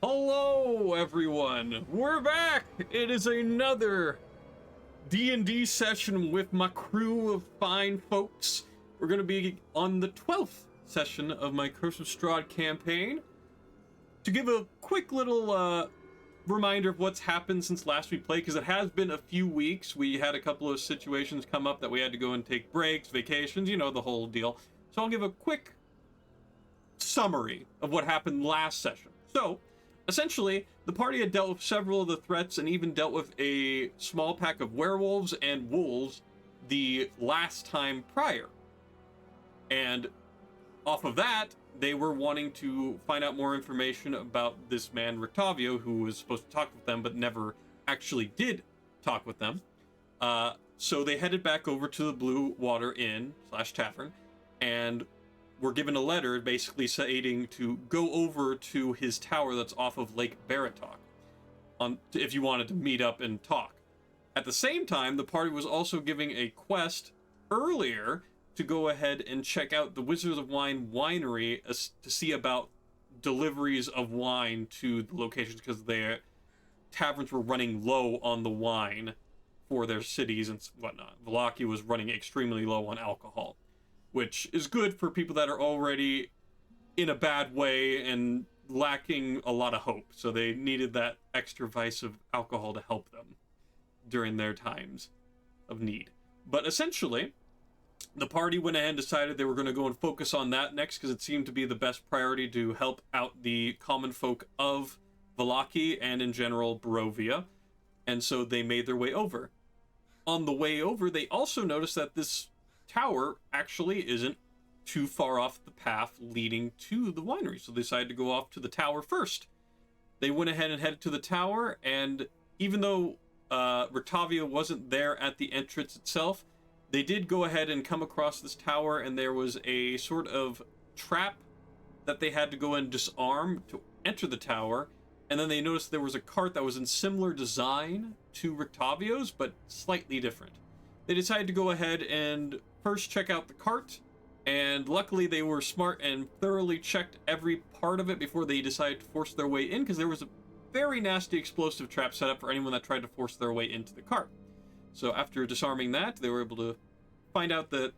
Hello, everyone. We're back. It is another D&D session with my crew of fine folks. We're going to be on the 12th session of my Curse of Strahd campaign. To give a quick little reminder of what's happened since last we played, because it has been a few weeks. We had a couple of situations come up that we had to go and take breaks, vacations, you know, the whole deal. So I'll give a quick summary of what happened last session. So, essentially, the party had dealt with several of the threats and even dealt with a small pack of werewolves and wolves the last time prior. And off of that, they were wanting to find out more information about this man, Rictavio, who was supposed to talk with them but never actually did talk with them. So they headed back over to the Blue Water Inn / Tavern and were given a letter basically stating to go over to his tower that's off of Lake Baratok if you wanted to meet up and talk. At the same time, the party was also giving a quest earlier to go ahead and check out the Wizards of Wine winery to see about deliveries of wine to the locations, because their taverns were running low on the wine for their cities and whatnot. Vallaki was running extremely low on alcohol, which is good for people that are already in a bad way and lacking a lot of hope. So they needed that extra vice of alcohol to help them during their times of need. But essentially, the party went ahead and decided they were going to go and focus on that next, because it seemed to be the best priority to help out the common folk of Vallaki and in general Barovia. And so they made their way over. On the way over, they also noticed that this tower actually isn't too far off the path leading to the winery, so they decided to go off to the tower first. They went ahead and headed to the tower, and even though Rictavio wasn't there at the entrance itself, they did go ahead and come across this tower, and there was a sort of trap that they had to go and disarm to enter the tower. And then they noticed there was a cart that was in similar design to Rictavio's, but slightly different. They decided to go ahead and first check out the cart, and luckily they were smart and thoroughly checked every part of it before they decided to force their way in, because there was a very nasty explosive trap set up for anyone that tried to force their way into the cart. So after disarming that, they were able to find out that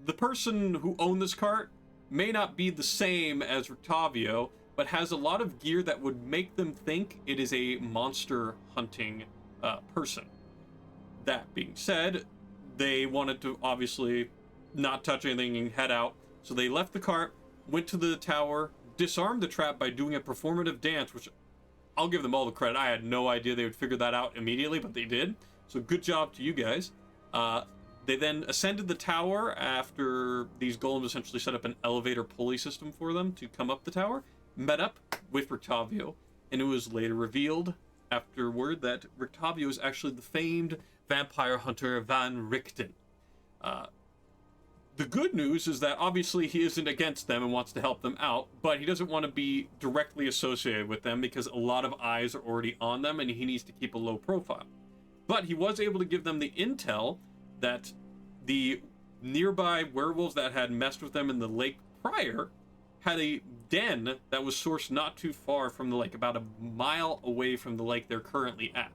the person who owned this cart may not be the same as Rictavio, but has a lot of gear that would make them think it is a monster hunting person. That being said, they wanted to obviously not touch anything and head out. So they left the cart, went to the tower, disarmed the trap by doing a performative dance, which I'll give them all the credit. I had no idea they would figure that out immediately, but they did. So good job to you guys. They then ascended the tower after these golems essentially set up an elevator pulley system for them to come up the tower, met up with Rictavio, and it was later revealed afterward that Rictavio is actually the famed vampire hunter Van Richten. The good news is that obviously he isn't against them and wants to help them out, but he doesn't want to be directly associated with them because a lot of eyes are already on them and he needs to keep a low profile. But he was able to give them the intel that the nearby werewolves that had messed with them in the lake prior had a den that was sourced not too far from the lake, about a mile away from the lake they're currently at.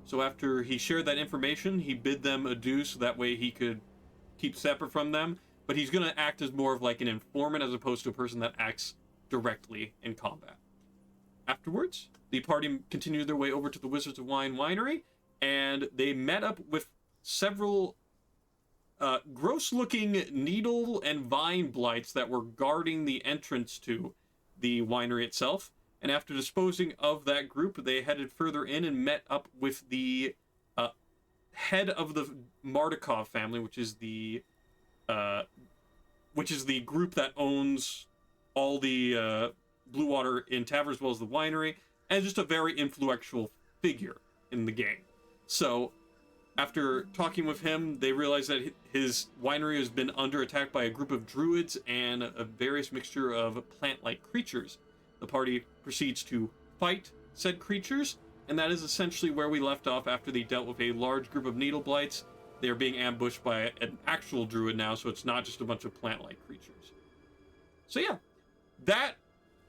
So after he shared that information, he bid them adieu so that way he could keep separate from them, but he's going to act as more of like an informant as opposed to a person that acts directly in combat. Afterwards, the party continued their way over to the Wizards of Wine winery, and they met up with several gross-looking needle and vine blights that were guarding the entrance to the winery itself. And after disposing of that group, they headed further in and met up with the head of the Mardukov family, which is the group that owns all the Blue Water Inn Tavern as well as the winery, and just a very influential figure in the game. So after talking with him, they realized that his winery has been under attack by a group of druids and a various mixture of plant-like creatures. The party proceeds to fight said creatures, and that is essentially where we left off after they dealt with a large group of needle blights. They are being ambushed by an actual druid now, so it's not just a bunch of plant-like creatures. So yeah, that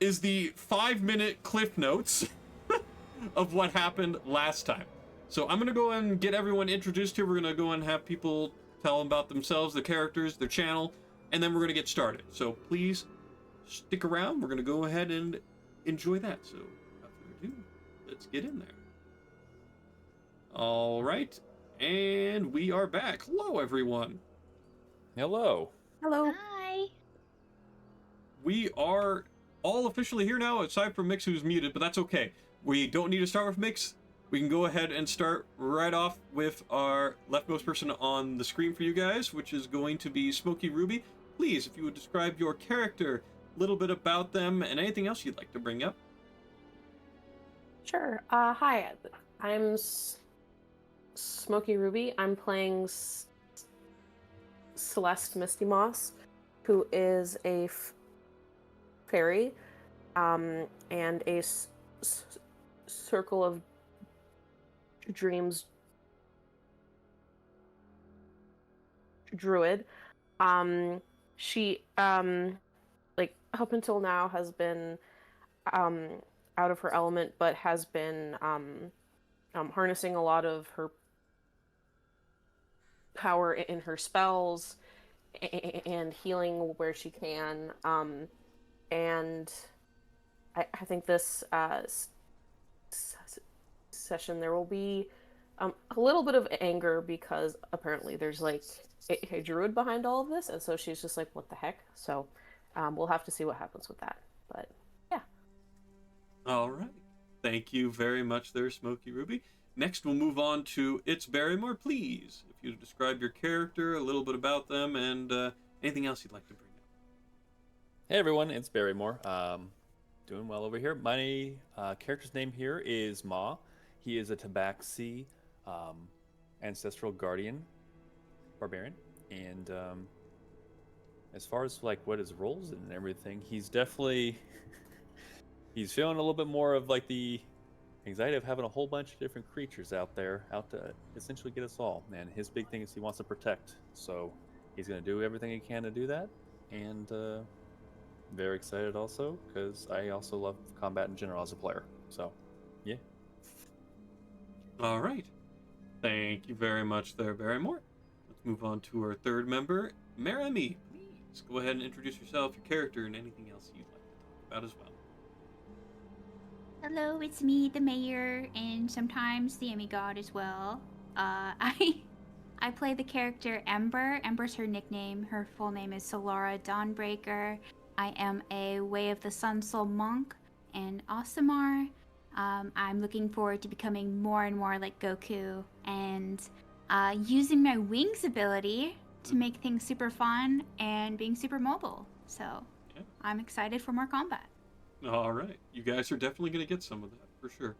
is the 5-minute cliff notes of what happened last time. So I'm gonna go and get everyone introduced here. We're gonna go and have people tell them about themselves, their characters, their channel, and then we're gonna get started. So please stick around. We're gonna go ahead and enjoy that. So without further ado, let's get in there. All right, and we are back. Hello, everyone. Hello. Hello. Hi. We are all officially here now, aside from Mix, who's muted, but that's okay. We don't need to start with Mix. We can go ahead and start right off with our leftmost person on the screen for you guys, which is going to be Smokey Ruby. Please, if you would describe your character, a little bit about them, and anything else you'd like to bring up. Sure. Hi. I'm Smokey Ruby. I'm playing Celeste Misty Moss, who is a fairy, and a Circle of Dreams druid. She like up until now has been out of her element, but has been harnessing a lot of her power in her spells and healing where she can. And I think this session there will be a little bit of anger, because apparently there's like a druid behind all of this, and so she's just like, what the heck? So we'll have to see what happens with that. But yeah. All right. Thank you very much there, Smokey Ruby. Next, we'll move on to It's Barrymore. Please, if you describe your character, a little bit about them, and anything else you'd like to bring up. Hey everyone, it's Barrymore. Doing well over here. My character's name here is Ma. He is a Tabaxi ancestral guardian barbarian, and as far as like what his roles and everything, he's definitely he's feeling a little bit more of like the anxiety of having a whole bunch of different creatures out there, out to essentially get us all. And his big thing is he wants to protect, so he's going to do everything he can to do that. And very excited also, because I also love combat in general as a player. So, yeah. All right. Thank you very much there, Barrymore. Let's move on to our third member, Marami. Please go ahead and introduce yourself, your character, and anything else you'd like to talk about as well. Hello, it's me, the mayor, and sometimes the Emigod as well. I play the character Ember. Ember's her nickname. Her full name is Solara Dawnbreaker. I am a Way of the Sun Soul monk and Aasimar. I'm looking forward to becoming more and more like Goku and using my wings ability to make things super fun and being super mobile. So yeah. I'm excited for more combat. All right. You guys are definitely going to get some of that, for sure.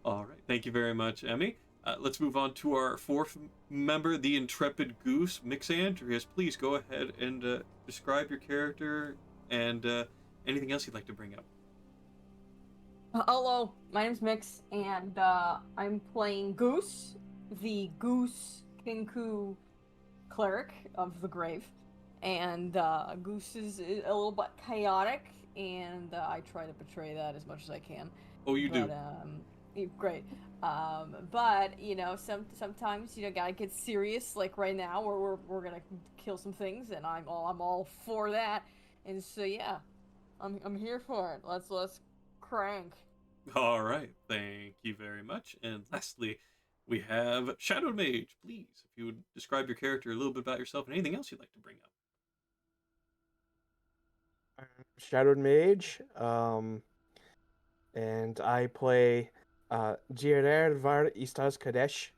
All right. Thank you very much, Emmy. Let's move on to our fourth member, the Intrepid Goose, Mix Andreas. Please go ahead and describe your character and anything else you'd like to bring up. Hello, my name's Mix, and I'm playing Goose, the Goose Kinku cleric of the grave. And Goose is a little bit chaotic, and I try to portray that as much as I can. Oh, you do? Great. But you know, sometimes gotta get serious. Like right now, where we're gonna kill some things, and I'm all for that. And so yeah, I'm here for it. Let's crank. All right. Thank you very much. And lastly, we have Shadow Mage. Please, if you would describe your character, a little bit about yourself, and anything else you'd like to bring up. Shadowed Mage, and I play Jirer Var Istaz Kadesh,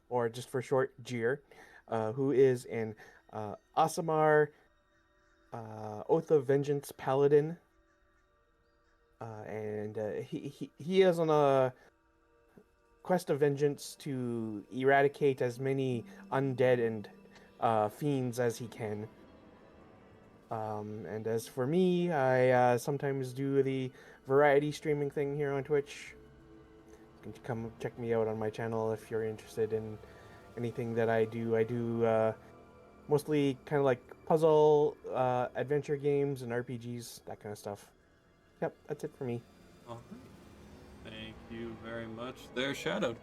or just for short, Jir, who is an Aasimar Oath of Vengeance Paladin, and he is on a quest of vengeance to eradicate as many undead and fiends as he can. And as for me, I sometimes do the variety streaming thing here on Twitch. You can come check me out on my channel if you're interested in anything that I do. I do Mostly kind of like puzzle, adventure games and RPGs, that kind of stuff. Yep, that's it for me. All right. Thank you very much there, Shadowed.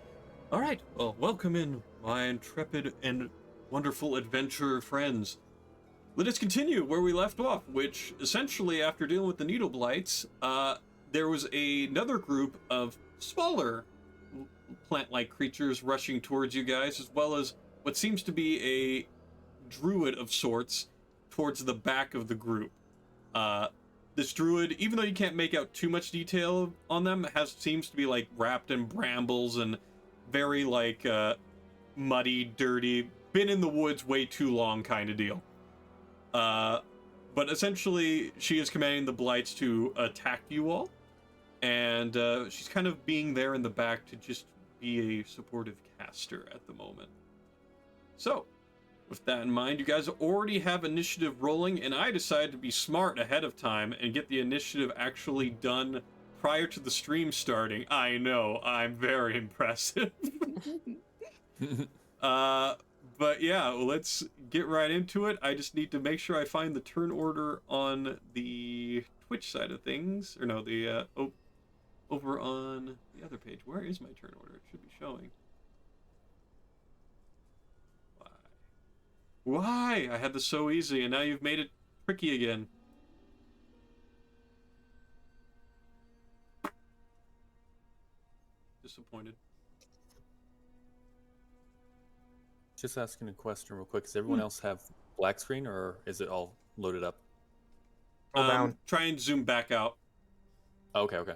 All right. Well, welcome in, my intrepid and wonderful adventurer friends. Let us continue where we left off, which essentially, after dealing with the needle blights, there was another group of smaller plant-like creatures rushing towards you guys, as well as what seems to be a druid of sorts towards the back of the group. This druid, even though you can't make out too much detail on them, seems to be like wrapped in brambles and very like muddy, dirty, been in the woods way too long kind of deal. But essentially, she is commanding the blights to attack you all, and she's kind of being there in the back to just be a supportive caster at the moment. So, with that in mind, you guys already have initiative rolling, and I decided to be smart ahead of time and get the initiative actually done prior to the stream starting. I know, I'm very impressive. But yeah, let's get right into it. I just need to make sure I find the turn order on the Twitch side of things. Or no, the over on the other page. Where is my turn order? It should be showing. Why? I had this so easy, and now you've made it tricky again. Disappointed. Just asking a question real quick. Does everyone else have black screen, or is it all loaded up? Scroll down. Try and zoom back out. Oh, okay.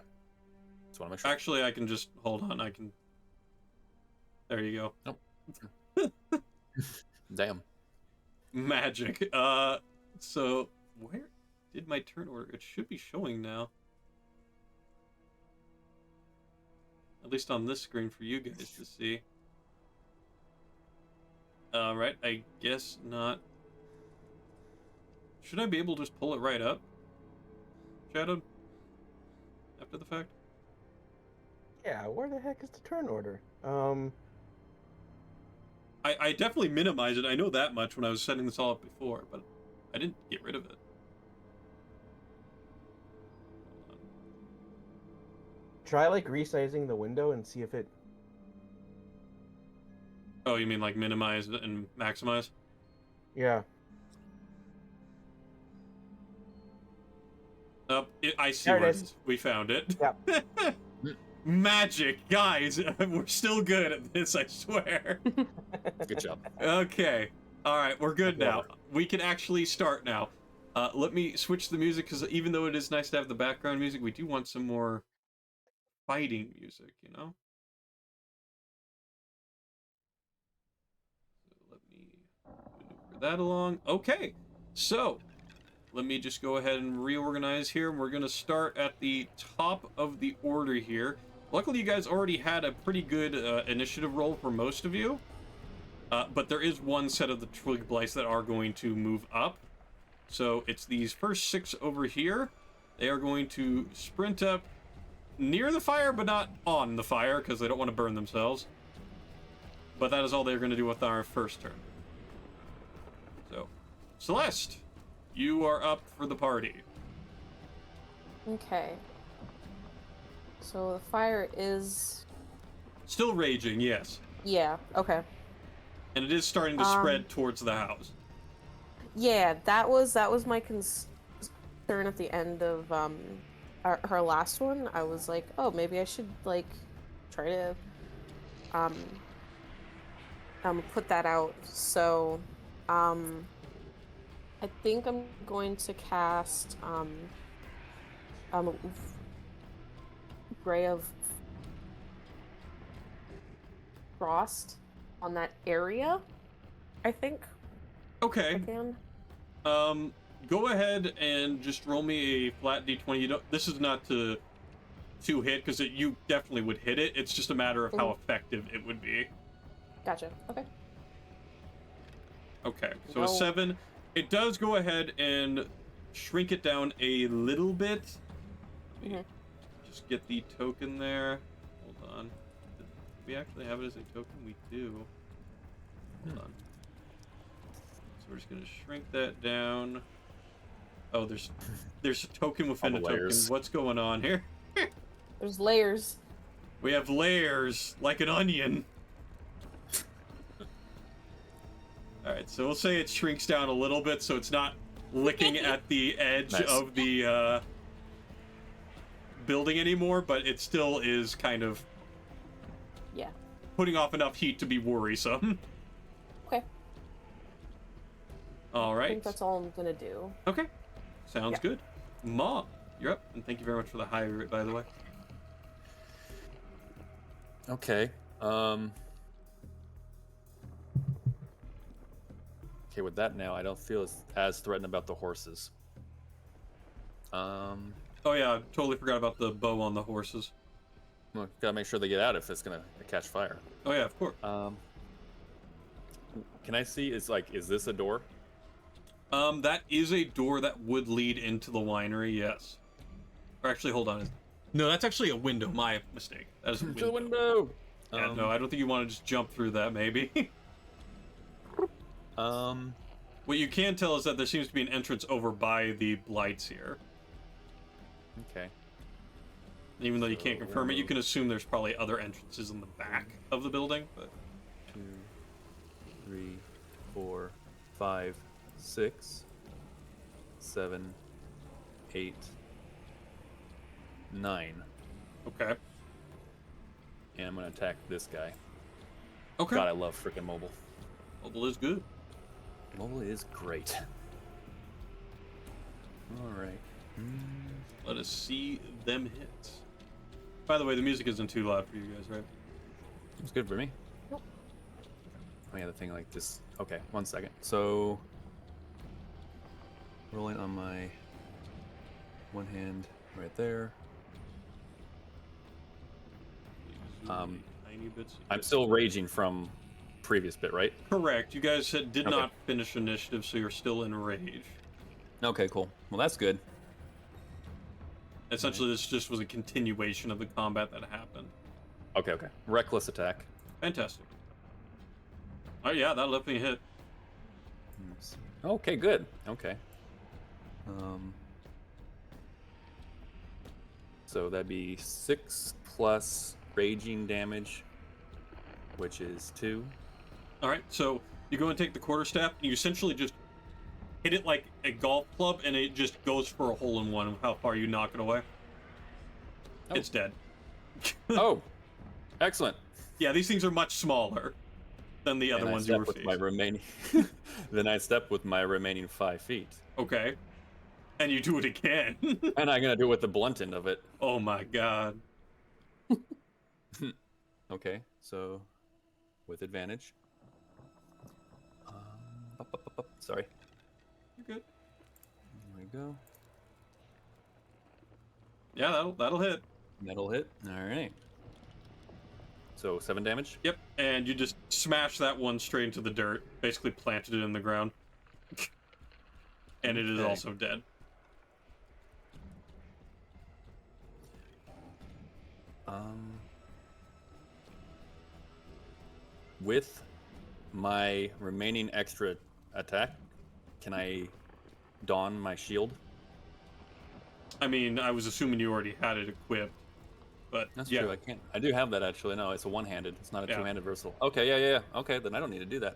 Just want to make sure. Actually, I can just hold on. I can. There you go. Oh. Damn. Magic. So where did my turn order? It should be showing now. At least on this screen for you guys to see. Right, I guess not. Should I be able to just pull it right up? Shadowed? After the fact? Yeah, where the heck is the turn order? I definitely minimized it. I know that much when I was setting this all up before, but I didn't get rid of it. Try like resizing the window and see if it. Oh, you mean like minimize and maximize? Yeah. I see There it where it is. is. We found it. Yep. Magic, guys. We're still good at this, I swear. Good job. Okay. All right, we're good now. We can actually start now. Let me switch the music, because even though it is nice to have the background music, we do want some more fighting music, you know? So let me maneuver that along. Okay, so let me just go ahead and reorganize here. We're going to start at the top of the order here. Luckily, you guys already had a pretty good initiative roll for most of you. But there is one set of the twig blights that are going to move up. So it's these first 6 over here. They are going to sprint up near the fire, but not on the fire, because they don't want to burn themselves. But that is all they're going to do with our first turn. So, Celeste, you are up for the party. Okay. So the fire is... Still raging, yes. Yeah, okay. And it is starting to spread towards the house. Yeah, that was my concern at the end of her last one. I was like, oh, maybe I should like try to put that out. So I think I'm going to cast Ray of Frost on that area, I think. Okay. I can. Go ahead and just roll me a flat d20. You don't. This is not to hit, because you definitely would hit it. It's just a matter of how effective it would be. Gotcha. Okay. Okay. So a 7. It does go ahead and shrink it down a little bit. Let me just get the token there. Hold on. Do we actually have it as a token? We do. Hold on. So we're just gonna shrink that down. Oh, there's a token within All a the token. layers. What's going on here? There's layers. We have layers like an onion. Alright, so we'll say it shrinks down a little bit so it's not licking at the edge Nice. of the building anymore, but it still is kind of Yeah. putting off enough heat to be worrisome. Okay. I Alright. think that's all I'm gonna do. Okay. Sounds Yeah. good. Ma, you're up, and thank you very much for the high rate, by the way. Okay. Okay, with that now, I don't feel as threatened about the horses. Oh yeah, I totally forgot about the bow on the horses. Well, gotta make sure they get out if it's gonna catch fire. Oh yeah, of course. Can I see? Is this a door? That is a door that would lead into the winery, yes. Or actually, hold on. No, that's actually a window. My mistake. That is a window. To the window. Yeah, no, I don't think you want to just jump through that, maybe. What you can tell is that there seems to be an entrance over by the blights here. Okay. Even though you can't So, confirm it, you can assume there's probably other entrances in the back of the building, but... 2, 3, 4, 5, 6, 7, 8, 9. Okay. And I'm gonna attack this guy. Okay. God, I love freaking mobile. Mobile is good. Mobile is great. Alright. Let us see them hit. By the way, the music isn't too loud for you guys, right? It's good for me. Nope. Oh yeah, the thing like this. Okay, 1 second. So, rolling on my one hand right there. Tiny bits. I'm still raging from previous bit, right? Correct. You guys did Okay. not finish initiative, so you're still in rage. Okay, cool. Well, that's good. Essentially, this just was a continuation of the combat that happened. Okay, okay. Reckless attack. Fantastic. Oh yeah, that'll definitely hit. Let's see. Okay, good. Okay. So that'd be 6 plus raging damage, which is 2. All right, so you go and take the quarterstaff, and you essentially just hit it like a golf club, and it just goes for a hole in one with how far you knock it away. Oh. It's dead. Oh, excellent. Yeah, these things are much smaller than the other And I ones you step were with facing. my remaining. Then I step with my remaining 5 feet, Okay. And you do it again. and I'm gonna do it with the blunt end of it. Oh my god. Okay, so with advantage. Sorry. You're good. There we go. Yeah, that'll hit. That'll hit. All right. So 7 damage. Yep, and you just smash that one straight into the dirt, basically planted it in the ground. And it is Okay. also dead. With my remaining extra attack, can I don my shield? I mean, I was assuming you already had it equipped, but That's yeah. true. I can't. I do have that actually. No, it's a one-handed. It's not a Yeah. two-handed versatile. Okay, yeah. Okay, then I don't need to do that.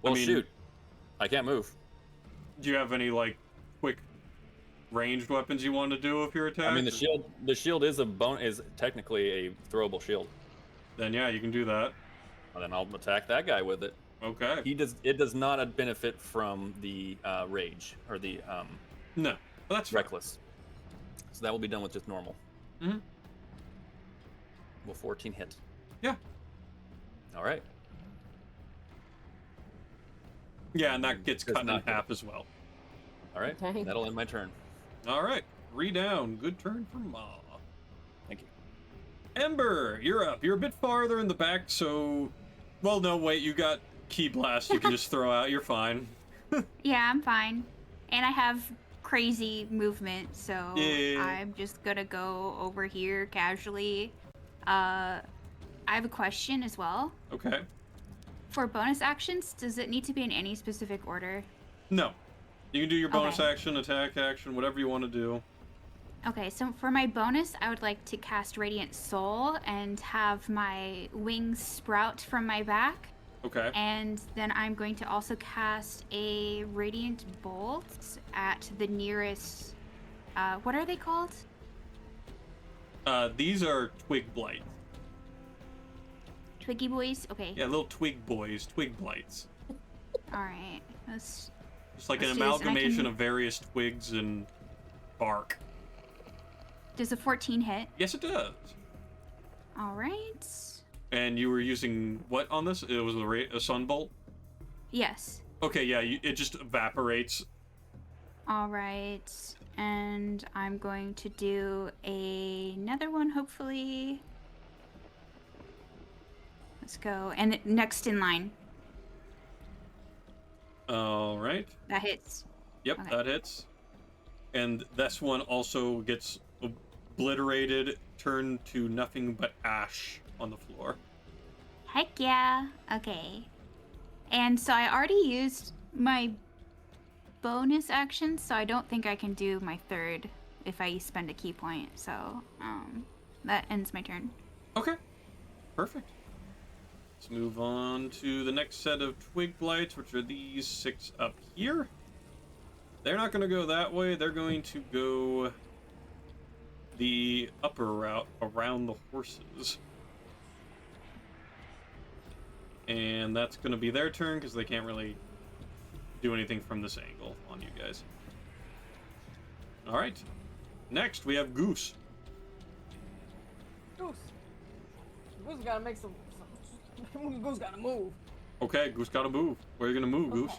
Well, mean- shoot. I can't move. Do you have any like quick ranged weapons you want to do with your attack? I mean, the shield is is technically a throwable shield. Then yeah, you can do that. Well, then I'll attack that guy with it. Okay. It does not benefit from the rage or the No, but that's fine. reckless. So that will be done with just normal. Mhm. Will 14 hit? Yeah. All right. Yeah, and that gets Does cut in not hit. half as well. All right. Dang. That'll end my turn. All right, down. Good turn for Ma. Thank you. Ember, you're up. You're a bit farther in the back, so... Well, no, wait, you got Key Blast you can just throw out. You're fine. Yeah, I'm fine. And I have crazy movement, so Yeah. I'm just gonna go over here casually. I have a question as well. Okay. For bonus actions, does it need to be in any specific order? No. You can do your bonus Okay. action, attack action, whatever you want to do. Okay, so for my bonus, I would like to cast Radiant Soul and have my wings sprout from my back. Okay. And then I'm going to also cast a Radiant Bolt at the nearest. What are they called? These are twig blights. Twiggy boys? Okay. Yeah, little twig boys, twig blights. Alright. Let's. It's like Let's an do this, and I amalgamation can- of various twigs and bark. Does a 14 hit? Yes, it does. Alright. And you were using what on this? It was a sunbolt? Yes. Okay, yeah, it just evaporates. Alright. And I'm going to do another one, hopefully. Let's go. And next in line. All right. That hits. Yep, Okay. that hits. And this one also gets obliterated, turned to nothing but ash on the floor. Heck yeah. Okay. And so I already used my bonus action, so I don't think I can do my third if I spend a key point. So that ends my turn. Okay, perfect. Let's move on to the next set of twig blights, which are these 6 up here. They're not going to go that way. They're going to go the upper route around the horses. And that's going to be their turn because they can't really do anything from this angle on you guys. All right. Next, we have Goose. Goose. Goose gotta make some. Goose gotta move. Okay, Goose got to move. Where are you going to move, Goose?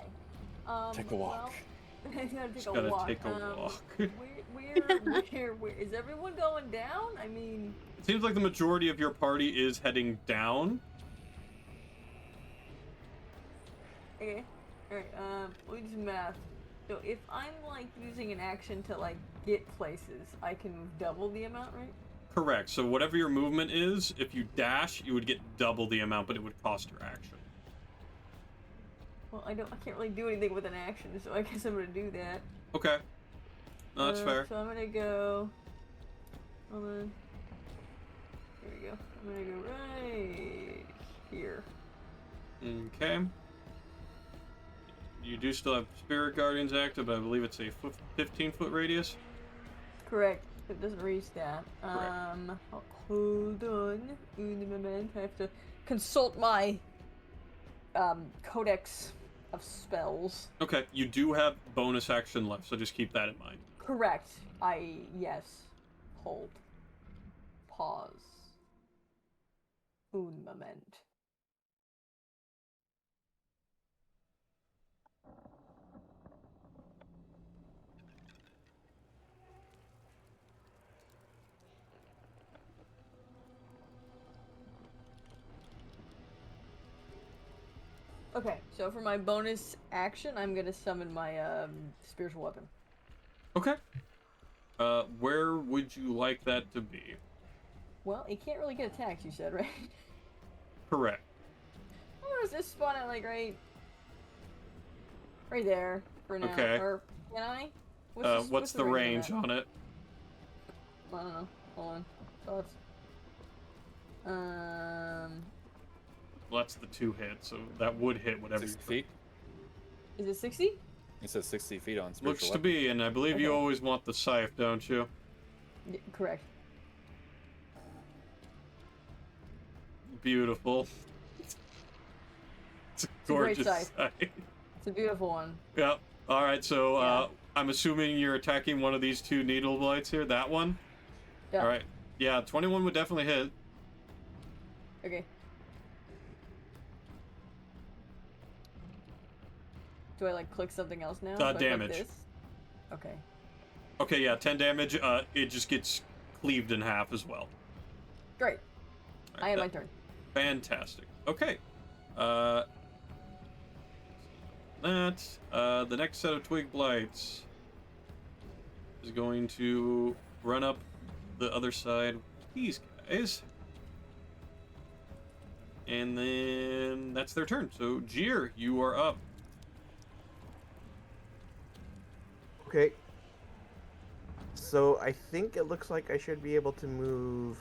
Okay. Take a walk. Well, I gotta take Just a gotta walk. take a walk. Where is everyone going down? I mean, It seems like the majority of your party is heading down. okay. Alright, let me do some math. So if I'm like using an action to like get places, I can move double the amount, right? Correct. So whatever your movement is, if you dash, you would get double the amount, but it would cost your action. Well, I can't really do anything with an action, so I guess I'm gonna do that. Okay. No, that's fair. So I'm gonna go. Hold on. Here we go. I'm gonna go right here. Okay. You do still have Spirit Guardians active, but I believe it's a 15-foot radius. Correct. It doesn't reach that. Correct. Hold on. Un moment. I have to consult my codex of spells. Okay, you do have bonus action left, so just keep that in mind. Correct. Yes. Hold. Pause. Un moment. Okay, so for my bonus action, I'm gonna summon my spiritual weapon. Okay. Where would you like that to be? Well, it can't really get attacked, you said, right? Correct. Or is this spawn at like right there for now? Okay. Or can I? What's the range on it? I don't know. Hold on. Thoughts. Well, that's the 2 hit, so that would hit whatever 60 you feet? Is it 60? It says 60 feet on spiritual Looks to weapon. be, and I believe you Okay. always want the scythe, don't you? Correct. Beautiful. It's a a great gorgeous scythe. scythe. It's a beautiful one. Yeah. All right. So Yeah. I'm assuming you're attacking one of these 2 needle blights here. That one. Yeah. All right. Yeah. 21 would definitely hit. Okay. Do I like click something else now? Do I click Damage. this? Okay. Okay. Yeah. 10 damage. It just gets cleaved in half as well. Great. All right, I had that- my turn. Fantastic. Okay. The next set of twig blights is going to run up the other side with these guys. And then that's their turn. So, Jeer, you are up. Okay. So I think it looks like I should be able to move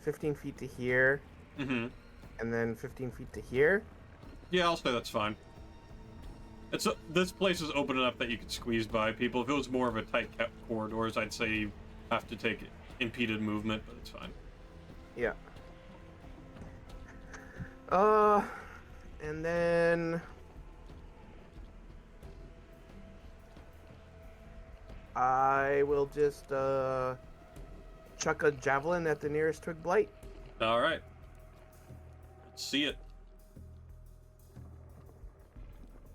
15 feet to here, Mm-hmm. and then 15 feet to here. Yeah, I'll say that's fine. This place is open enough that you could squeeze by people. If it was more of a tight kept corridors, I'd say you have to take impeded movement, but it's fine. Yeah. And then I will just chuck a javelin at the nearest twig blight. All right. Let's see it.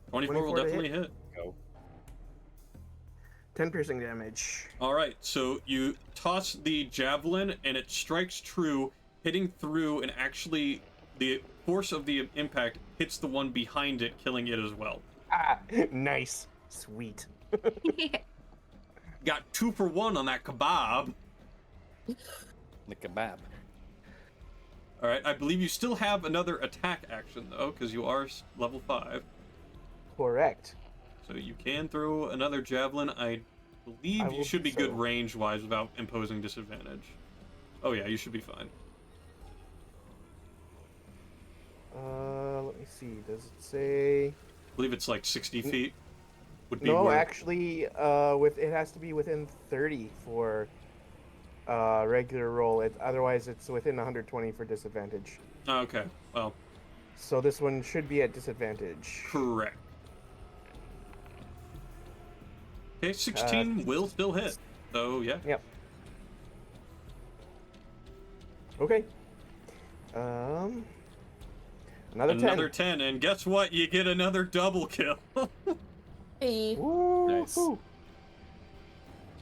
24 will 24 to definitely hit. hit. Go. 10 piercing damage. All right, so you toss the javelin and it strikes true, hitting through, and actually the force of the impact hits the one behind it, killing it as well. Ah, nice. Sweet. Got 2 for 1 on that kebab. The kebab. All right, I believe you still have another attack action though, because you are level 5. Correct. So you can throw another javelin. I believe you should be good range-wise without imposing disadvantage. Oh yeah, you should be fine. Let me see. Does it say? I believe it's like 60 feet. Would be No, where... actually, it has to be within 30 for regular roll. Otherwise, it's within 120 for disadvantage. Oh, okay, well, So this one should be at disadvantage. correct. Okay, 16 will still hit. So yeah. Yep. Okay. Another 10. And guess what? You get another double kill. Hey. Nice. Woo-hoo.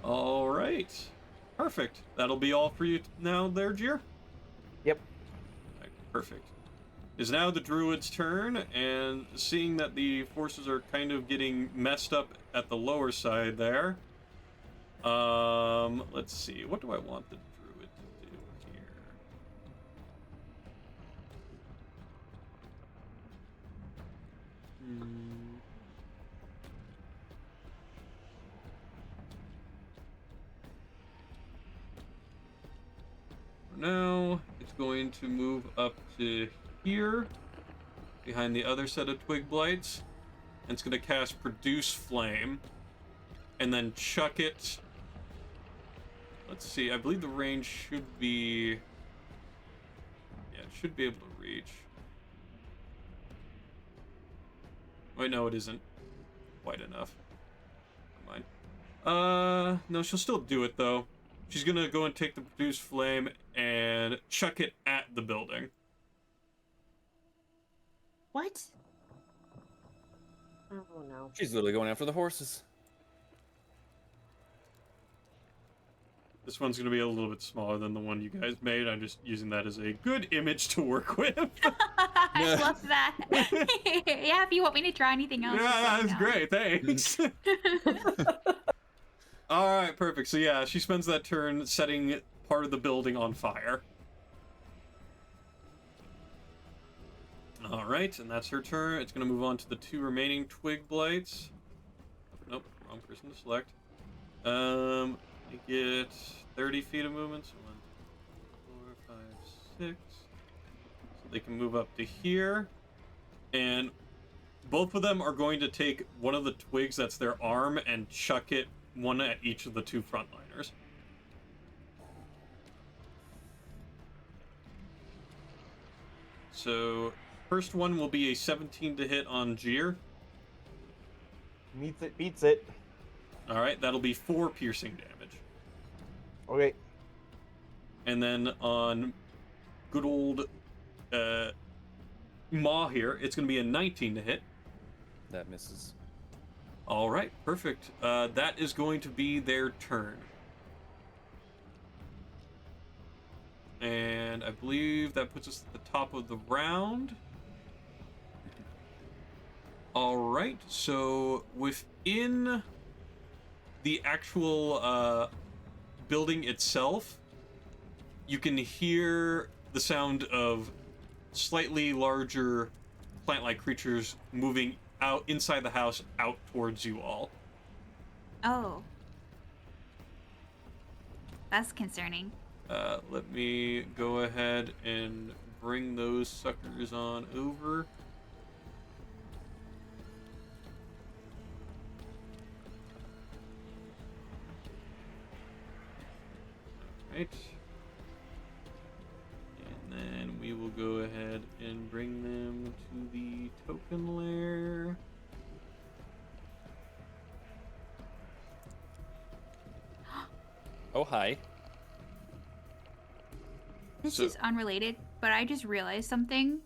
All right, perfect. That'll be all for you now, there, Jeer. Yep. Right, perfect. Is now the druid's turn, and seeing that the forces are kind of getting messed up at the lower side there, let's see, what do I want the druid to do here? For now, it's going to move up to here, behind the other set of twig blights, and it's going to cast Produce Flame, and then chuck it. Let's see, I believe the range should be... Yeah, it should be able to reach. Wait, no, it isn't quite enough. Never mind. No, she'll still do it, though. She's going to go and take the Produce Flame and chuck it at the building. What? Oh no. She's literally going after the horses. This one's going to be a little bit smaller than the one you guys made. I'm just using that as a good image to work with. I love that. Yeah, if you want me to try anything else. just Yeah, let me that's know. great. Thanks. All right, perfect. So yeah, she spends that turn setting part of the building on fire. All right, and that's her turn. It's going to move on to the 2 remaining twig blights. Nope, wrong person to select. They get 30 feet of movement. So 1, 4, 5, 6. So they can move up to here, and both of them are going to take one of the twigs that's their arm and chuck it one at each of the 2 frontliners. So, first one will be a 17 to hit on Jeer. Meets it, beats it. Alright, that'll be 4 piercing damage. Okay. And then on good old Maw here, it's going to be a 19 to hit. That misses. Alright, perfect. That is going to be their turn. And I believe that puts us at the top of the round. Alright, so within the actual building itself, you can hear the sound of slightly larger plant-like creatures moving out inside the house out towards you all. Oh. That's concerning. Let me go ahead and bring those suckers on over. Right. And then we will go ahead and bring them to the token lair. Oh, hi. This is unrelated, but I just realized something.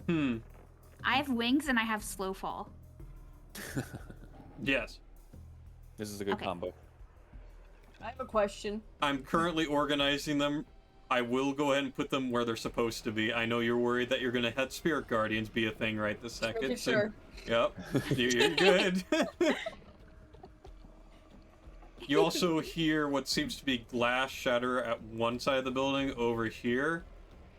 I have wings and I have slow fall. Yes. This is a good combo. I have a question. I'm currently organizing them. I will go ahead and put them where they're supposed to be. I know you're worried that you're going to have Spirit Guardians be a thing right this second. Sure. Yep. You're good. You also hear what seems to be glass shatter at one side of the building over here,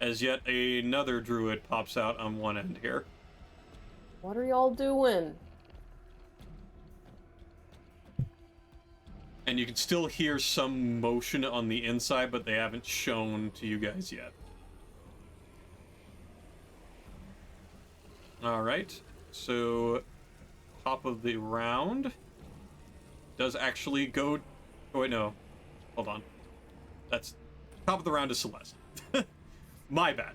as yet another druid pops out on one end here. What are y'all doing? And you can still hear some motion on the inside, but they haven't shown to you guys yet. Alright, so top of the round does actually go... Oh wait, no. Hold on. That's... Top of the round is Celeste. My bad.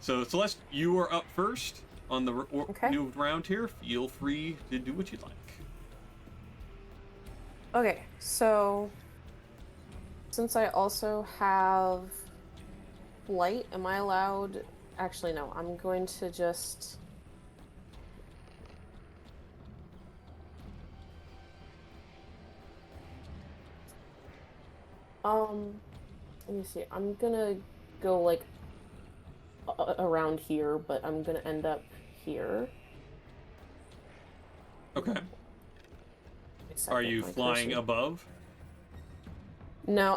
So Celeste, you are up first on the new round here. Feel free to do what you'd like. Okay, so since I also have light, am I allowed? Actually, no. I'm going to just. Let me see. I'm gonna go like around here, but I'm gonna end up here. Okay. Are you flying above? No,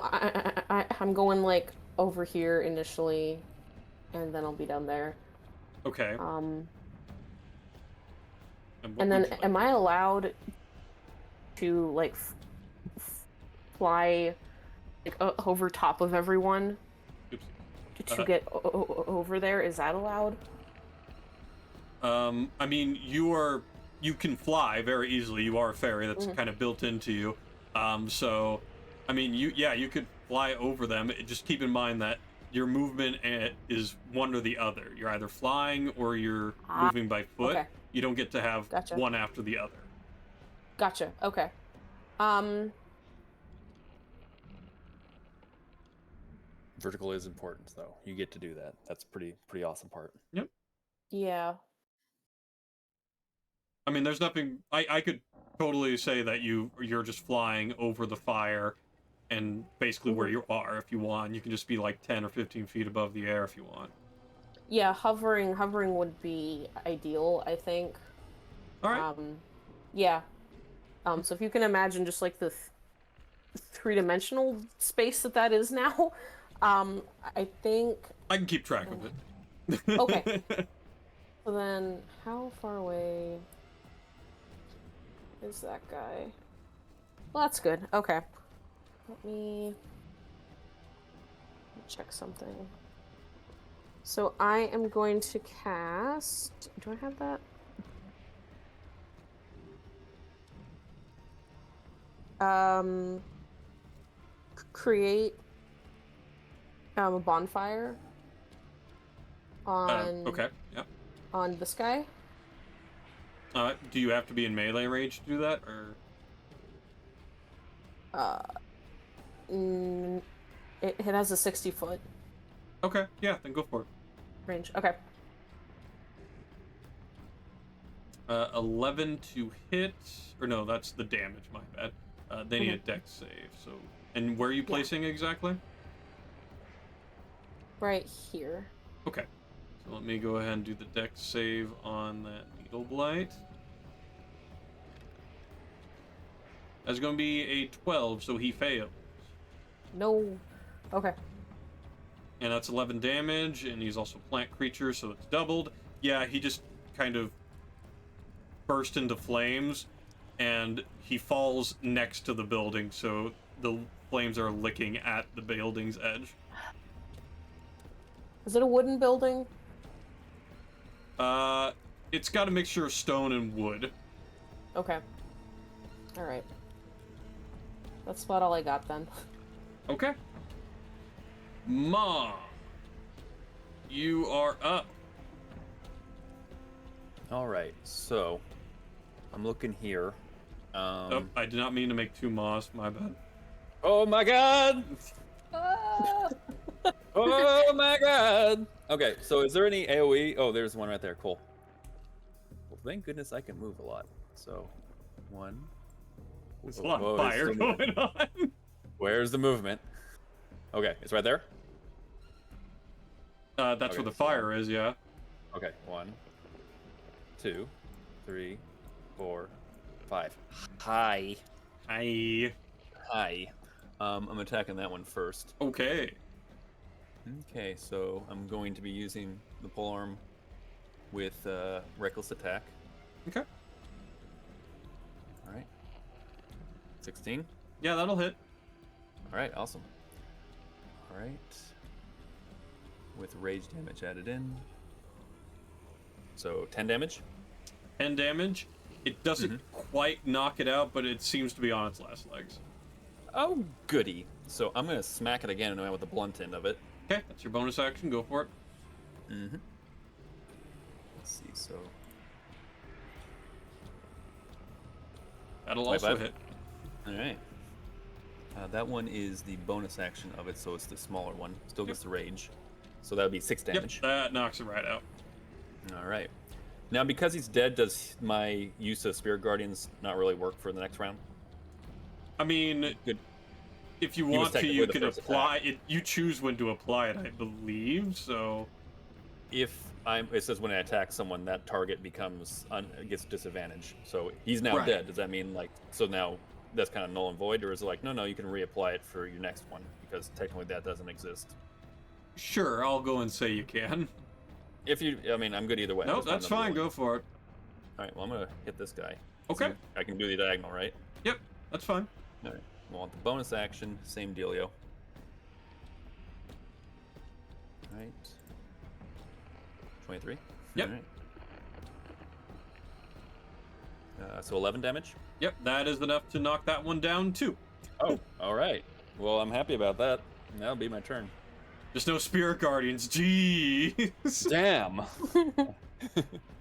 I'm going like over here initially, and then I'll be down there. Okay. And then am I allowed to like fly like over top of everyone? Oops. To get over there? Is that allowed? I mean, you can fly very easily. You are a fairy. That's kind of built into you. So, I mean, you could fly over them. Just keep in mind that your movement is one or the other. You're either flying or you're moving by foot. Okay. You don't get to have one after the other. Gotcha. Okay. Vertical is important, though. You get to do that. That's pretty awesome part. Yep. Yeah. I mean, there's nothing... I could totally say that you're just flying over the fire and basically where you are if you want. You can just be like 10 or 15 feet above the air if you want. Yeah, hovering would be ideal, I think. All right. Yeah. So if you can imagine just like the three-dimensional space that is now, I think... I can keep track of it. Okay. So then, how far away is that guy? Well, that's good. Okay. Let me check something. So I am going to cast... Do I have that? Create a bonfire on okay, yeah. on this guy. Do you have to be in melee range to do that, or? It has a 60-foot Okay, yeah, then go for it. range. Okay. 11 to hit, or no, that's the damage. My bad. They need a dex save. So, and where are you placing exactly? Right here. Okay. So let me go ahead and do the dex save on that needle blight. That's going to be a 12, so he fails. No. Okay. And that's 11 damage, and he's also plant creature, so it's doubled. Yeah, he just kind of burst into flames, and he falls next to the building, so the flames are licking at the building's edge. Is it a wooden building? It's got a mixture of stone and wood. Okay. Alright. That's about all I got then. Okay. Ma, you are up. All right, so I'm looking here. Oh, I did not mean to make 2 Ma's, my bad. Oh my god! Oh my god! Okay, so is there any AoE? Oh, there's one right there. Cool. Well, thank goodness I can move a lot. So, 1. There's a lot Whoa, of there's fire still going on. Where's the movement? Okay, it's right there? That's Okay, where the so- fire is, yeah. Okay, 1, 2, 3, 4, 5. Hi. Hi. Hi. I'm attacking that one first. Okay. Okay, so I'm going to be using the polearm with reckless attack. Okay. All right. 16. Yeah, that'll hit. All right, awesome. All right. With rage damage added in. So 10 damage. 10 damage. It doesn't quite knock it out, but it seems to be on its last legs. Oh, goody. So I'm going to smack it again with the blunt end of it. Okay, that's your bonus action. Go for it. Mm-hmm. Let's see, so... That'll 25. also hit. All right. That one is the bonus action of it, so it's the smaller one. Still gets the rage. So that would be 6 damage. Yep, that knocks it right out. All right. Now, because he's dead, does my use of Spirit Guardians not really work for the next round? I mean, Good. if you He was want to, technically you the can first apply it. You choose when to apply it, I believe. So, If it says when I attack someone, that target gets disadvantage. So he's now Right. dead. Does that mean so now that's kind of null and void, or is it like no, you can reapply it for your next one because technically that doesn't exist? sure, I'll go and say you can. I'm good either way. No, Just want that's another fine. one. Go for it. All right. Well, I'm gonna hit this guy. Okay. So I can do the diagonal, right? Yep, that's fine. All right. Well, the bonus action, same dealio. All right. 23. Yep. All right. So 11 damage. Yep, that is enough to knock that one down too. Oh, all right. Well, I'm happy about that. That'll be my turn. There's no Spirit Guardians. Jeez. Damn.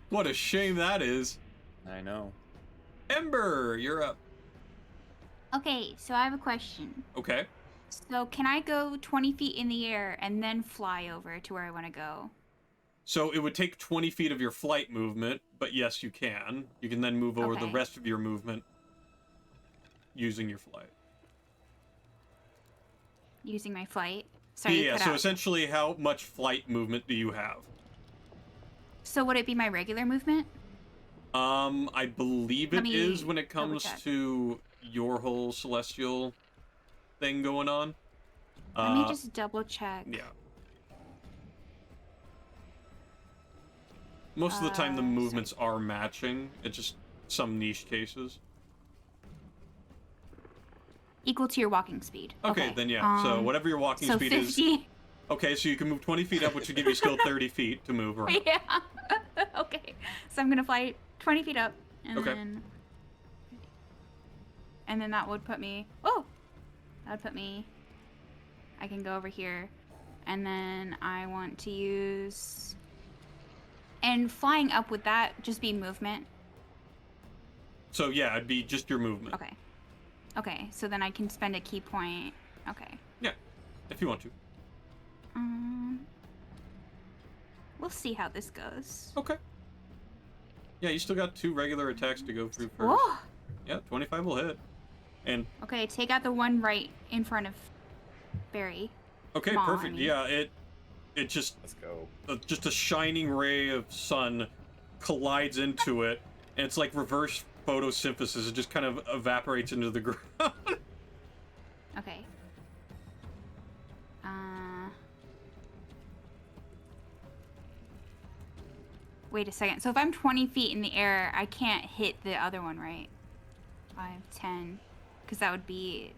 What a shame that is. I know. Ember, you're up. Okay, so I have a question. Okay. So can I go 20 feet in the air and then fly over to where I want to go? So it would take 20 feet of your flight movement, but yes, you can. You can then move over the Okay. rest of your movement using your flight. Using my flight? Sorry, you Yeah, cut so out. essentially how much flight movement do you have? So would it be my regular movement? I believe Let it me is when it double comes check. to your whole celestial thing going on. Let me just double check. Yeah. Most of the time the movements are matching. It's just some niche cases. Equal to your walking speed. Okay, then yeah. So whatever your walking speed is. 50. Okay, so you can move 20 feet up, which would give you still 30 feet to move around. Yeah. Okay. So I'm gonna fly 20 feet up, and Okay. then that would put me. Oh, that would put me. I can go over here, and then I want to use. And flying up, would that just be movement? So yeah, it'd be just your movement. Okay. Okay. So then I can spend a key point. Okay. Yeah, if you want to. We'll see how this goes. Okay. Yeah, you still got 2 regular attacks to go through first. Whoa. Yeah, 25 will hit. And Okay, take out the one right in front of Barry. okay, Come on, perfect. I mean- Yeah, it just Let's go. just a shining ray of sun collides into it, and it's like reverse photosynthesis. It just kind of evaporates into the ground. Okay. Wait a second. So if I'm 20 feet in the air, I can't hit the other one, right? 5, 10. Because that would be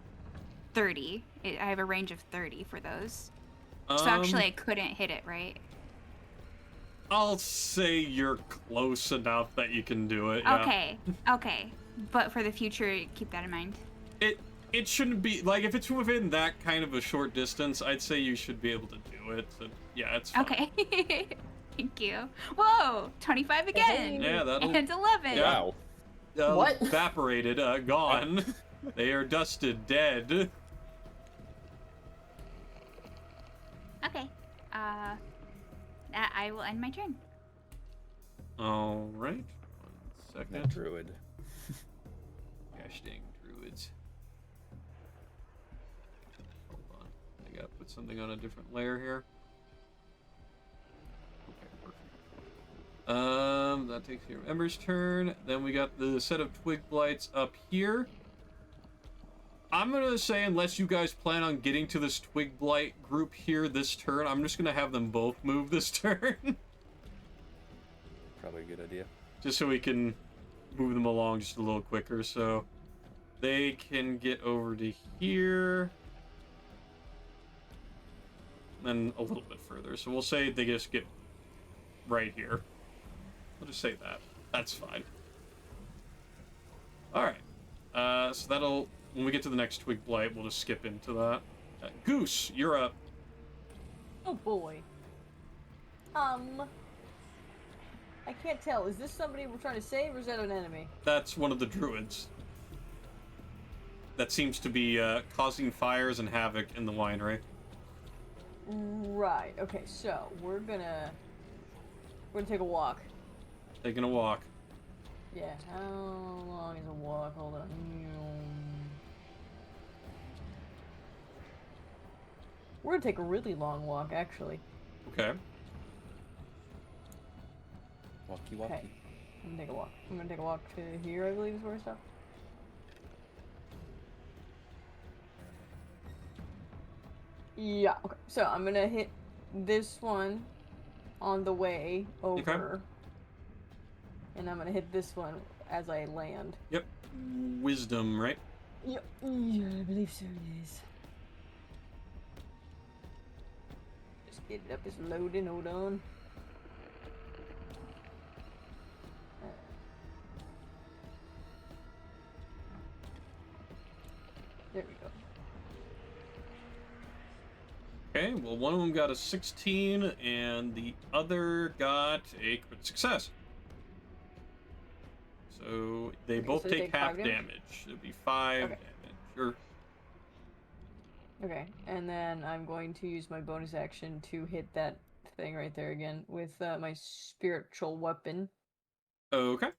30. I have a range of 30 for those. So actually, I couldn't hit it, right? I'll say you're close enough that you can do it. Yeah. Okay. Okay. But for the future, keep that in mind. It shouldn't be like if it's within that kind of a short distance. I'd say you should be able to do it. So, yeah, it's fine. Okay. Thank you. Whoa! 25 again. Yeah, that'll. And 11. Yeah. Wow. What? Evaporated, gone. They are dusted, dead. Okay. I will end my turn. All right. 1 That second. druid. Gosh dang druids. Hold on. I gotta put something on a different layer here. Okay, perfect. That takes care of Ember's turn. Then we got the set of Twig Blights up here. I'm gonna say, unless you guys plan on getting to this Twig Blight group here this turn, I'm just gonna have them both move this turn. Probably a good idea. Just so we can move them along just a little quicker. So they can get over to here. And a little bit further. So we'll say they just get right here. We'll just say that. That's fine. Alright. So that'll... When we get to the next Twig Blight, we'll just skip into that. Goose, you're up. Oh boy. I can't tell. Is this somebody we're trying to save, or is that an enemy? That's one of the druids. That seems to be causing fires and havoc in the winery. Right. Okay. So we're gonna take a walk. Taking a walk. Yeah. How long is a walk? Hold on. We're gonna take a really long walk, actually. Okay. Walkie walkie. Okay. I'm gonna take a walk. I'm gonna take a walk to here, I believe is where I stopped. Yeah, okay. So I'm gonna hit this one on the way over. Okay. And I'm gonna hit this one as I land. Yep. Wisdom, right? Yep. Yeah, I believe so, yes. Just get it up, it's loading, hold on. There we go. Okay, well, one of them got a 16, and the other got a crit success. So they both so they take take half 5 damage? damage. It'll be 5 Okay. damage. Sure. Okay, and then I'm going to use my bonus action to hit that thing right there again with my spiritual weapon. Okay.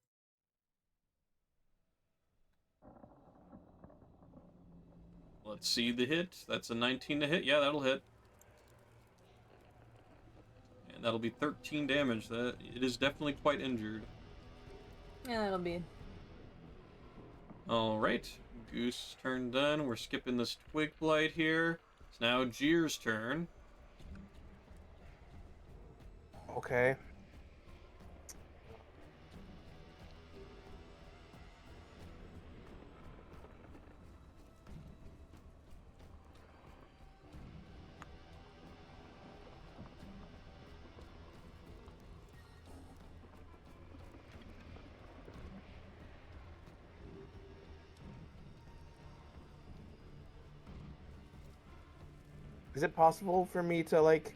Let's see the hit. That's a 19 to hit. Yeah, that'll hit. And that'll be 13 damage. That it is definitely quite injured. Yeah, that'll be it. All right, Goose turn done. We're skipping this Twig Blight here. It's now Jeer's turn. Okay. Is it possible for me to, like,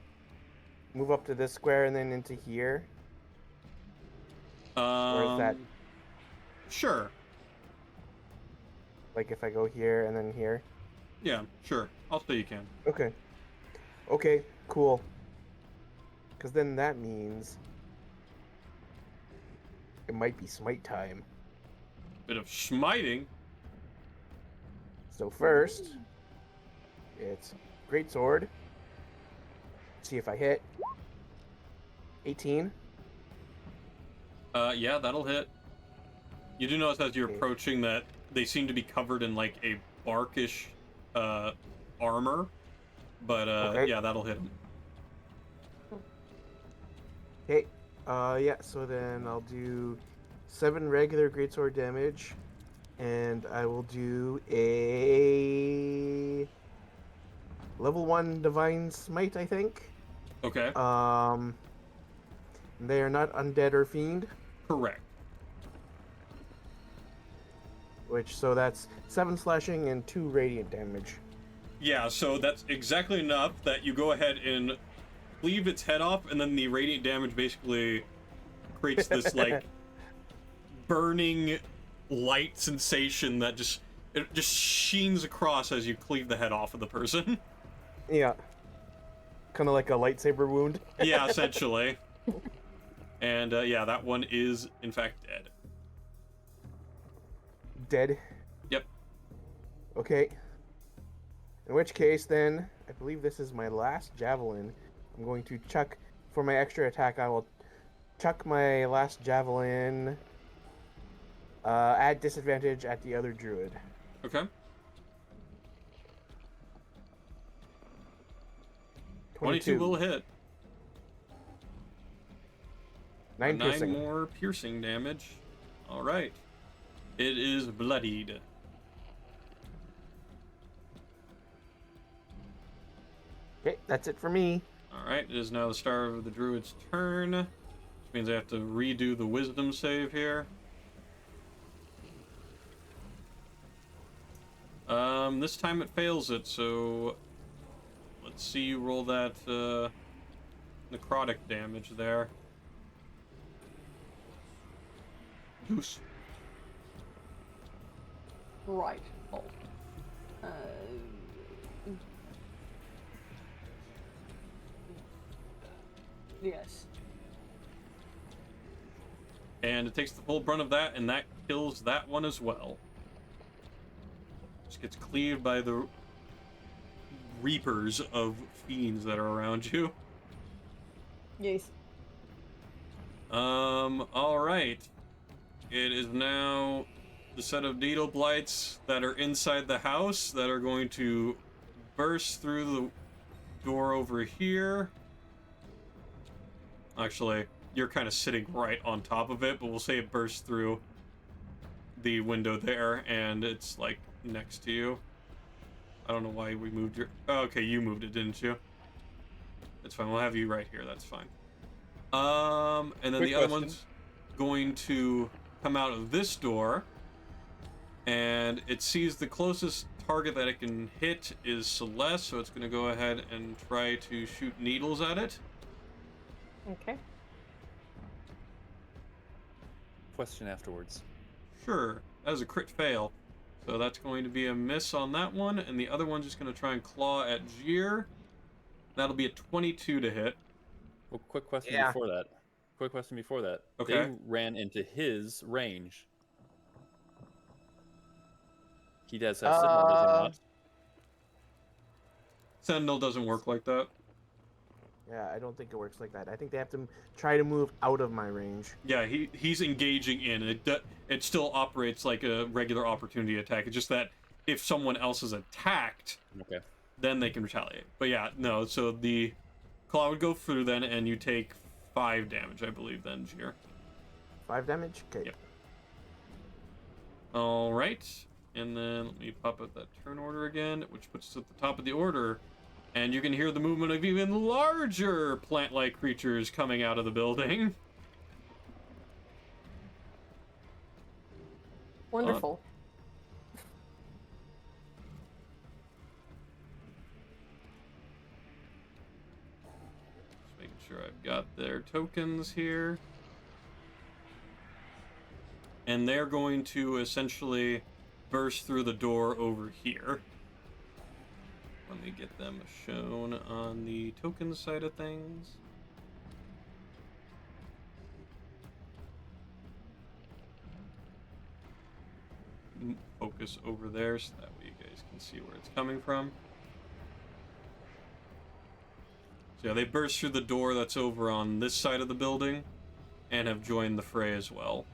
move up to this square and then into here? Or is that, Sure. like, if I go here and then here? Yeah, sure. I'll say you can. Okay. Okay, cool. Because then that means it might be smite time. Bit of smiting. So first, it's Great Sword. See if I hit. 18. Yeah, that'll hit. You do notice as you're Okay. approaching that they seem to be covered in like a barkish armor, but Okay. yeah, that'll hit him. Okay. Yeah, so then I'll do 7 regular greatsword damage, and I will do a level 1 divine smite, I think. Okay. They are not undead or fiend, Correct. so that's 7 slashing and 2 radiant damage. Yeah, so that's exactly enough that you go ahead and cleave its head off, and then the radiant damage basically creates this, like, burning light sensation that just sheens across as you cleave the head off of the person. Yeah. Kind of like a lightsaber wound. Yeah, essentially. And, yeah, that one is, in fact, dead. Dead? Yep. Okay. In which case, then, I believe this is my last javelin. I'm going to chuck, for my extra attack, I will chuck my last javelin at disadvantage at the other druid. Okay. 22 will hit. 9 9 piercing. more piercing damage. All right. It is bloodied. Okay, that's it for me. All right. It is now the start of the druid's turn, which means I have to redo the wisdom save here. This time it fails it, so let's see you roll that necrotic damage there. Goose. Right. Oh. Yes. And it takes the full brunt of that, and that kills that one as well. Just gets cleaved by the reapers of fiends that are around you. Yes. All right. It is now the set of needle blights that are inside the house that are going to burst through the door over here. Actually, you're kind of sitting right on top of it, but we'll say it bursts through the window there, and it's like next to you. I don't know why we moved your... Oh, okay, you moved it, didn't you? It's fine. We'll have you right here. That's fine. And then Quick the other question. one's going to come out of this door, and it sees the closest target that it can hit is Celeste, so it's going to go ahead and try to shoot needles at it. Okay. Question afterwards. Sure, that is a crit fail. So that's going to be a miss on that one, and the other one's just going to try and claw at Jir. That'll be a 22 to hit. Well, quick question Yeah. before that. Quick question before that. Okay. They ran into his range. He does have Sentinel, does he not? Sentinel doesn't work like that. Yeah, I don't think it works like that. I think they have to try to move out of my range. Yeah, he's engaging in, and it still operates like a regular opportunity attack. It's just that if someone else is attacked, Okay. then they can retaliate. But yeah, no, so the claw would go through then, and you take 5 damage, I believe, then, Jir. 5 damage? Okay. Yep. All right, and then let me pop up that turn order again, which puts us at the top of the order, and you can hear the movement of even larger plant-like creatures coming out of the building. Wonderful. Just making sure I've got their tokens here. And they're going to essentially burst through the door over here. Let me get them shown on the token side of things. Focus over there so that way you guys can see where it's coming from. So yeah, they burst through the door that's over on this side of the building and have joined the fray as well.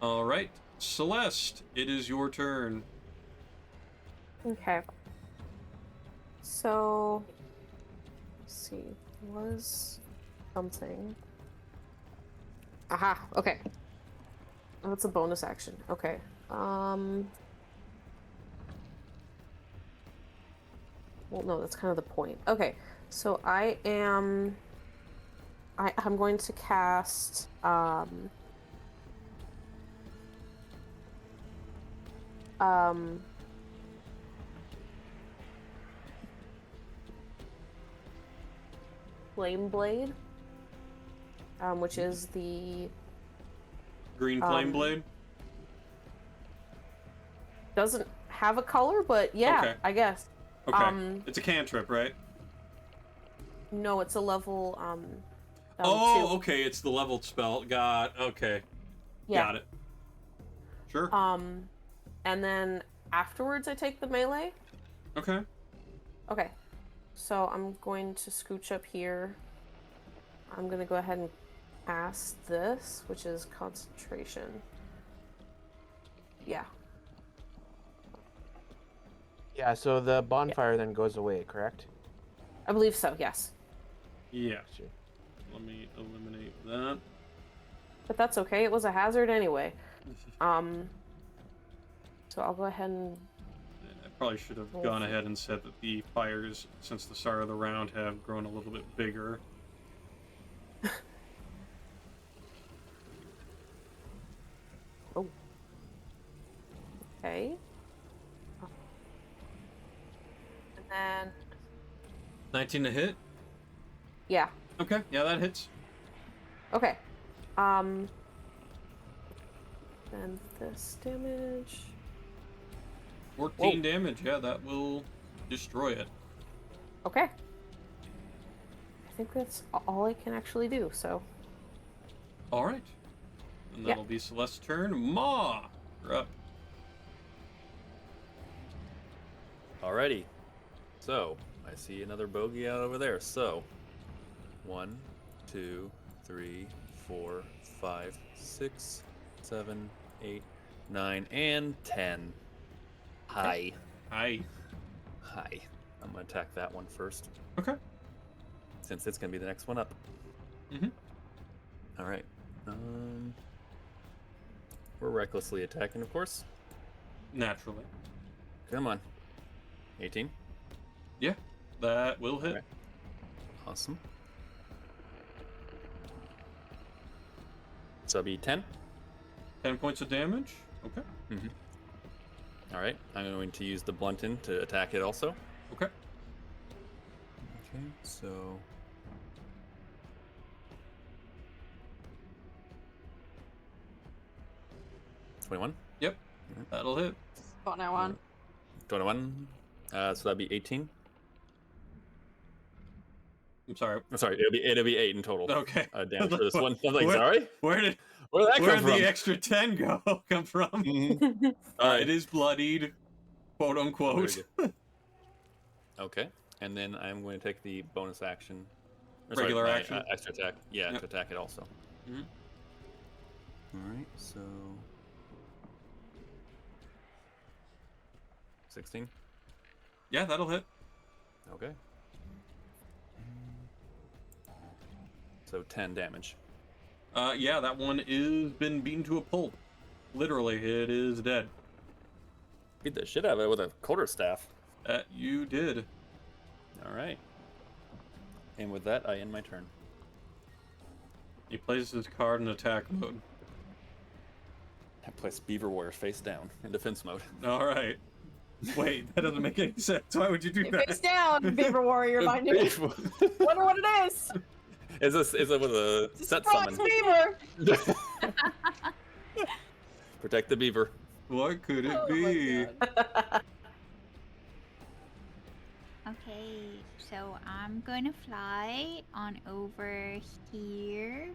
All right, Celeste, it is your turn. Okay. So, let's see. Was something. Aha, okay. Oh, it's a bonus action. Okay. Well, no, that's kind of the point. Okay, so I'm going to cast Flame Blade, which is the Green flame blade. doesn't have a color, but yeah, Okay. I guess. Okay. It's a cantrip, right? No, it's a level Oh, 2. okay. It's the leveled spell. Okay. Yeah. Got it. Sure. And then afterwards I take the melee. Okay. Okay. So I'm going to scooch up here. I'm going to go ahead and cast this, which is concentration. Yeah. Yeah, so the bonfire then goes away, correct? I believe so, yes. Yeah. Sure. Let me eliminate that. But that's okay. It was a hazard anyway. So I'll go ahead and I probably should have gone ahead and said that the fires, since the start of the round, have grown a little bit bigger. Oh. Okay. And then 19 to hit? yeah. Okay, yeah, that hits. Okay. Then this damage. 14 damage, yeah, that will destroy it. Okay. I think that's all I can actually do, so. Alright. And that'll be Celeste's turn. Maw! You're up. Alrighty. So, I see another bogey out over there. So, 1, 2, 3, 4, 5, 6, 7, 8, 9, and 10. Hi. Hi. Hi. I'm gonna attack that one first, Okay. since it's gonna be the next one up. Mhm. Alright. We're recklessly attacking, of course. Naturally. Come on. 18. Yeah, that will hit. Okay. Awesome. So that'll be 10. 10 points of damage. Okay. Alright, I'm going to use the Blunton to attack it also. Okay. Okay, so... $21. Yep. That'll hit. Got now on. 21. So that'd be 18. I'm sorry. I'm sorry, it'll be 8 in total. Okay. Damage for this one. I'm like, Where- sorry? Where'd Where'd that where'd come from? the extra 10 go? Come from? Mhm. Alright. It is bloodied, quote unquote. Very Okay, and then I'm going to take the bonus action. Regular my, action? extra attack. Yeah, Yep. to attack it also. Mhm. Alright, so... 16. Yeah, that'll hit. Okay. So 10 damage. Yeah, that one is been beaten to a pulp. Literally, it is dead. Beat the shit out of it with a quarterstaff. You did. Alright. And with that, I end my turn. He places his card in attack mode. I place Beaver Warrior face down in defense mode. All right. Wait, that doesn't make any sense. Why would you do Face that? down, Beaver Warrior, mind you. Wonder what it is. Is it with a set Surprise summon? Beaver. Protect the beaver. What could it Oh my be? God. Okay, so I'm gonna fly on over here.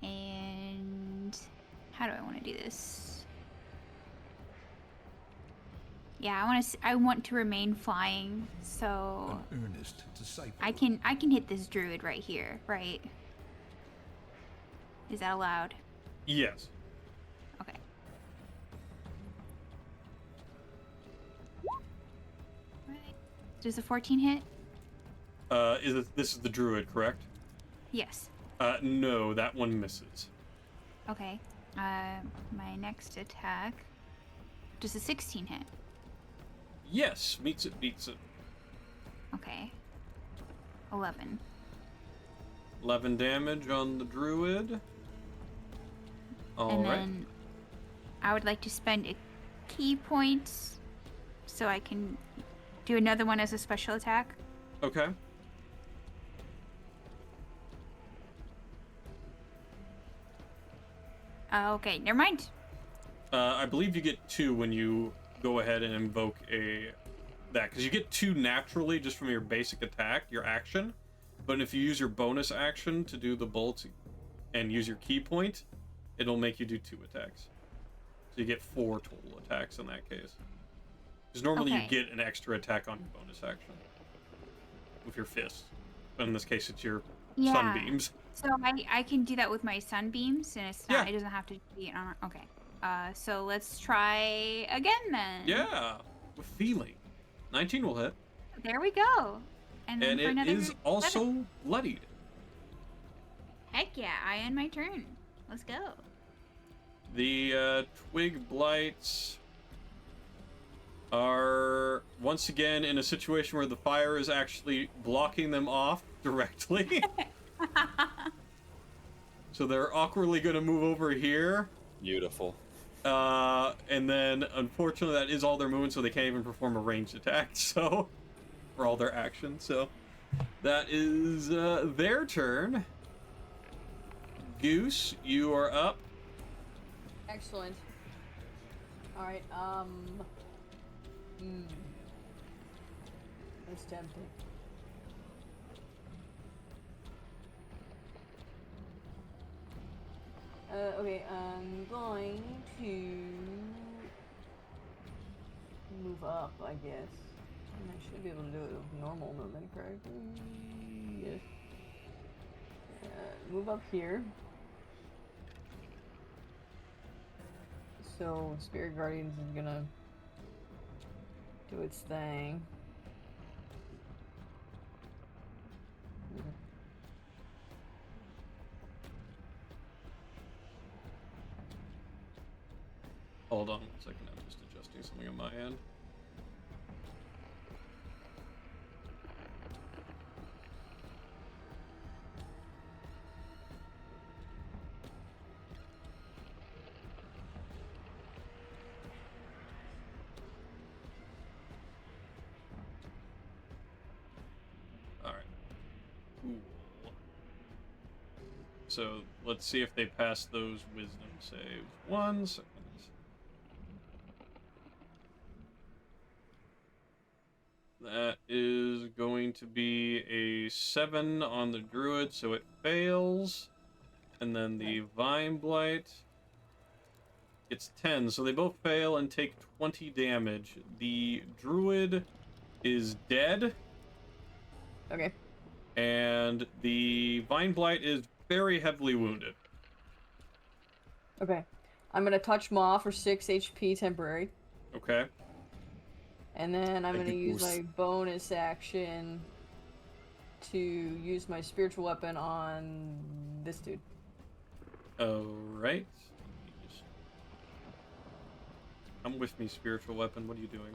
And how do I want to do this? Yeah, I want to remain flying, so An earnest disciple. I can hit this druid right here, right? Is that allowed? Yes. Okay. Does a 14 hit? This is the druid, correct? Yes. No, that one misses. Okay. My next attack. Does a 16 hit? Yes, meets it, beats it. Okay. 11. 11 damage on the druid. All and right. then I would like to spend a key point so I can do another one as a special attack. Okay. Okay, never mind. I believe you get 2 when you go ahead and invoke that, because you get 2 naturally just from your basic attack, your action. But if you use your bonus action to do the bolt and use your key point, it'll make you do 2 attacks. So you get 4 total attacks in that case. Because normally you Okay. get an extra attack on your bonus action with your fist. But in this case, it's your Yeah. sunbeams. So I can do that with my sunbeams, and it's not. Yeah. It doesn't have to be on. Okay. So let's try again then. Yeah, with feeling. 19 will hit. There we go. And then And for it another is 7. also bloodied. Heck yeah! I end my turn. Let's go. The twig blights are once again in a situation where the fire is actually blocking them off directly. So they're awkwardly going to move over here. Beautiful. And then, unfortunately, that is all their movement, so they can't even perform a ranged attack, so... for all their actions, so... that is, their turn. Goose, you are up. Excellent. Alright, That's tempting. Okay, I'm going to move up, I guess. And I should be able to do it with normal movement, correct? Yes. Move up here. So, Spirit Guardians is gonna do its thing. Hold on 1 second, I'm just adjusting something on my end. Alright. Cool. So, let's see if they pass those wisdom saves. 1 second. That is going to be a 7 on the druid, so it fails. And then the vine blight gets 10, so they both fail and take 20 damage. The druid is dead, Okay. and the vine blight is very heavily wounded. Okay. I'm gonna touch Maw for 6 HP temporary. Okay. And then I'm Thank gonna you, use Goose. my bonus action to use my spiritual weapon on this dude. Alright. Come with me, spiritual weapon. What are you doing?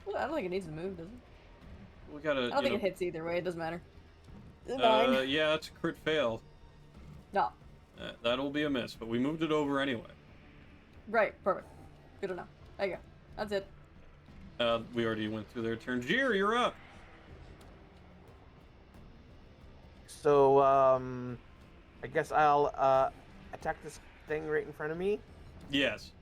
Well, I don't think it needs to move, does it? We gotta. I don't think it hits either way. It doesn't matter. It's Uh, fine. yeah, it's a crit fail. No. That'll be a miss, but we moved it over anyway. Right. Perfect. Good enough. There you go. That's it. We already went through their turn. Jir, you're up. So, I guess I'll attack this thing right in front of me. Yes.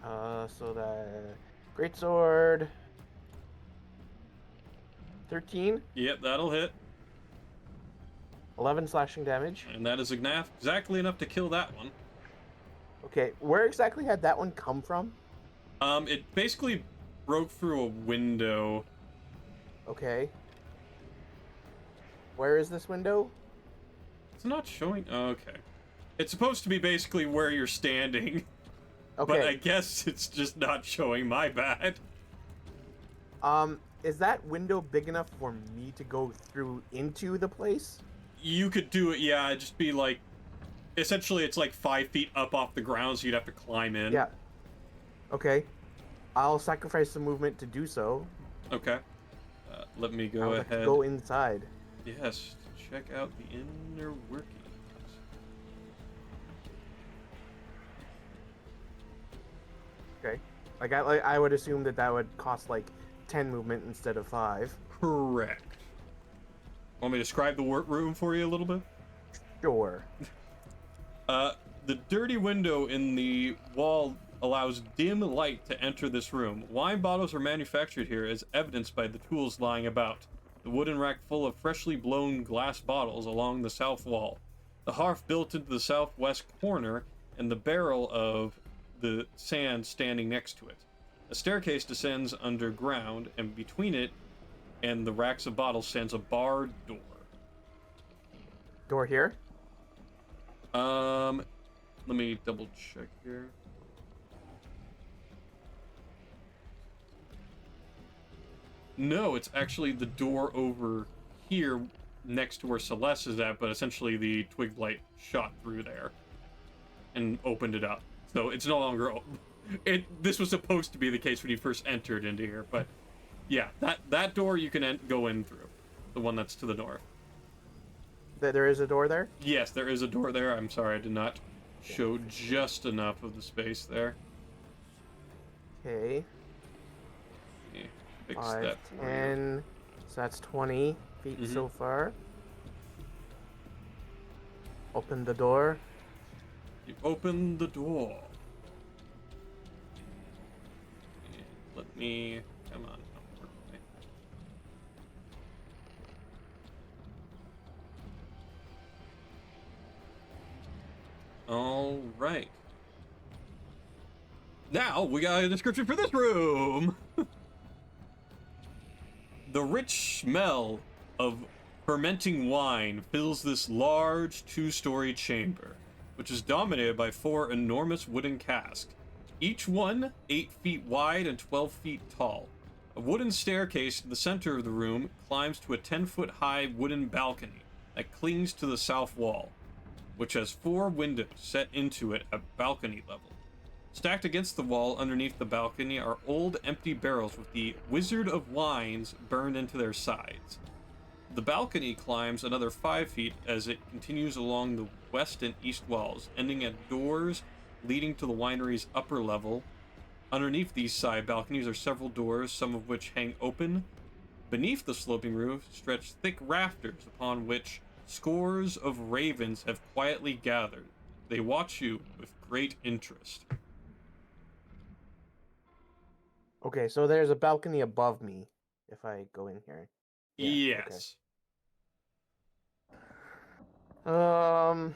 So the greatsword, 13, Yep, that'll hit. 11 slashing damage. And that is exactly enough to kill that one. Okay, where exactly had that one come from? It basically broke through a window. Okay. Where is this window? It's not showing. Okay. It's supposed to be basically where you're standing. Okay. But I guess it's just not showing. My bad. Is that window big enough for me to go through into the place? You could do it, yeah. It'd just be like, essentially, it's like 5 feet up off the ground, so you'd have to climb in. Yeah. Okay. I'll sacrifice some movement to do so. Okay. Let me I go would ahead. like to go inside. Yes, check out the inner workings. Okay. Like I would assume that would cost like 10 movement instead of 5. Correct. Want me to describe the workroom for you a little bit? Sure. The dirty window in the wall allows dim light to enter this room. Wine bottles are manufactured here, as evidenced by the tools lying about. The wooden rack full of freshly blown glass bottles along the south wall. The hearth built into the southwest corner, and the barrel of the sand standing next to it. A staircase descends underground, and between it and the racks of bottles stands a barred door. Door here? Let me double check here. No, it's actually the door over here next to where Celeste is at, but essentially the twig light shot through there and opened it up. So it's no longer... This was supposed to be the case when you first entered into here, but yeah, that door you can go in through. The one that's to the north. There is a door there? Yes, there is a door there. I'm sorry, I did not show just enough of the space there. Okay. Yeah, fix 5, that for you. 10. So that's 20 feet so far. Open the door. You open the door. And let me... Come on. Don't work with me. All right. Now we got a description for this room. The rich smell of fermenting wine fills this large 2-story chamber, which is dominated by 4 enormous wooden casks, each one 8 feet wide and 12 feet tall. A wooden staircase in the center of the room climbs to a 10-foot high wooden balcony that clings to the south wall, which has 4 windows set into it at balcony level. Stacked against the wall underneath the balcony are old empty barrels with the Wizard of Wines burned into their sides. The balcony climbs another 5 feet as it continues along the west and east walls, ending at doors leading to the winery's upper level. Underneath these side balconies are several doors, some of which hang open. Beneath the sloping roof stretch thick rafters upon which scores of ravens have quietly gathered. They watch you with great interest. Okay, so there's a balcony above me if I go in here. Yeah, Yes. Okay.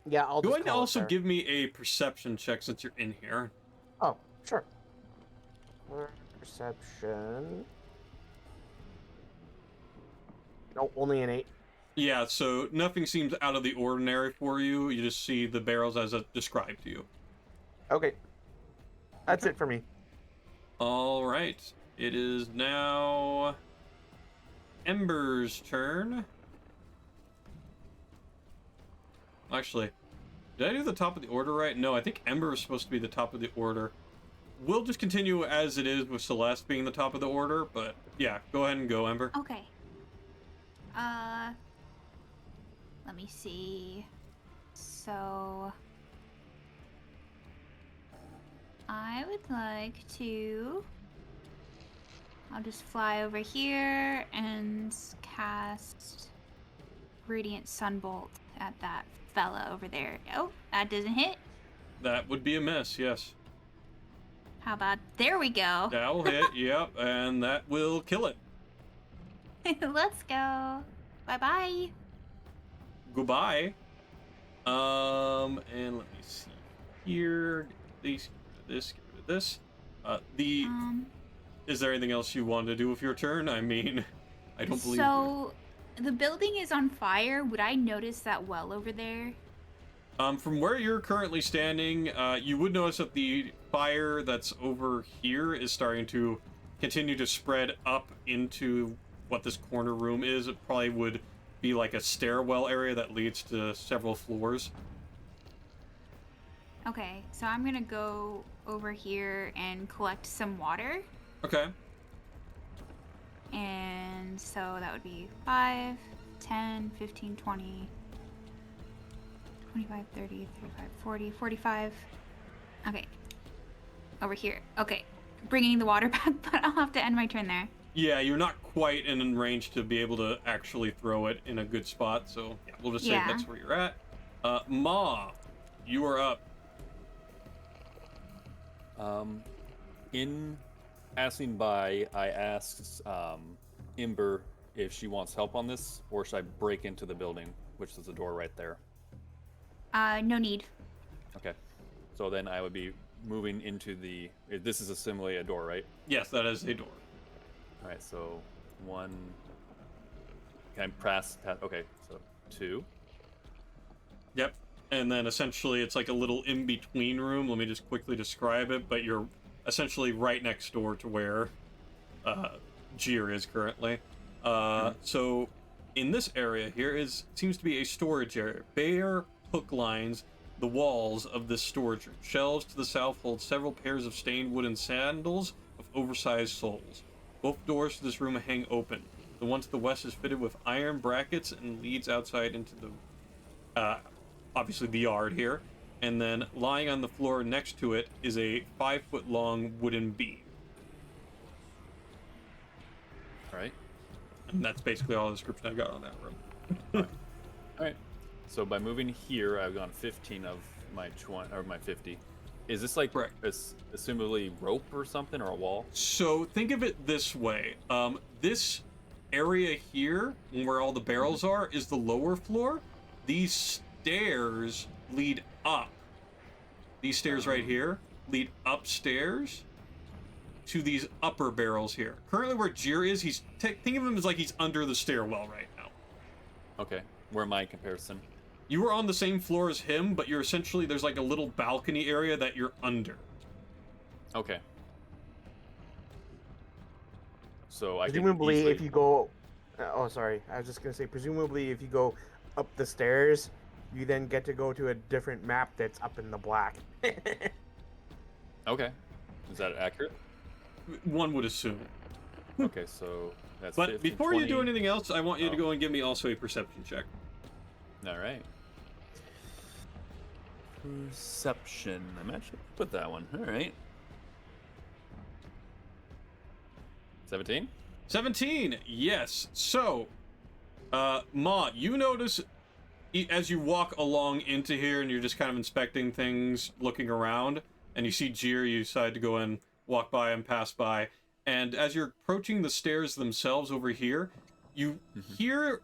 Yeah, I'll Go just ahead and call it also there. give me a perception check since you're in here. Oh, sure. Perception. No, only an 8. Yeah, so nothing seems out of the ordinary for you. You just see the barrels as described to you. Okay. That's it for me. All right. It is now Ember's turn. Actually, did I do the top of the order right? No, I think Ember is supposed to be the top of the order. We'll just continue as it is with Celeste being the top of the order, but yeah, go ahead and go, Ember. Okay. Let me see. So I would like to... I'll just fly over here and cast Radiant Sunbolt at that fella over there. Oh, that doesn't hit. That would be a miss, yes. How about... There we go. That will hit, yep, and that will kill it. Let's go. Bye-bye. Goodbye. And let me see here. Get rid of this, get rid of this. Is there anything else you want to do with your turn? I mean, I don't believe So, the building is on fire. Would I notice that well over there? From where you're currently standing, you would notice that the fire that's over here is starting to continue to spread up into what this corner room is. It probably would be like a stairwell area that leads to several floors. Okay, so I'm gonna go over here and collect some water. Okay. And so that would be 5, 10, 15, 20, 25, 30, 35, 40, 45. Okay. Over here. Okay. Bringing the water back, but I'll have to end my turn there. Yeah, you're not quite in range to be able to actually throw it in a good spot, so yeah, we'll just say Yeah. that's where you're at. Ma, you are up. In passing by, I asked Ember if she wants help on this, or should I break into the building, which is the door right there. No need. Okay. So then I would be moving into the... This is assumably a door, right? Yes, that is a door. All right, so 1... Can I pass... Okay, so 2. Yep. And then essentially it's like a little in-between room. Let me just quickly describe it, but you're essentially right next door to where Jir is currently. So in this area here seems to be a storage area. Bare hook lines the walls of this storage room. Shelves to the south hold several pairs of stained wooden sandals of oversized soles. Both doors to this room hang open. The one to the west is fitted with iron brackets and leads outside into the obviously the yard here, and then lying on the floor next to it is a 5-foot-long wooden beam. All right. And that's basically all the description I got on that room. All right. So by moving here, I've gone 15 of my 20 or my 50. Is this like Correct. assumably rope or something, or a wall? So think of it this way. This area here, where all the barrels are, is the lower floor. These stairs lead up. These stairs right here lead upstairs to these upper barrels here. Currently where Jir is, think of him as like he's under the stairwell right now. Okay. Where am I in comparison? You are on the same floor as him, but you're essentially, there's like a little balcony area that you're under. Okay. So I can Presumably, easily... if you go, oh sorry, I was just gonna say, presumably if you go up the stairs, you then get to go to a different map that's up in the black. Okay. Is that accurate? One would assume. Okay, so that's But 15, before 20. you do anything else, I want you to Oh. go and give me also a perception check. All right. Perception. I'm actually put that one. All right. 17. 17, yes. So, Ma, you notice as you walk along into here and you're just kind of inspecting things, looking around, and you see Jir, you decide to go and walk by and pass by. And as you're approaching the stairs themselves over here, you hear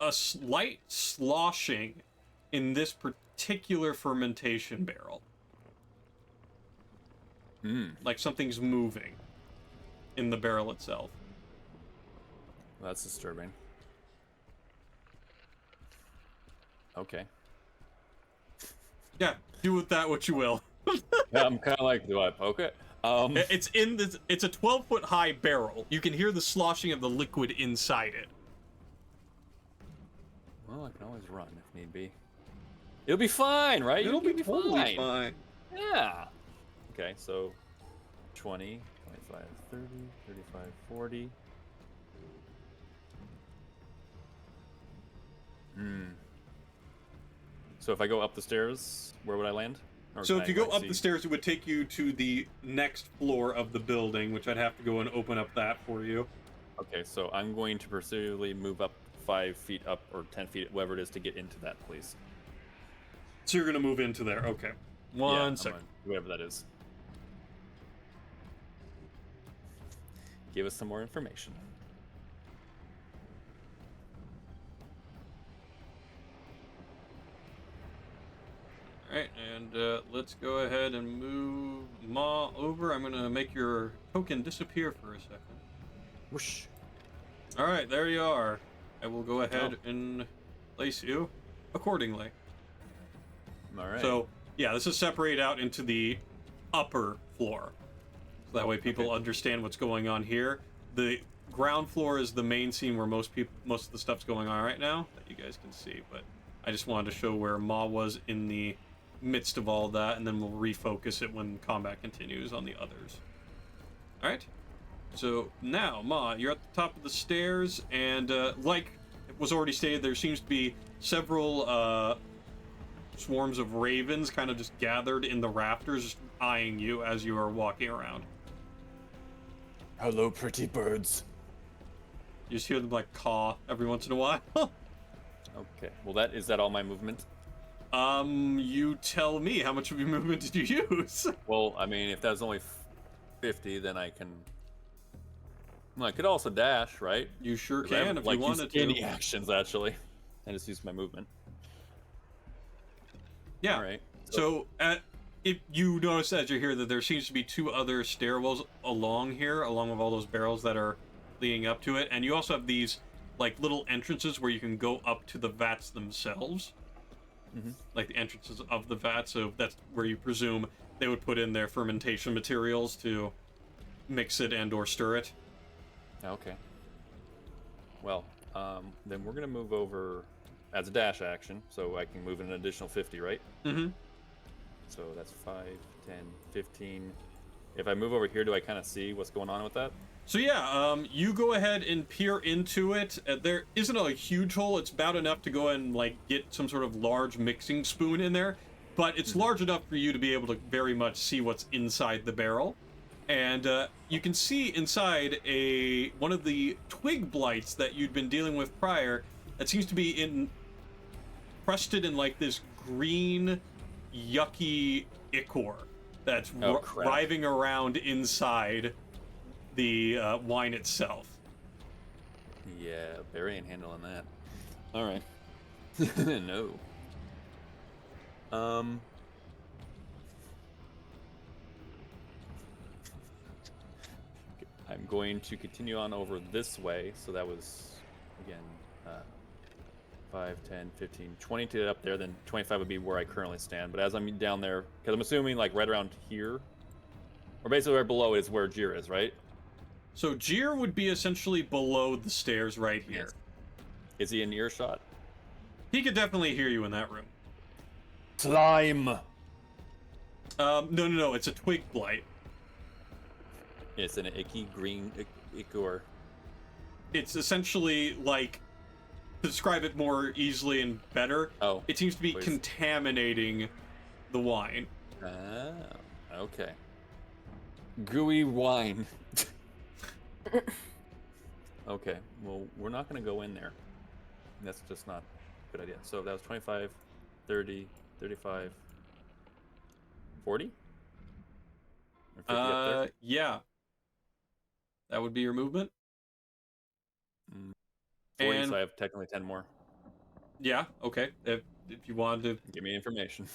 a slight sloshing in this particular fermentation barrel. Like something's moving in the barrel itself. Well, that's disturbing. Okay. Yeah, do with that what you will. Yeah, I'm kind of like, do I poke it? It's in this. It's a 12-foot high barrel. You can hear the sloshing of the liquid inside it. Well, I can always run if need be. It'll be fine, right? It'll be totally totally fine. Yeah. Okay, so 20, 25, 30, 35, 40. So if I go up the stairs, where would I land? Or So can if I, you go like, up see- the stairs, it would take you to the next floor of the building, which I'd have to go and open up that for you. Okay, so I'm going to pursuively move up 5 feet up, or 10 feet, whatever it is, to get into that, please. So you're gonna move into there. Okay. Yeah, One I'm second. gonna- whatever that is. Give us some more information. Alright, and let's go ahead and move Ma over. I'm gonna make your token disappear for a second. Whoosh. Alright, there you are. I will go ahead and place you accordingly. All right. So, yeah, this is separated out into the upper floor. So that way people understand what's going on here. The ground floor is the main scene where most of the stuff's going on right now that you guys can see, but I just wanted to show where Ma was in the midst of all that, and then we'll refocus it when combat continues on the others. All right. So now, Ma, you're at the top of the stairs, and like it was already stated, there seems to be several swarms of ravens kind of just gathered in the rafters, just eyeing you as you are walking around. Hello, pretty birds. You just hear them like caw every once in a while. Okay. Well, is that all my movement? You tell me, how much of your movement did you use? Well, I mean, if that was only 50, then I can. Well, I could also dash, right? You sure 'Cause I can haven't, if like, you wanted used to. any actions actually. I just used my movement. Yeah. All right. So, if you notice as you're here that there seems to be 2 other stairwells along here, along with all those barrels that are leading up to it, and you also have these like little entrances where you can go up to the vats themselves, like the entrances of the vats. So that's where you presume they would put in their fermentation materials to mix it and/or stir it. Okay. Well, then we're gonna move over as a dash action, so I can move an additional 50, right? Mm-hmm. So that's 5, 10, 15. If I move over here, do I kind of see what's going on with that? So yeah, you go ahead and peer into it. There isn't a huge hole. It's about enough to go and like get some sort of large mixing spoon in there, but it's large enough for you to be able to very much see what's inside the barrel. And you can see inside one of the twig blights that you'd been dealing with prior. That seems to be crusted in like this green, yucky ichor that's writhing around inside the wine itself. Yeah, Barry ain't handling that. All right. No. I'm going to continue on over this way. So that was, again, 5, 10, 15, 20 to get up there. Then 25 would be where I currently stand. But as I'm down there, because I'm assuming like right around here, or basically right below is where Jir is, right? So Jir would be essentially below the stairs right here. Yes. Is he in earshot? He could definitely hear you in that room. Slime! No, it's a twig blight. It's an icky green ichor. It's essentially like, to describe it more easily and better, it seems to be contaminating the wine. Ah, okay. Gooey wine. Okay, well, we're not going to go in there. That's just not a good idea. So that was 25, 30, 35, 40? Or 50 up there? Yeah. That would be your movement. 40, and so I have technically 10 more. Yeah, okay. If you wanted to... Give me information.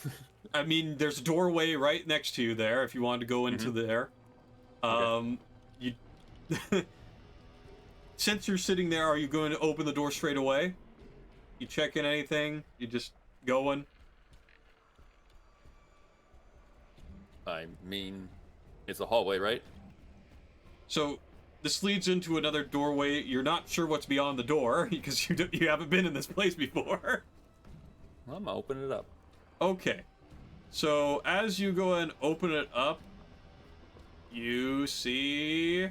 I mean, there's a doorway right next to you there if you wanted to go into there. You... Since you're sitting there, are you going to open the door straight away? You checking anything? You just going? I mean, it's a hallway, right? So, this leads into another doorway. You're not sure what's beyond the door because you haven't been in this place before. Well, I'm gonna open it up. Okay. So, as you go and open it up, you see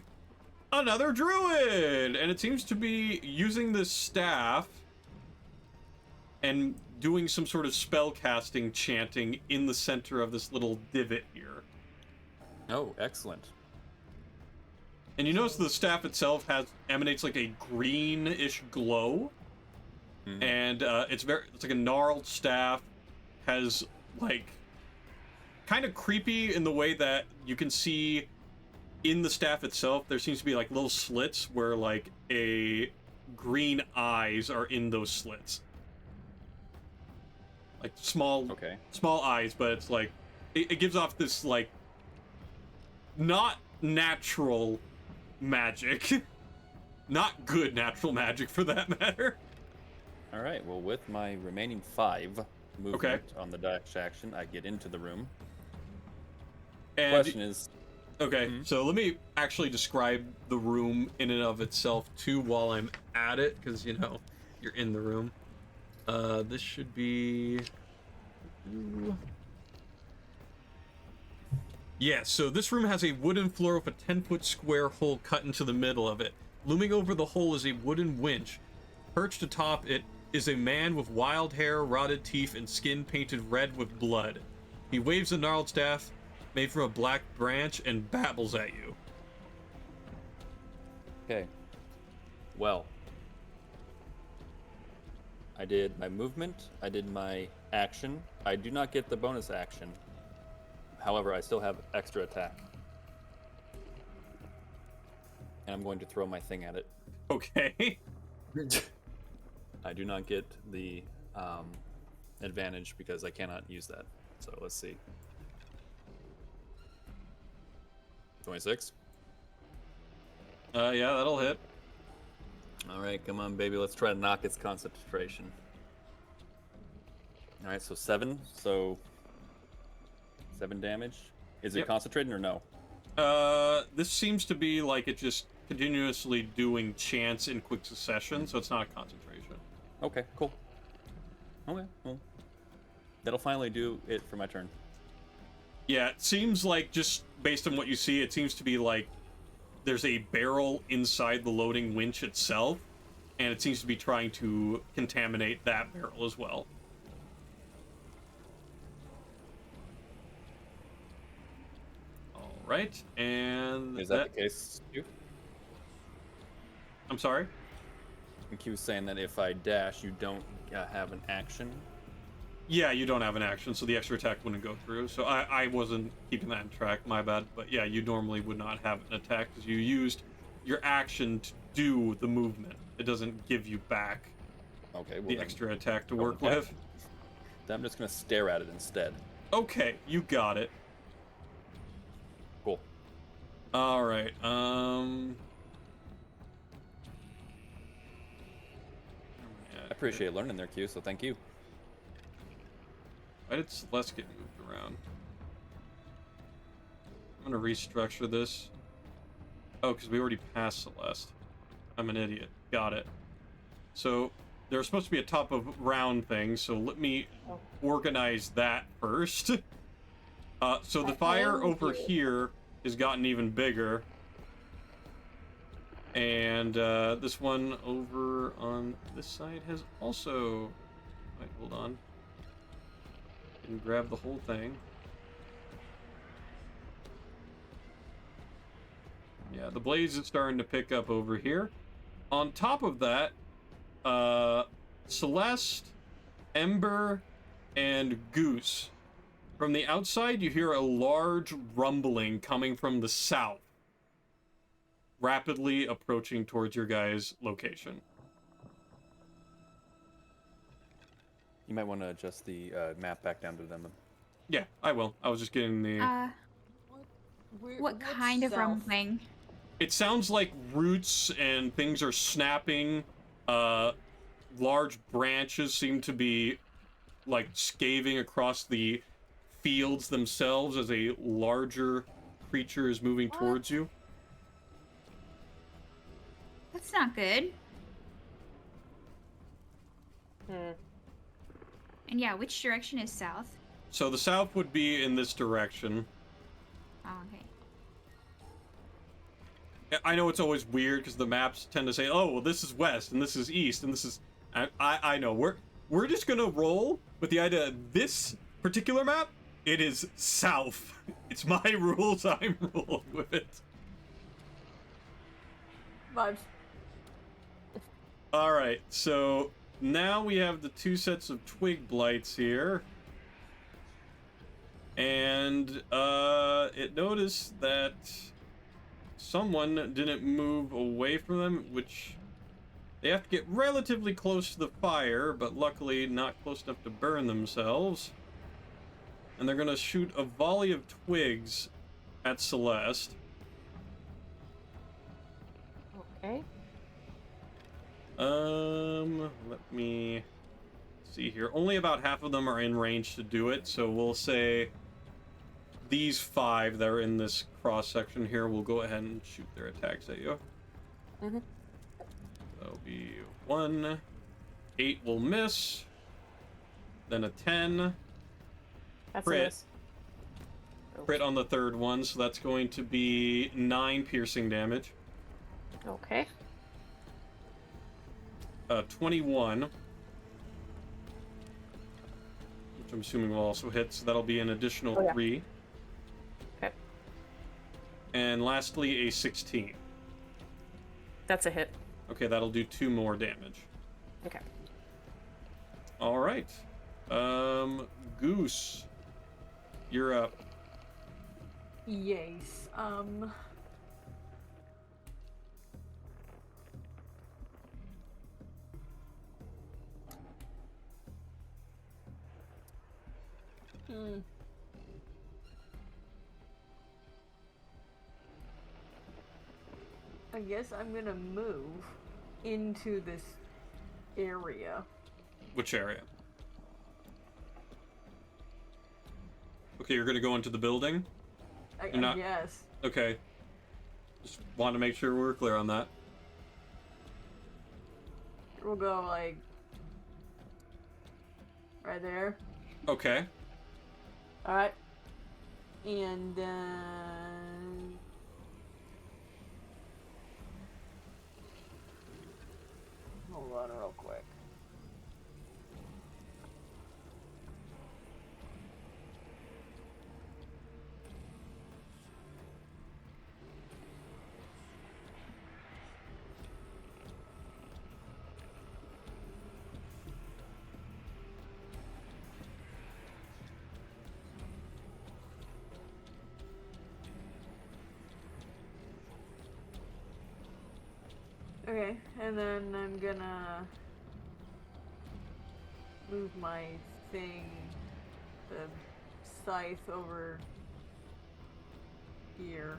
another druid! And it seems to be using this staff and doing some sort of spell casting chanting in the center of this little divot here. Oh, excellent. And you notice the staff itself emanates like a greenish glow. And it's like a gnarled staff, has like kind of creepy in the way that you can see in the staff itself. There seems to be like little slits where like a green eyes are in those slits, like small eyes, but it's like it gives off this like not natural magic, not good natural magic for that matter. All right, well, with my remaining 5, movement on the dash action. I get into the room. And Question is, okay, so let me actually describe the room in and of itself too while I'm at it, because you know you're in the room. This should be. Yeah, so this room has a wooden floor with a 10-foot square hole cut into the middle of it. Looming over the hole is a wooden winch. Perched atop it is a man with wild hair, rotted teeth, and skin painted red with blood. He waves a gnarled staff made from a black branch and babbles at you. okay, well, I did my movement, I did my action. I do not get the bonus action. However, I still have extra attack. And I'm going to throw my thing at it. Okay. I do not get the advantage because I cannot use that. So let's see. 26. Yeah, that'll hit. All right, come on, baby. Let's try to knock its concentration. All right, so 7. So 7 damage. Is it concentrating or no? This seems to be like it just continuously doing chants in quick succession, so it's not a concentration. Okay, cool. Okay, well, that'll finally do it for my turn. Yeah, it seems like, just based on what you see, it seems to be like there's a barrel inside the loading winch itself, and it seems to be trying to contaminate that barrel as well. All right, and Is that the case, Q? I'm sorry? And Q's saying that if I dash, you don't have an action. Yeah, you don't have an action, so the extra attack wouldn't go through. So I wasn't keeping that in track, my bad. But yeah, you normally would not have an attack because you used your action to do the movement. It doesn't give you back the extra attack to work with. Then I'm just going to stare at it instead. Okay, you got it. Cool. All right. I appreciate learning there, Q, so thank you. Why did Celeste get moved around? I'm gonna restructure this. Oh, because we already passed Celeste. I'm an idiot. Got it. So there's supposed to be a top of round thing, so let me organize that first. So the fire over here has gotten even bigger. And this one over on this side has also... Wait, hold on. And grab the whole thing. Yeah, the blaze is starting to pick up over here. On top of that, Celeste, Ember, and Goose. From the outside, you hear a large rumbling coming from the south, rapidly approaching towards your guys' location. You might want to adjust the map back down to them. Yeah, I will. I was just getting the... What kind of rumbling? It sounds like roots and things are snapping. Large branches seem to be like scaving across the fields themselves as a larger creature is moving towards you. That's not good. And yeah, which direction is south? So the south would be in this direction. Oh, okay. I know it's always weird because the maps tend to say, "Oh, well, this is west and this is east and this is." I know we're just gonna roll with the idea of this particular map. It is south. It's my rules. I'm rolling with it. Vibes. All right, so now we have the 2 sets of twig blights here. And it noticed that someone didn't move away from them, which they have to get relatively close to the fire, but luckily not close enough to burn themselves. And they're gonna shoot a volley of twigs at Celeste. Okay. Let me see here. Only about half of them are in range to do it, so we'll say these 5 that are in this cross section here will go ahead and shoot their attacks at you. Mm-hmm. That'll be 1. 8 will miss. Then a 10. That's Crit. a miss. Oh. Crit on the 3rd one, so that's going to be 9 piercing damage. Okay. 21. Which I'm assuming will also hit, so that'll be an additional 3. Okay. And lastly, a 16. That's a hit. Okay, that'll do 2 more damage. Okay. All right. Goose, you're up. Yes. I guess I'm gonna move into this area. Which area? Okay, you're gonna go into the building? I not- guess. Okay. Just wanted to make sure we were clear on that. We'll go like right there. Okay. Alright. And hold on real quick. Okay, and then I'm gonna move my thing, the scythe, over here.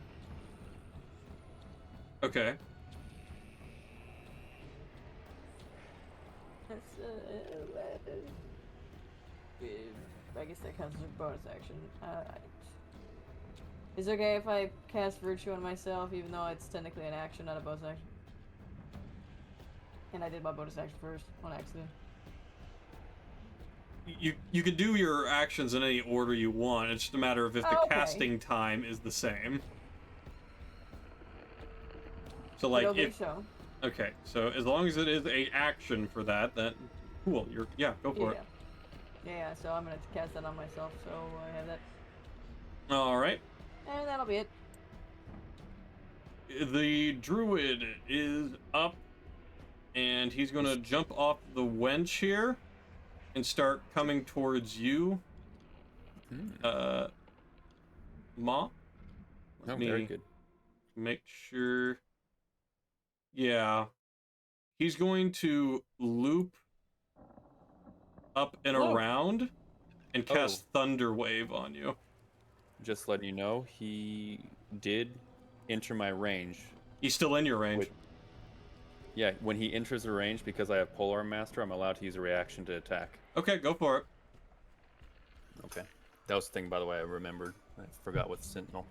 Okay. That's I guess that counts as a bonus action. Is it okay if I cast Virtue on myself, even though it's technically an action, not a bonus action? And I did my bonus action first, on accident. You can do your actions in any order you want. It's just a matter of if the Oh, okay. casting time is the same. So I like don't if think so. okay, so as long as it is a action for that, then cool. You're go for it. Yeah, so I'm gonna cast that on myself, so I have that. All right. And that'll be it. The druid is up, and he's gonna jump off the wench here and start coming towards you. Ma? No, Let very me good. make sure. Yeah. He's going to loop up and Loop. around and cast Thunder Wave on you. Just letting you know, he did enter my range. He's still in your range. Wait. Yeah, when he enters the range, because I have Polar Master, I'm allowed to use a reaction to attack. Okay, go for it. Okay. That was the thing, by the way, I remembered. I forgot with Sentinel.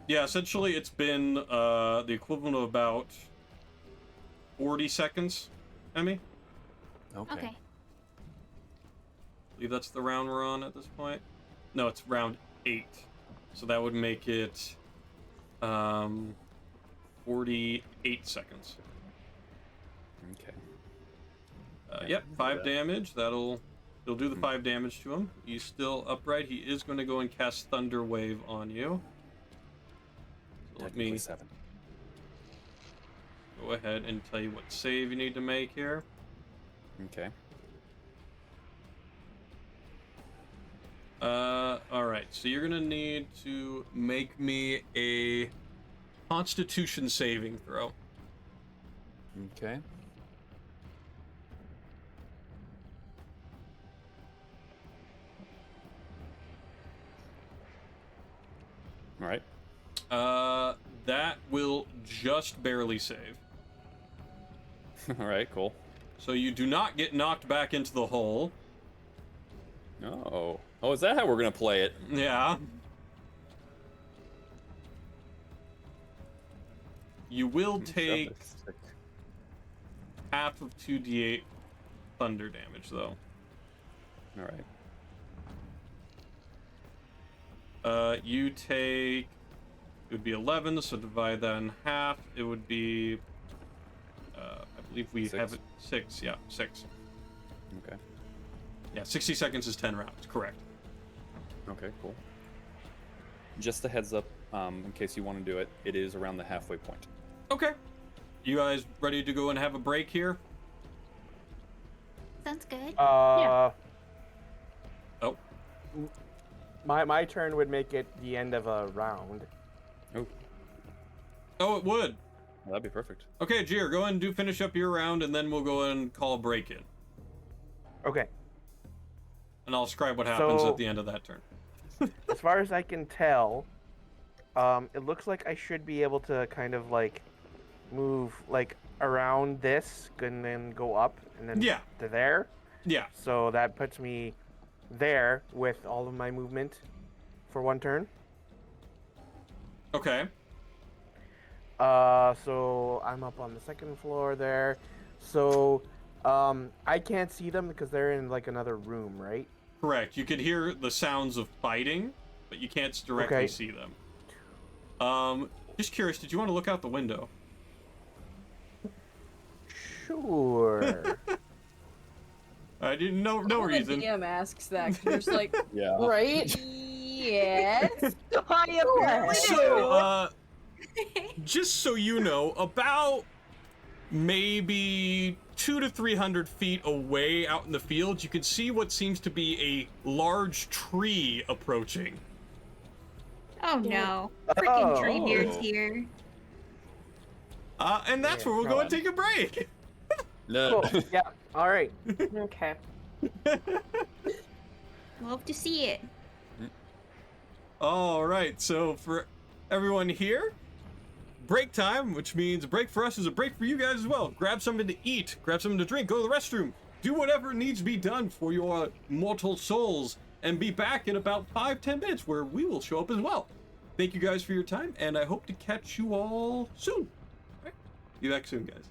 Yeah, essentially it's been the equivalent of about 40 seconds, Emmy. Okay. Okay. I believe that's the round we're on at this point. No, it's round 8. So that would make it 48 seconds. Okay. Yep, 5 damage. It'll do the 5 damage to him. He's still upright. He is going to go and cast Thunder Wave on you. So let me 7. go ahead and tell you what save you need to make here. Okay. Alright, so you're gonna need to make me a Constitution saving throw. Okay. All right. That will just barely save. All right, cool. So you do not get knocked back into the hole. Oh. Oh, is that how we're gonna play it? Yeah. You will take half of 2d8 thunder damage, though. Alright. You take... It would be 11, so divide that in half. It would be... I believe we have it... 6, yeah, 6. Okay. Yeah, 60 seconds is 10 rounds, correct. Okay, cool. Just a heads up, in case you want to do it, it is around the halfway point. Okay. You guys ready to go and have a break here? Sounds good. Oh. My turn would make it the end of a round. Oh, it would. Well, that'd be perfect. Okay, Jir, go ahead and finish up your round, and then we'll go and call a break in. Okay. And I'll describe what happens So- at the end of that turn. As far as I can tell, it looks like I should be able to kind of like move like around this and then go up and then Yeah. to there. Yeah. So that puts me there with all of my movement for one turn. Okay. So I'm up on the second floor there. So I can't see them because they're in like another room, right? Correct. You can hear the sounds of fighting, but you can't directly Okay. see them. Just curious, did you want to look out the window? Sure. I didn't know. No When reason. The DM asks that. 'Cause you're just like, Yeah. Right? yes, I apparently do. So, just so you know, about maybe 200 to 300 feet away out in the field, you can see what seems to be a large tree approaching. Oh no. Freaking Treebeard's Oh. here. And that's Yeah, where we'll go and take a break. No. Cool. Yeah. All right. Okay. Love to see it. All right, so for everyone here, break time, which means a break for us is a break for you guys as well. Grab something to eat, grab something to drink, go to the restroom, do whatever needs to be done for your mortal souls, and be back in about 5-10 minutes where we will show up as well. Thank you guys for your time, and I hope to catch you all soon. All right, be back soon, guys.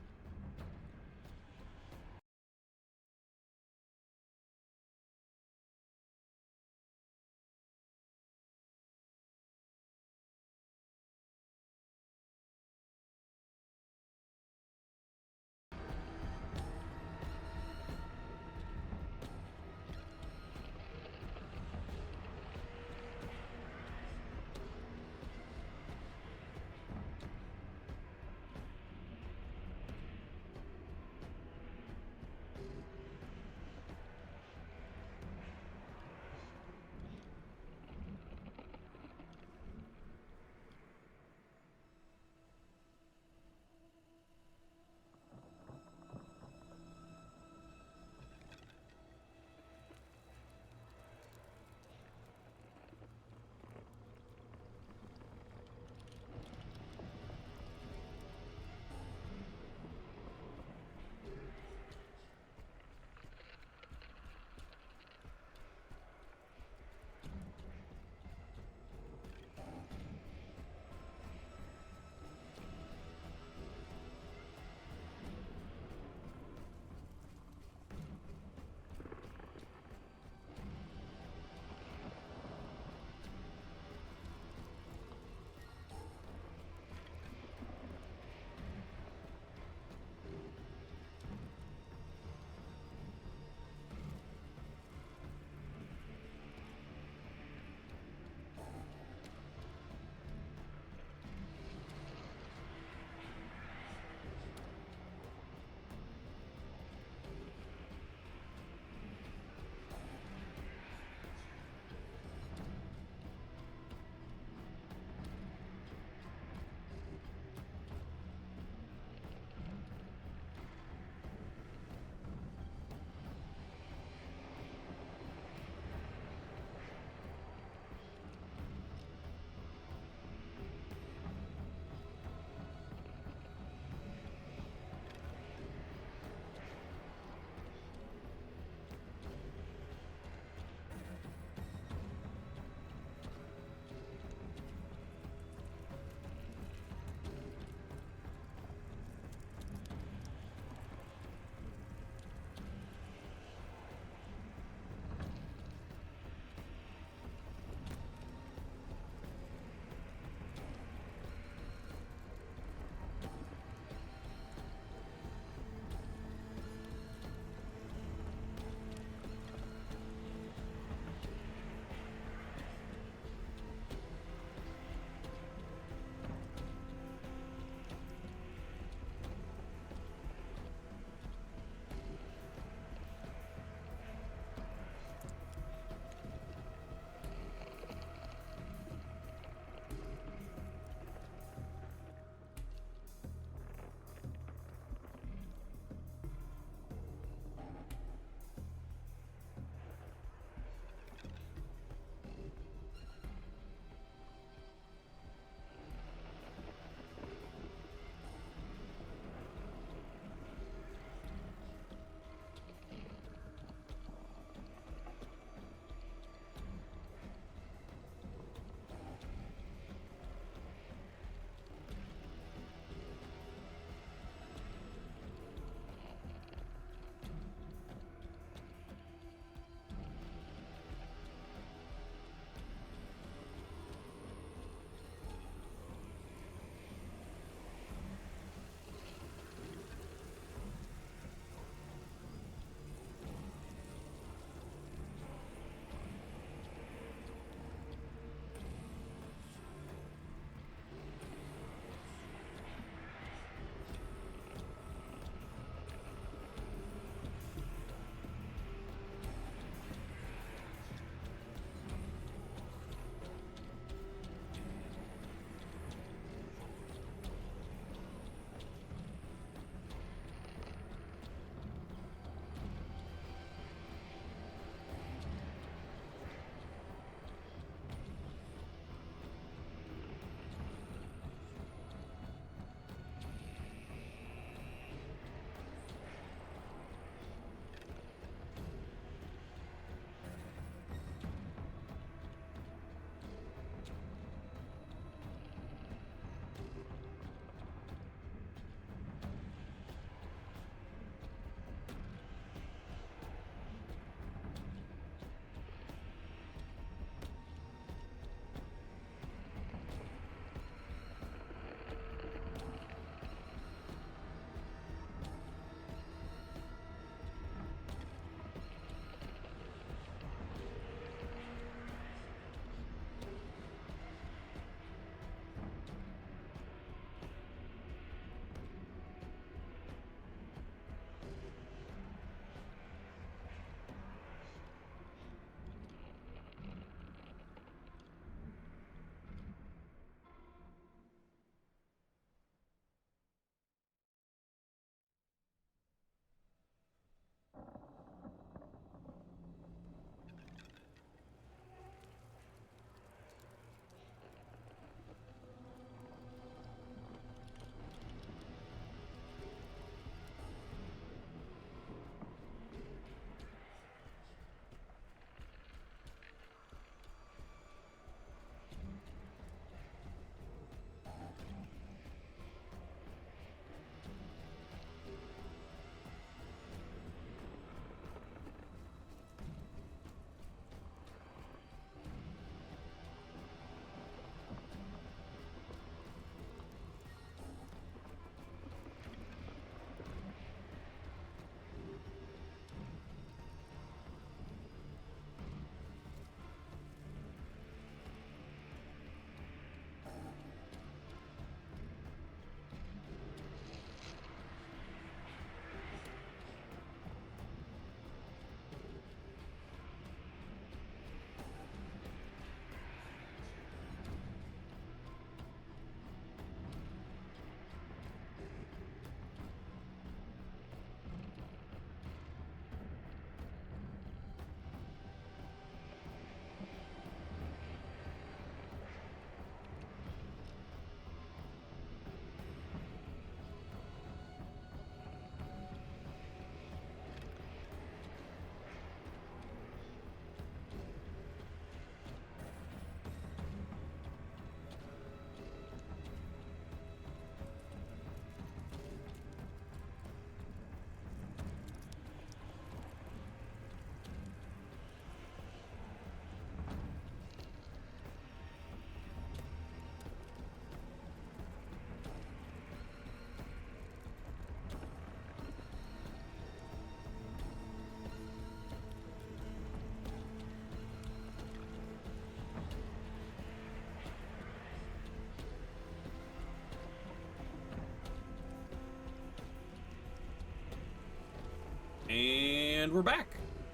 And we're back.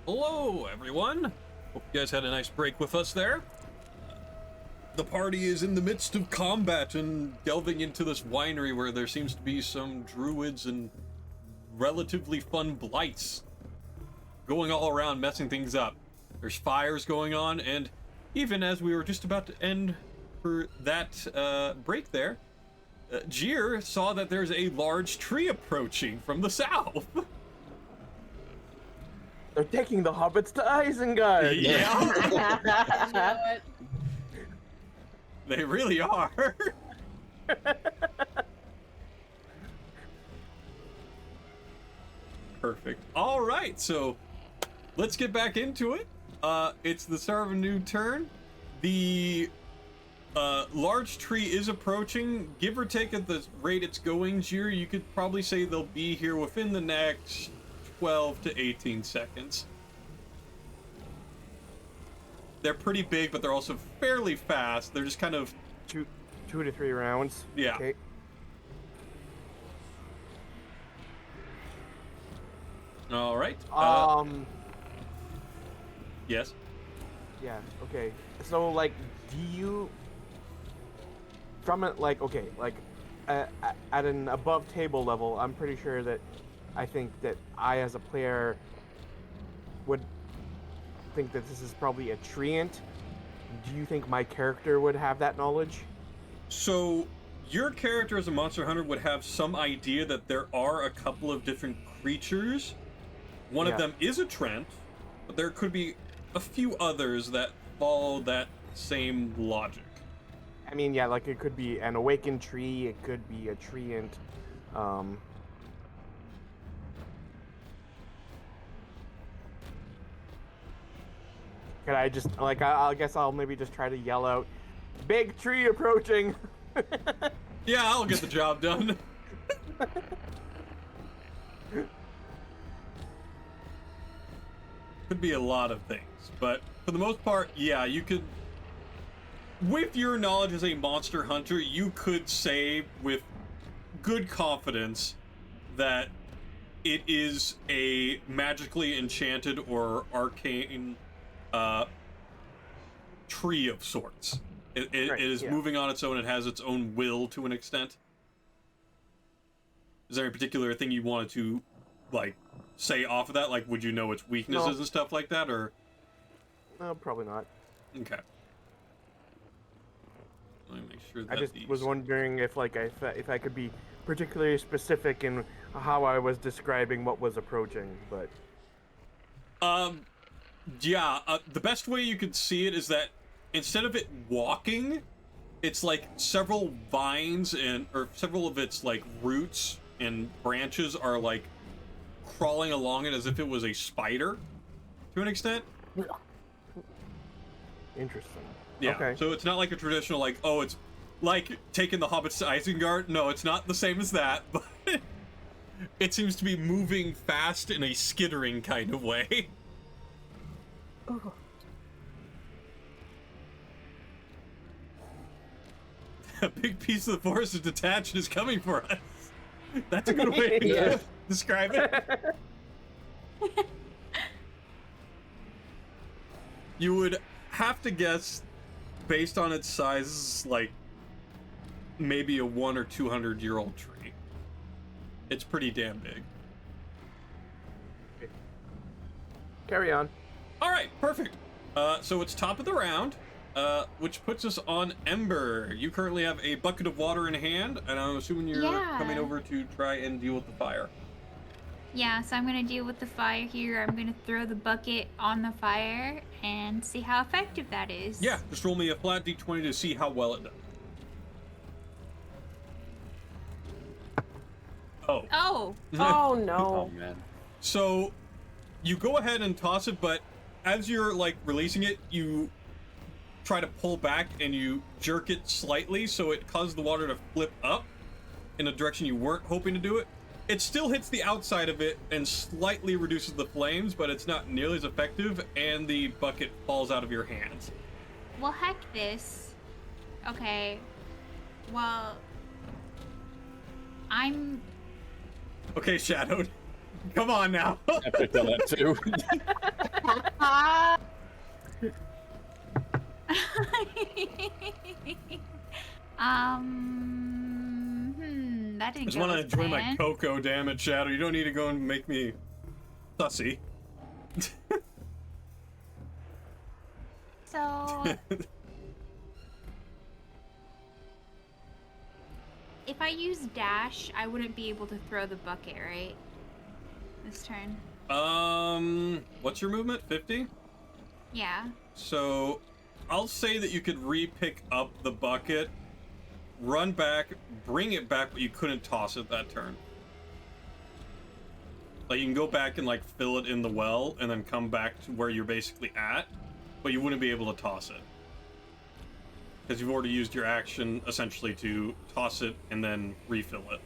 Hello, everyone. Hope you guys had a nice break with us there. The party is in the midst of combat and delving into this winery where there seems to be some druids and relatively fun blights going all around, messing things up. There's fires going on, and even as we were just about to end for that break there, Jir saw that there's a large tree approaching from the south. They're taking the hobbits to Isengard. Yeah. They really are. Perfect. All right, so let's get back into it. It's the start of a new turn. The large tree is approaching. Give or take at the rate it's going, Jir, you could probably say they'll be here within the next 12 to 18 seconds. They're pretty big, but they're also fairly fast. They're just kind of... Two to 3 rounds. Yeah. Okay. All right. Yes. Yeah, okay. So, like, do you... From it, like, okay, like, at an above table level, I'm pretty sure that I think that I, as a player, would think that this is probably a treant. Do you think my character would have that knowledge? So, your character as a monster hunter would have some idea that there are a couple of different creatures. One of them is a treant, but there could be a few others that follow that same logic. I mean, yeah, like, it could be an awakened tree, it could be a treant. Could I just, like, I guess I'll maybe just try to yell out, "Big tree approaching!" Yeah, I'll get the job done. Could be a lot of things, but for the most part, yeah, you could... With your knowledge as a monster hunter, you could say with good confidence that it is a magically enchanted or arcane tree of sorts. It is moving on its own. It has its own will to an extent. Is there a particular thing you wanted to, like, say off of that? Like, would you know its weaknesses and stuff like that, or? No, probably not. Okay. Let me make sure that I just was wondering if, like, if I could be particularly specific in how I was describing what was approaching, but... Yeah, the best way you could see it is that instead of it walking, it's like several vines or several of its, like, roots and branches are, like, crawling along it as if it was a spider, to an extent. Interesting. Yeah, okay. So it's not like a traditional, like, oh, it's like taking the hobbits to Isengard. No, it's not the same as that, but it seems to be moving fast in a skittering kind of way. Ooh. A big piece of the forest is detached and is coming for us. That's a good way to describe it. You would have to guess, based on its size, like maybe a 100 or 200-year-old tree. It's pretty damn big. Carry on. All right, perfect. So it's top of the round, which puts us on Ember. You currently have a bucket of water in hand, and I'm assuming you're coming over to try and deal with the fire. Yeah, so I'm gonna deal with the fire here. I'm gonna throw the bucket on the fire and see how effective that is. Yeah, just roll me a flat d20 to see how well it does. Oh. Oh! Oh no. Oh man. So you go ahead and toss it, but as you're, like, releasing it, you try to pull back and you jerk it slightly, so it causes the water to flip up in a direction you weren't hoping to do it. It still hits the outside of it and slightly reduces the flames, but it's not nearly as effective, and the bucket falls out of your hands. Well, heck this. Okay. Well, I'm... Okay, Shadowed. Come on now. I picked on that too. That I didn't just go want to as enjoy my planned. cocoa damage, Shadow. You don't need to go and make me sussy. So, if I use dash, I wouldn't be able to throw the bucket, right? This turn. What's your movement? 50? Yeah. So, I'll say that you could re-pick up the bucket, run back, bring it back, but you couldn't toss it that turn. Like, you can go back and, like, fill it in the well, and then come back to where you're basically at, but you wouldn't be able to toss it. Because you've already used your action, essentially, to toss it and then refill it.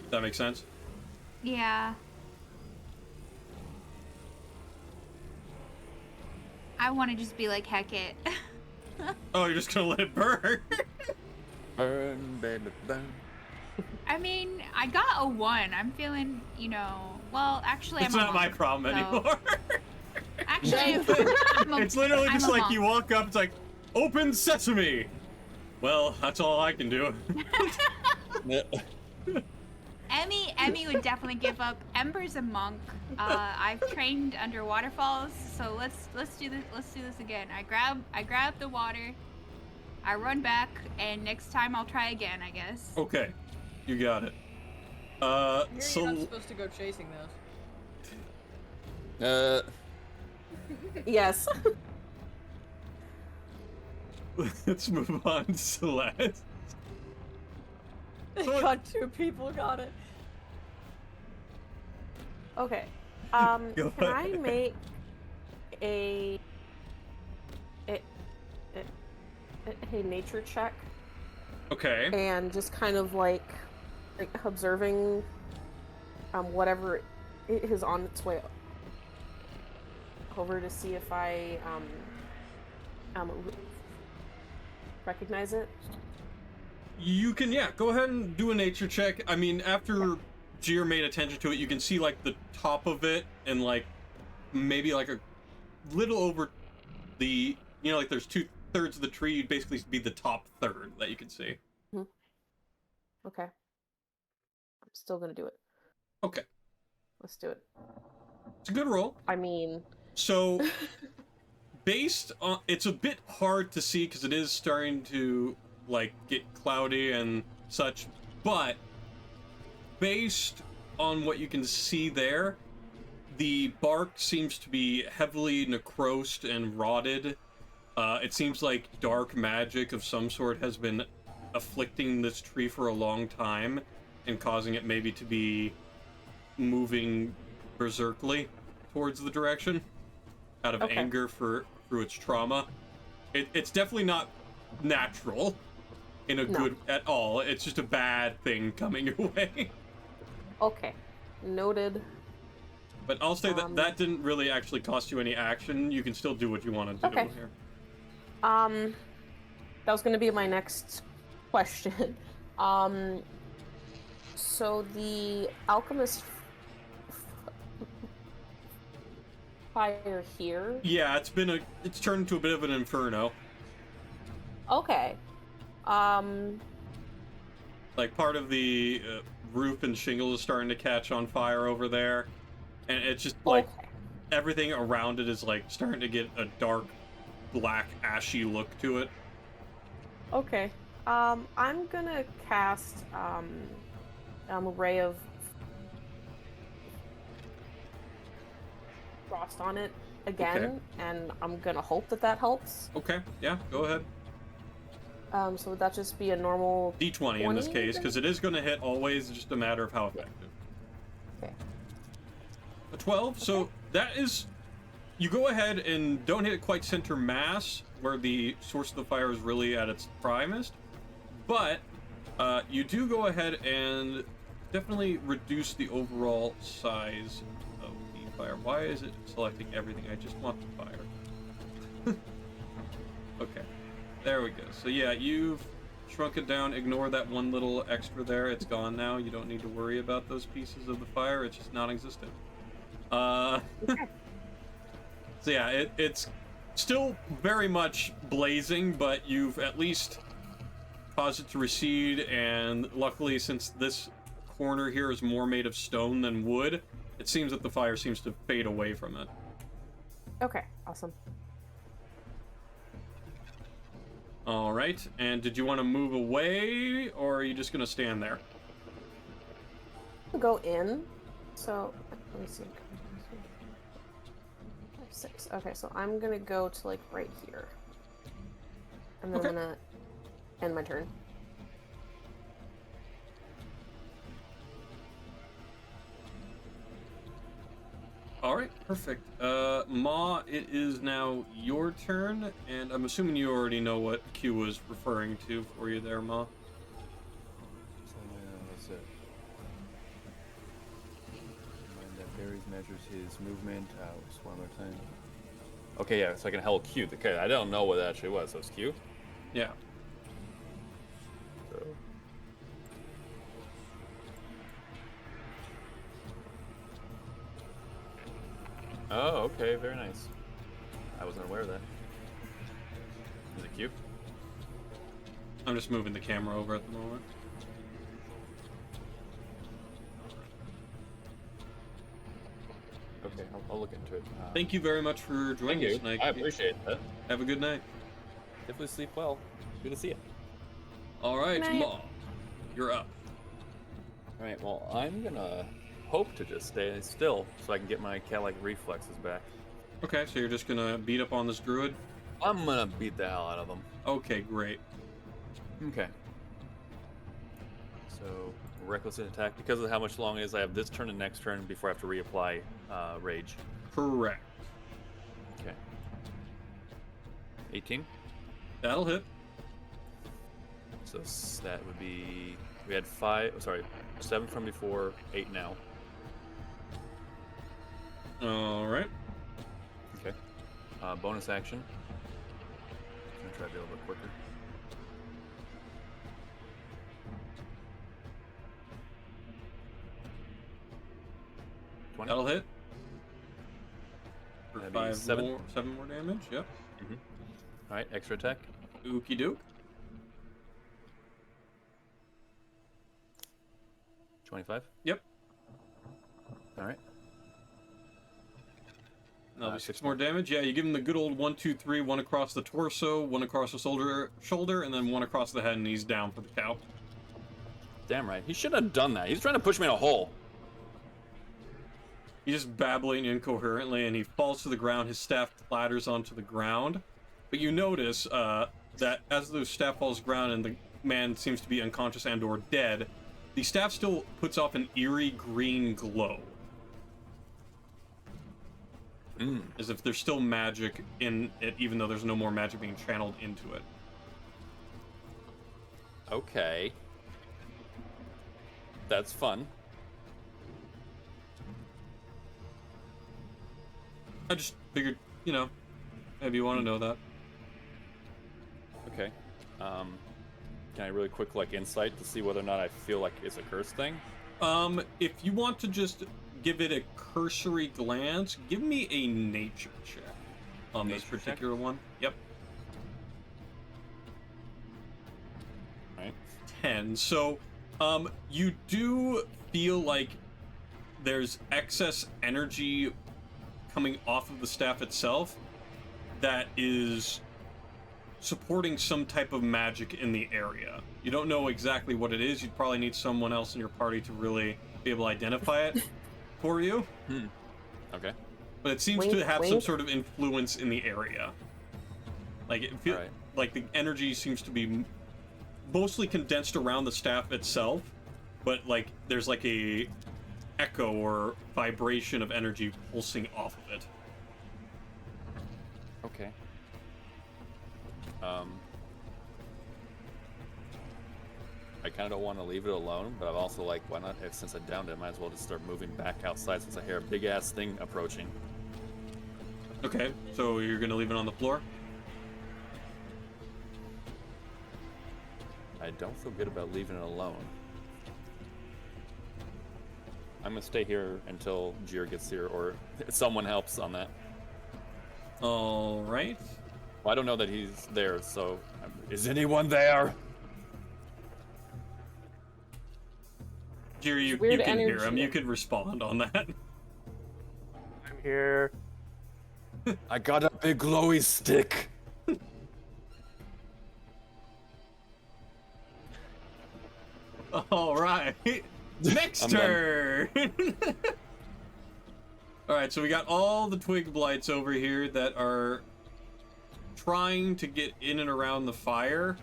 Does that make sense? Yeah. I want to just be like, heck it. Oh, you're just gonna let it burn? Burn, baby, burn. I mean, I got a 1. I'm feeling, you know, well, actually, It's I'm a not my monk, problem so- anymore. Actually, It's literally I'm just a like monk. you walk up, it's like, open sesame! Well, that's all I can do. Yeah. Emmy would definitely give up. Ember's a monk. I've trained under waterfalls, so let's do this. Let's do this again. I grab the water. I run back, and next time I'll try again, I guess. Okay, you got it. You're not So supposed to go chasing those. Yes. let's move on to Celeste. Got 2 people, got it. Okay. Go Can I ahead. make a nature check Okay. and just kind of like observing whatever is on its way over to see if I recognize it? You can, yeah, go ahead and do a nature check. I mean, after Jir made attention to it, you can see, like, the top of it and, like, maybe, like, a little over the, you know, like, there's 2/3 of the tree. You'd basically be the top third that you can see. Okay. I'm still gonna do it. Okay. Let's do it. It's a good roll. I mean, So, based on, it's a bit hard to see because it is starting to, like, get cloudy and such, but based on what you can see there, the bark seems to be heavily necrosed and rotted. It seems like dark magic of some sort has been afflicting this tree for a long time and causing it maybe to be moving berserkly towards the direction out of Okay. anger through its trauma. It's definitely not natural in a No. good at all. It's just a bad thing coming your way. okay. Noted. But I'll say that Um, that didn't really actually cost you any action. You can still do what you want to do Okay. here. That was gonna be my next question. So the alchemist fire here. Yeah, it's turned into a bit of an inferno. Okay. Like part of the roof and shingle is starting to catch on fire over there, and it's just like Okay. everything around it is like starting to get a dark, black, ashy look to it. Okay. I'm gonna cast a ray of frost on it again, Okay. and I'm gonna hope that that helps. Okay, yeah, go ahead. So would that just be a normal? D20 in this 20 case, then? because it is going to hit always. It's just a matter of how effective. Okay. A 12. So that is, you go ahead and don't hit it quite center mass, where the source of the fire is really at its primest, but you do go ahead and definitely reduce the overall size of the fire. Why is it selecting everything? I just want the fire. Okay. There we go. So yeah, you've shrunk it down. Ignore that one little extra there. It's gone now. You don't need to worry about those pieces of the fire. It's just non-existent. So yeah, it's still very much blazing, but you've at least caused it to recede, and luckily, since this corner here is more made of stone than wood, it seems that the fire seems to fade away from it. Okay, awesome. All right, and did you want to move away, or are you just going to stand there? Go in. So, let me see. 5, 6. Okay, so I'm gonna go to like right here. And then Okay. I'm gonna end my turn. All right, perfect. Ma, it is now your turn, and I'm assuming you already know what Q was referring to for you there, Ma. That's it. And that Barry's measures his movement. Just one more time. Okay, yeah, so I can hold Q. Okay, I don't know what that actually was. So it's Q. Yeah. So. Oh, okay, very nice. I wasn't aware of that. Is it Q? I'm just moving the camera over at the moment. Okay, I'll look into it. Thank you very much for joining Thank us you. tonight. I appreciate that. Have a good night. Definitely sleep well. Good to see you. All right, Good night. Ma, you're up. All right, well, I'm gonna hope to just stay still so I can get my cat-like reflexes back. Okay, so you're just gonna beat up on this druid? I'm gonna beat the hell out of them. Okay, great. Okay. So, reckless attack. Because of how much long it is, I have this turn and next turn before I have to reapply rage. Correct. Okay. 18. That'll hit. So that would be... We had 7 from before, 8 now. All right. Okay. Bonus action. I'm gonna try to be a little bit quicker. That'll hit. For That'd be 7 more damage. Yep. All right, extra attack. Ookie doke. 25. Yep. All right. That'll be 6 6 more damage. Yeah, you give him the good old 1, 2, 3, one across the torso, one across the shoulder, and then one across the head, and he's down for the count. Damn right. He shouldn't have done that. He's trying to push me in a hole. He's just babbling incoherently, and he falls to the ground. His staff clatters onto the ground. But you notice that as the staff falls to the ground and the man seems to be unconscious and or dead, the staff still puts off an eerie green glow. As if there's still magic in it, even though there's no more magic being channeled into it. Okay. That's fun. I just figured, you know, maybe you want to know that. Okay. Can I really quick insight to see whether or not I feel like it's a curse thing? If you want to just give it a cursory glance, give me a nature check on this Nature check? particular one. Yep. All right. 10. So, you do feel like there's excess energy coming off of the staff itself that is supporting some type of magic in the area. You don't know exactly what it is. You'd probably need someone else in your party to really be able to identify it for you. Okay. But it seems Wink, to have some wink. sort of influence in the area. Like it feels Alright. like the energy seems to be mostly condensed around the staff itself, but like there's like a echo or vibration of energy pulsing off of it. Okay. I kind of don't want to leave it alone, but I'm also like, why not? Since I downed it, might as well just start moving back outside since I hear a big ass thing approaching. Okay, so you're gonna leave it on the floor? I don't feel good about leaving it alone. I'm gonna stay here until Jir gets here, or someone helps on that. All right. Well, I don't know that he's there, so is anyone there? Jiri, you Weird can hear energy. him. You could respond on that. I'm here. I got a big glowy stick. All right. Next I'm done. turn. All right, so we got all the twig blights over here that are trying to get in and around the fire.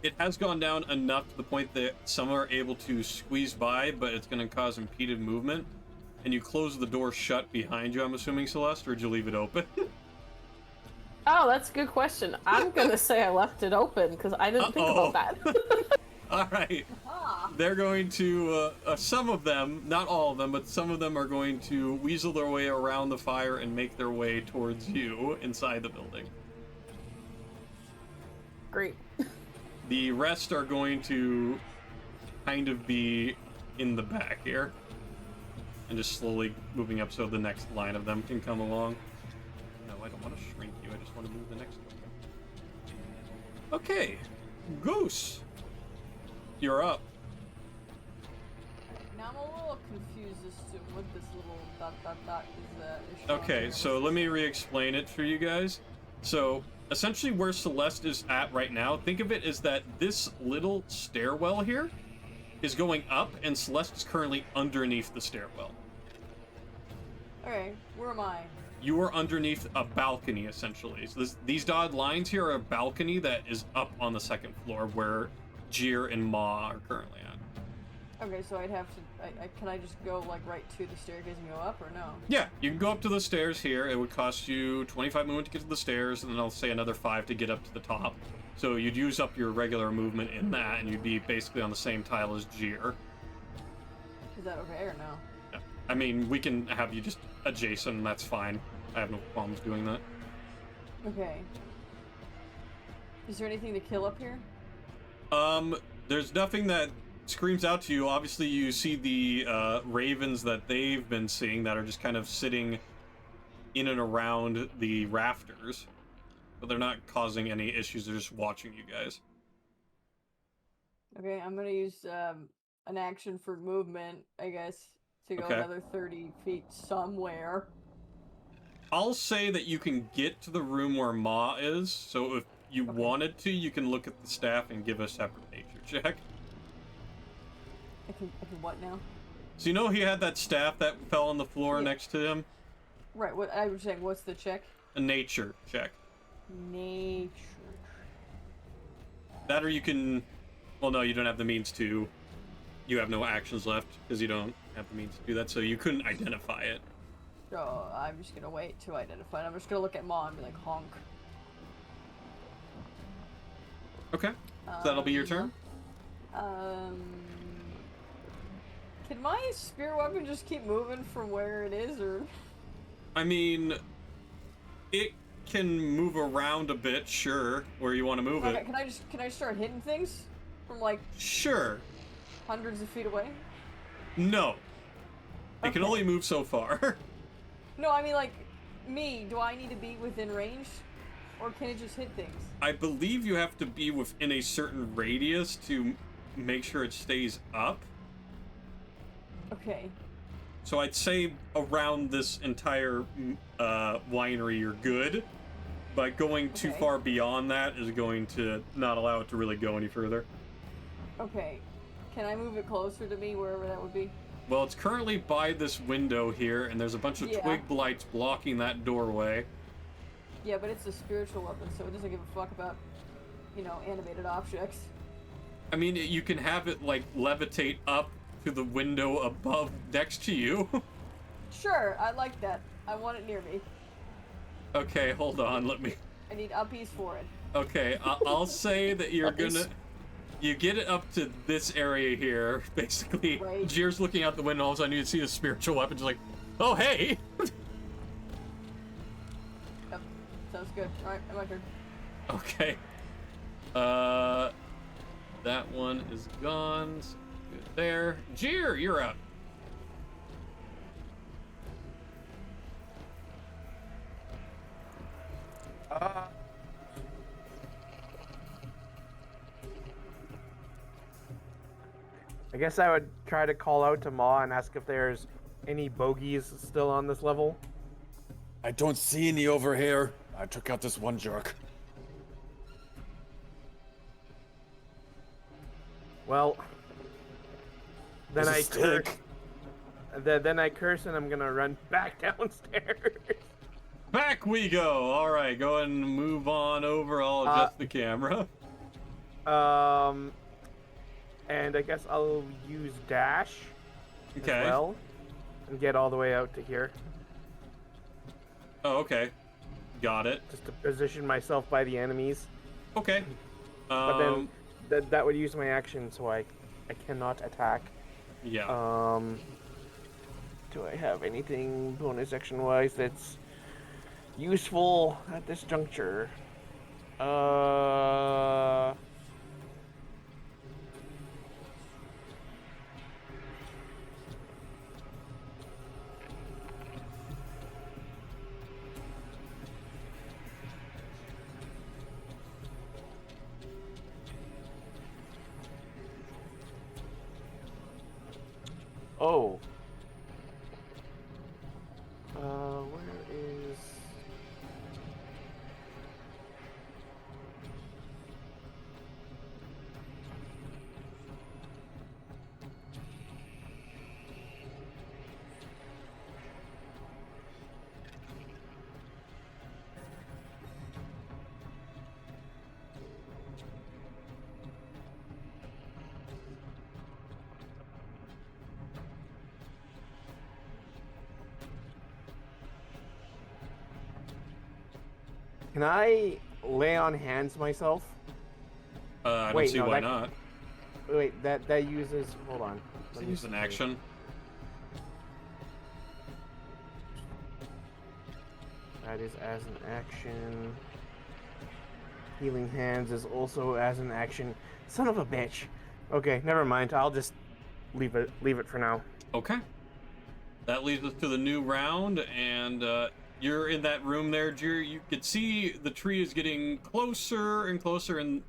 It has gone down enough to the point that some are able to squeeze by, but it's going to cause impeded movement. And you close the door shut behind you, I'm assuming, Celeste, or did you leave it open? Oh, that's a good question. I'm gonna say I left it open because I didn't think about that. All right. They're going to, some of them, not all of them, but some of them are going to weasel their way around the fire and make their way towards you inside the building. Great. The rest are going to kind of be in the back here and just slowly moving up so the next line of them can come along. No, I don't want to shrink you. I just want to move the next one. Okay. Goose. You're up. Now I'm a little confused as to what this little ... is showing Okay, here. so let me re-explain it for you guys. So, essentially where Celeste is at right now, think of it as that this little stairwell here is going up, and Celeste is currently underneath the stairwell. Okay, where am I? You are underneath a balcony, essentially. So these dotted lines here are a balcony that is up on the second floor where Jir and Ma are currently at. Okay, so I'd have to... can I just go, like, right to the staircase and go up, or no? Yeah, you can go up to the stairs here. It would cost you 25 movement to get to the stairs, and then I'll say another 5 to get up to the top. So you'd use up your regular movement in that, and you'd be basically on the same tile as Jir. Is that okay, or no? Yeah. I mean, we can have you just adjacent, and that's fine. I have no problems doing that. Okay. Is there anything to kill up here? There's nothing that screams out to you. Obviously, you see the ravens that they've been seeing that are just kind of sitting in and around the rafters. But they're not causing any issues. They're just watching you guys. Okay, I'm gonna use an action for movement, I guess, to go Okay. another 30 feet somewhere. I'll say that you can get to the room where Ma is. So if you wanted to, you can look at the staff and give a separate nature check. I can what now? So you know he had that staff that fell on the floor Yeah. next to him? Right, what I was saying, what's the check? A nature check. Nature. That or you can... Well, no, you don't have the means to... You have no actions left because you don't have the means to do that, so you couldn't identify it. So I'm just gonna wait to identify it. I'm just gonna look at Ma and be like, honk. Okay. So that'll be your turn? Can my spear weapon just keep moving from where it is, or? I mean... It can move around a bit, sure, where you want to move Okay, it. can I start hitting things from like Sure. hundreds of feet away? No. It can Okay. only move so far. No, I mean like me. Do I need to be within range, or can it just hit things? I believe you have to be within a certain radius to make sure it stays up. Okay. So I'd say around this entire winery you're good, but going too Okay. far beyond that is going to not allow it to really go any further. Okay. Can I move it closer to me, wherever that would be? Well, it's currently by this window here, and there's a bunch of Yeah. twig blights blocking that doorway. Yeah, but it's a spiritual weapon, so it doesn't give a fuck about, you know, animated objects. I mean, you can have it, like, levitate up to the window above next to you. Sure, I like that. I want it near me. Okay, hold on, let me... I need uppies for it. Okay, I'll say that you're Uppies. gonna... You get it up to this area here, basically. Right. Jir's looking out the window, all of a sudden you see a spiritual weapon, just like, oh, hey! Yep. Sounds good. Alright, my turn. Okay. That one is gone. So good there. Jeer, you're up. I guess I would try to call out to Ma and ask if there's any bogeys still on this level. I don't see any over here. I took out this one jerk. Well, then There's a I curse. stick. Then I curse and I'm gonna run back downstairs. Back we go. All right, go ahead and move on over. I'll adjust the camera. And I guess I'll use dash Okay. as well and get all the way out to here, Oh, okay. Got it. just to position myself by the enemies. Okay. But then that would use my action, so I cannot attack. Yeah. Do I have anything bonus action wise that's useful at this juncture? Oh. Where is... Can I lay on hands myself? I don't wait, see no, why that- not. Wait, that uses... Hold on. Let me Use an see. action. That is as an action. Healing hands is also as an action. Son of a bitch. Okay, never mind. I'll just leave it for now. Okay. That leads us to the new round, and you're in that room there, Jer. You can see the tree is getting closer and closer, and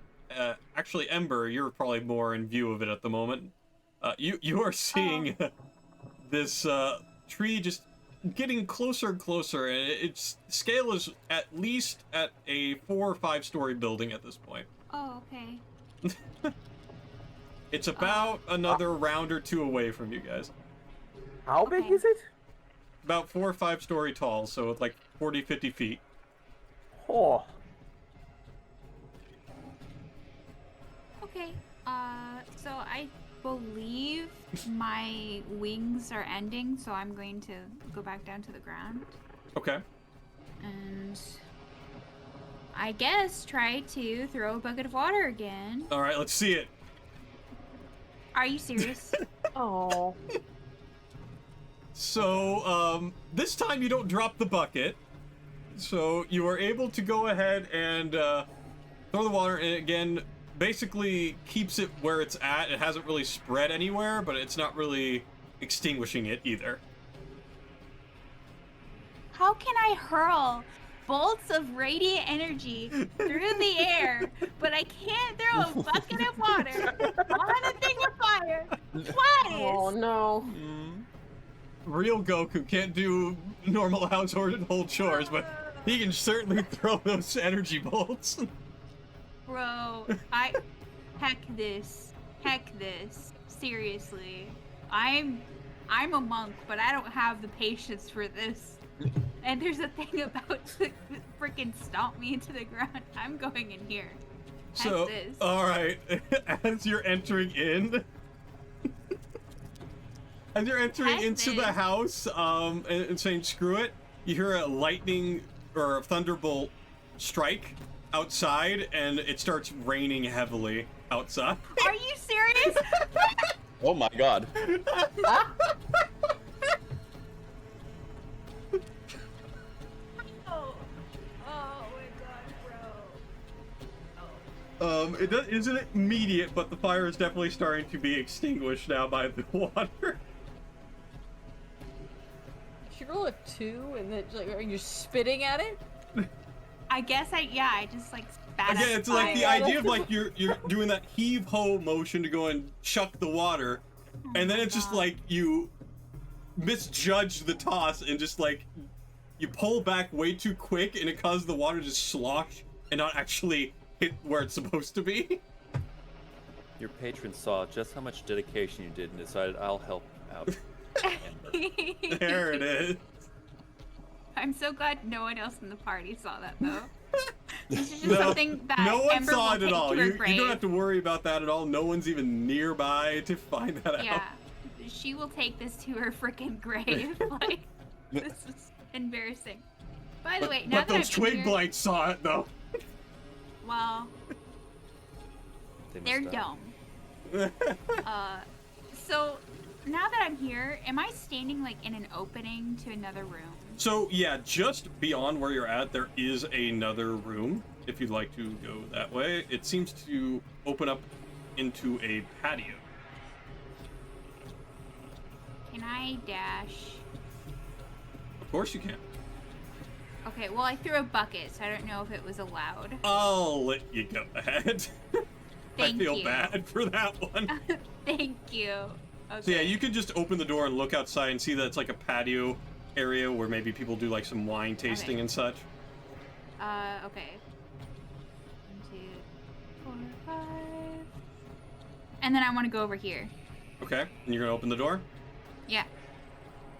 actually, Ember, you're probably more in view of it at the moment. You are seeing this tree just getting closer and closer, and its scale is at least at a 4 or 5 story building at this point. Oh, okay. It's about another round or two away from you guys. How big Okay. is it? About 4 or 5 story tall, so it's like 40, 50 feet. Oh. Okay. So I believe my wings are ending, so I'm going to go back down to the ground Okay. and I guess try to throw a bucket of water again. All right, let's see it. Are you serious? Oh. So, this time you don't drop the bucket. So you are able to go ahead and throw the water, and again, basically keeps it where it's at. It hasn't really spread anywhere, but it's not really extinguishing it either. How can I hurl bolts of radiant energy through the air, but I can't throw a bucket of water on a thing of fire Oh twice? no. Real Goku can't do normal household chores, but he can certainly throw those energy bolts. Bro, heck this. Seriously. I'm a monk, but I don't have the patience for this. And there's a thing about to freaking stomp me into the ground. I'm going in here. Heck So, this. all right, as you're entering in, as you're entering Heck into the this. house, and saying "screw it," you hear a lightning or a thunderbolt strike outside, and it starts raining heavily outside. Are you serious? Oh my god. Oh my god, bro. Isn't immediate, but the fire is definitely starting to be extinguished now by the water. Should roll a 2 and then like, are you spitting at it? I guess I just like spat Again, at it's like the fire. idea of like you're doing that heave-ho motion to go and chuck the water, and then it's just like you misjudge the toss and just like you pull back way too quick, and it causes the water to just slosh and not actually hit where it's supposed to be. Your patron saw just how much dedication you did and decided I'll help out. There it is. I'm so glad no one else in the party saw that though. This is just No, something that no one Ember saw will it at take all. to her You don't grave. have to worry about that at all. No one's even nearby to find that out. Yeah, she will take this to her freaking grave. Like, this is embarrassing. By the way, now But that those I'm twig here, blights saw it though. well, they're missed out. dumb. So now that I'm here, am I standing like in an opening to another room? So yeah, just beyond where you're at, there is another room. If you'd like to go that way, it seems to open up into a patio. Can I dash? Of course you can. Okay, well I threw a bucket, so I don't know if it was allowed. I'll let you go ahead. I Thank feel you. bad for that one. Thank you. Okay. So yeah, you can just open the door and look outside and see that it's like a patio area where maybe people do like some wine tasting Okay. and such. Okay. 1, 2, 4, 5. And then I want to go over here. Okay, and you're gonna open the door? Yeah.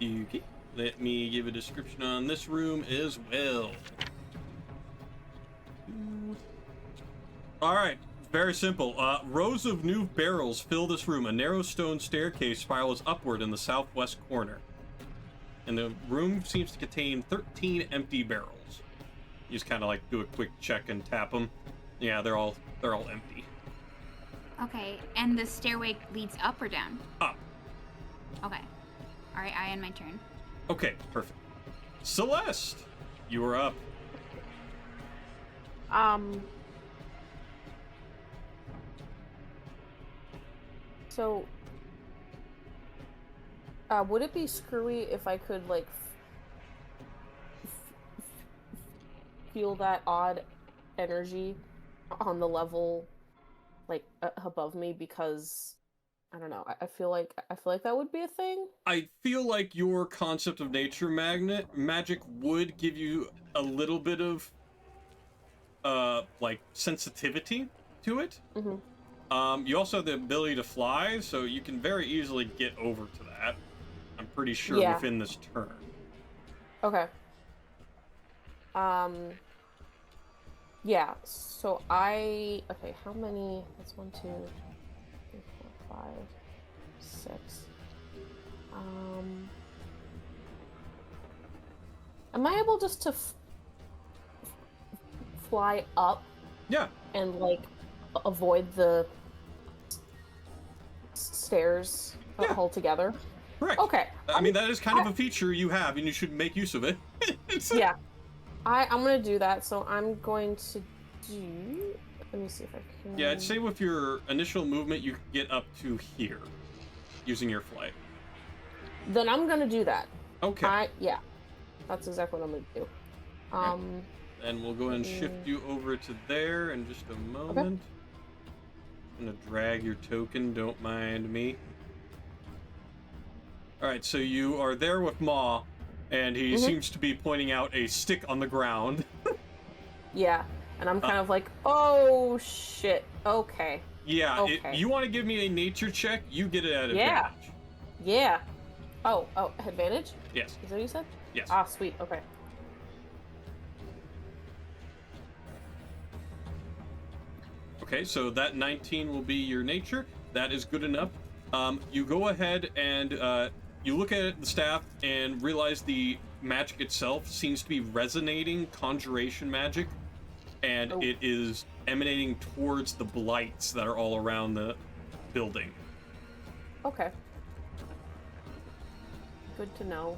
Okay. Let me give a description on this room as well. Alright, very simple. Rows of new barrels fill this room. A narrow stone staircase spirals upward in the southwest corner. And the room seems to contain 13 empty barrels. You just kind of like do a quick check and tap them. Yeah, they're all empty. Okay, and the stairway leads up or down? Up. Okay. Alright, I end my turn. Okay, perfect. Celeste, you are up. So, would it be screwy if I could like feel that odd energy on the level like above me? Because I don't know. I feel like that would be a thing. I feel like your concept of nature magic would give you a little bit of like sensitivity to it. Mm-hmm. You also have the ability to fly, so you can very easily get over to that. I'm pretty sure Yeah. within this turn. Okay. Yeah. So okay. How many? That's 1, 2, 3, 4, 5, 6. Am I able just to fly up Yeah. and like avoid the stairs Yeah. altogether? Correct. Okay. I mean, that is kind of a feature you have, and you should make use of it. Yeah. I'm gonna do that. So I'm going to do. Let me see if I can. Yeah, I'd say with your initial movement, you can get up to here using your flight. Then I'm gonna do that. Okay. Yeah. That's exactly what I'm gonna do. And we'll go ahead and shift you over to there in just a moment. I'm gonna drag your token, don't mind me. Alright, so you are there with Ma, and he seems to be pointing out a stick on the ground. Yeah. And I'm kind of like, oh shit. Okay. Yeah, Okay. you want to give me a nature check, you get it at Yeah. advantage. Yeah. Oh, advantage? Yes, Is that what you said? yes. Ah, sweet. Okay. Okay, so that 19 will be your nature. That is good enough. You go ahead and you look at the staff and realize the magic itself seems to be resonating conjuration magic, and it is emanating towards the blights that are all around the building. Okay. Good to know.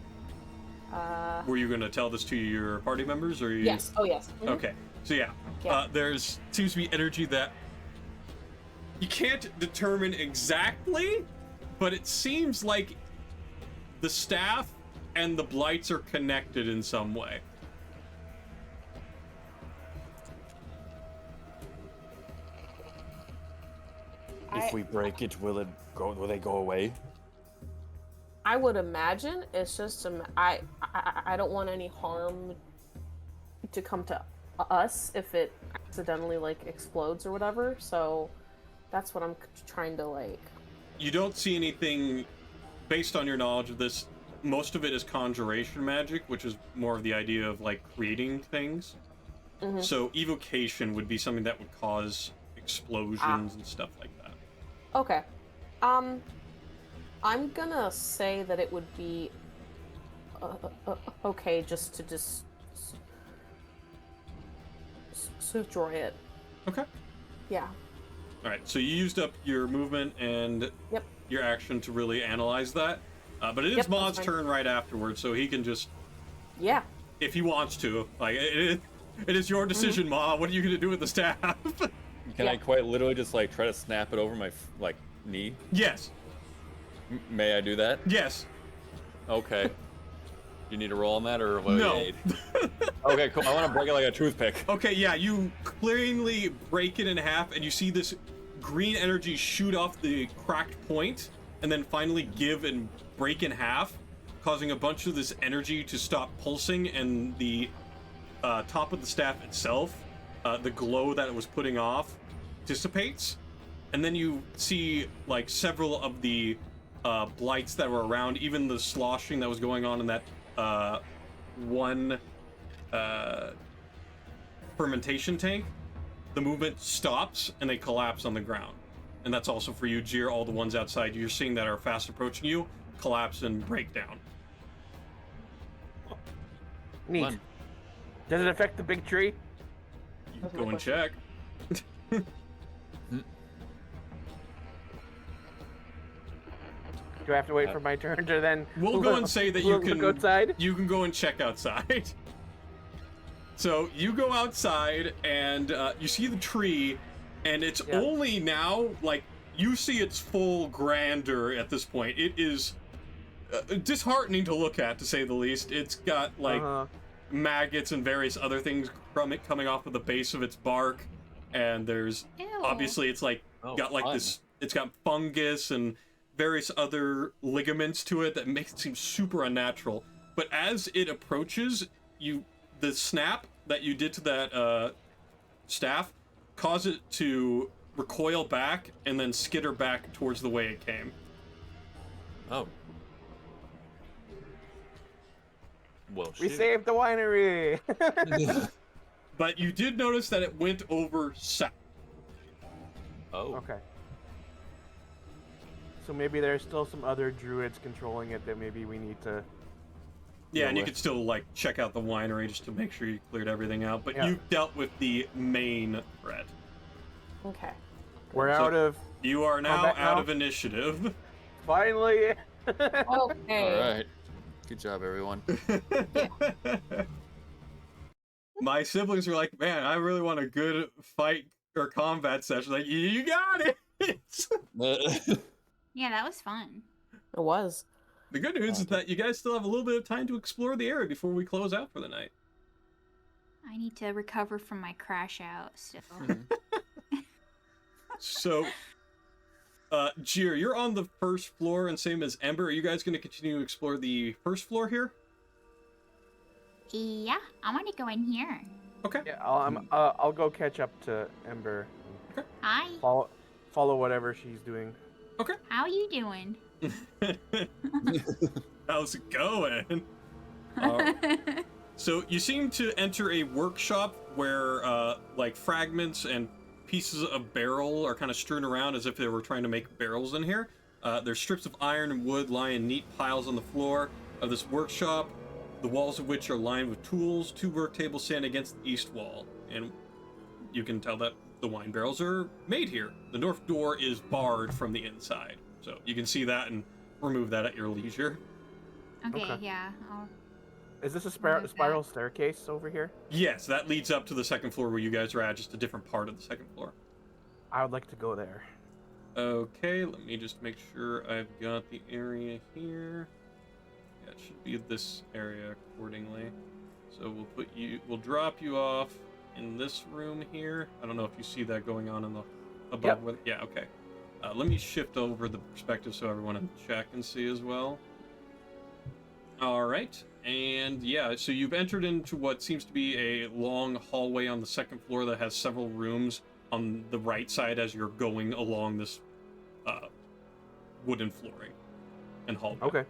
Were you going to tell this to your party members, or you? Yes. Oh, yes. Mhm. Okay, so yeah, Yeah. there's seems to be energy that You can't determine exactly, but it seems like the staff and the blights are connected in some way. If we break it, will they go away? I would imagine it's just I don't want any harm to come to us if it accidentally like explodes or whatever. So that's what I'm trying to like. You don't see anything based on your knowledge of this. Most of it is conjuration magic, which is more of the idea of like creating things. Mm-hmm. So evocation would be something that would cause explosions and stuff like that. Okay. I'm gonna say that it would be okay just to destroy it. Okay. Yeah. All right. So you used up your movement and Yep. your action to really analyze that, but it is Yep, Ma's that's fine. turn right afterwards, so he can just, Yeah. if he wants to, like it is your decision, Ma. What are you gonna do with the staff? Can I Yeah. quite literally just like try to snap it over my like knee? Yes. May I do that? Yes. Okay. You need a roll on that, or what? No. Do you need? Okay, cool. I want to break it like a toothpick. Okay, yeah, you clearly break it in half, and you see this green energy shoot off the cracked point, and then finally give and break in half, causing a bunch of this energy to stop pulsing, and the top of the staff itself, the glow that it was putting off, dissipates. And then you see, like, several of the blights that were around, even the sloshing that was going on in that one fermentation tank. The movement stops and they collapse on the ground. And that's also for you, Jir. All the ones outside you're seeing that are fast approaching you collapse and break down. Neat. Fun. Does it affect the big tree? You That's go my and question. check. Do I have to wait for my turn to then? We'll go and say that you look can outside. You can go and check outside. So you go outside and you see the tree, and it's Yeah. only now, like, you see its full grandeur at this point. It is disheartening to look at, to say the least. It's got like maggots and various other things from it coming off of the base of its bark, and there's Ew. obviously it's like got like fun. this. It's got fungus and various other ligaments to it that makes it seem super unnatural. But as it approaches, the snap that you did to that staff cause it to recoil back and then skitter back towards the way it came. Oh. Well, We shit. saved the winery. But you did notice that it went over south. Oh. Okay. So maybe there's still some other druids controlling it that maybe we need to. Yeah, and you with. could still like check out the winery just to make sure you cleared everything out. But Yeah. you dealt with the main threat. Okay. We're So- out of. You are now Combat out now? of initiative. Finally. Okay. All right. Good job, everyone. My siblings were like, "Man, I really want a good fight or combat session." Like, you got it. Yeah, that was fun. It was. The good news is that you guys still have a little bit of time to explore the area before we close out for the night. I need to recover from my crash out. So So, Jir, you're on the first floor, and same as Ember. Are you guys going to continue to explore the first floor here? yeah, I want to go in here. Okay. Yeah, I'll go catch up to Ember. Hi, Follow whatever she's doing. how you doing? How's it going? So you seem to enter a workshop where like fragments and pieces of barrel are kind of strewn around as if they were trying to make barrels in here. There's strips of iron and wood lying in neat piles on the floor of this workshop, the walls of which are lined with tools. 2 work tables stand against the east wall, and you can tell that the wine barrels are made here. The north door is barred from the inside, so you can see that and remove that at your leisure. Okay, yeah. Is this a Remove that. spiral staircase over here? Yes, that leads up to the second floor where you guys are at, just a different part of the second floor. I would like to go there. Okay, let me just make sure I've got the area here. Yeah, it should be this area accordingly. So we'll drop you off in this room here. I don't know if you see that going on in the above. Yep. Yeah, okay. Let me shift over the perspective so everyone in chat can see as well. All right, and yeah, so you've entered into what seems to be a long hallway on the second floor that has several rooms on the right side as you're going along this wooden flooring and hallway. Okay.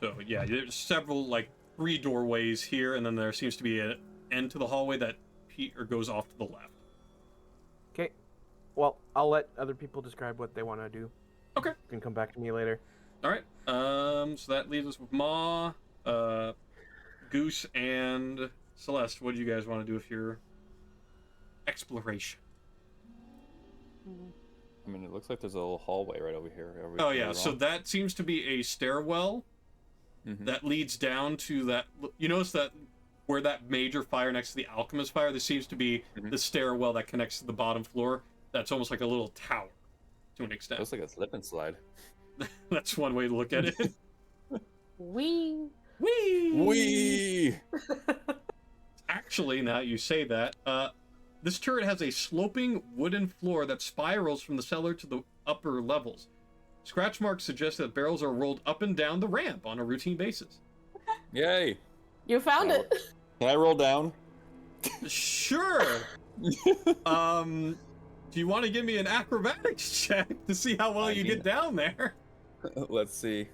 So yeah, there's several, like 3 doorways here, and then there seems to be an end to the hallway that goes off to the left. Okay. Well, I'll let other people describe what they want to do. Okay. You can come back to me later. All right. So that leaves us with Ma, Goose, and Celeste. What do you guys want to do with your exploration? I mean, it looks like there's a little hallway right over here. Oh yeah, so that seems to be a stairwell that leads down to that. You notice that where that major fire next to the alchemist fire, there seems to be the stairwell that connects to the bottom floor. That's almost like a little tower to an extent. Looks like a slip and slide. That's one way to look at it. Wee. Wee! Actually, now you say that, this turret has a sloping wooden floor that spirals from the cellar to the upper levels. Scratch marks suggest that barrels are rolled up and down the ramp on a routine basis. Yay! You found it. Can I roll down? Sure. Do you want to give me an acrobatics check to see how well you get down there? Let's see.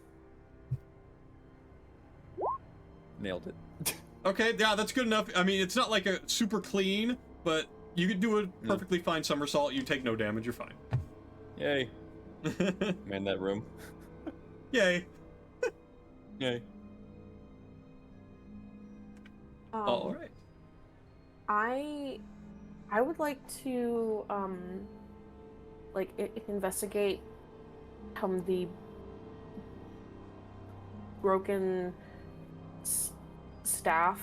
Nailed it. Okay, yeah, that's good enough. I mean, it's not like a super clean, but you could do a perfectly fine somersault. You take no damage. You're fine. Yay. I'm in that room. Yay. Yay. All right. I would like to investigate the broken staff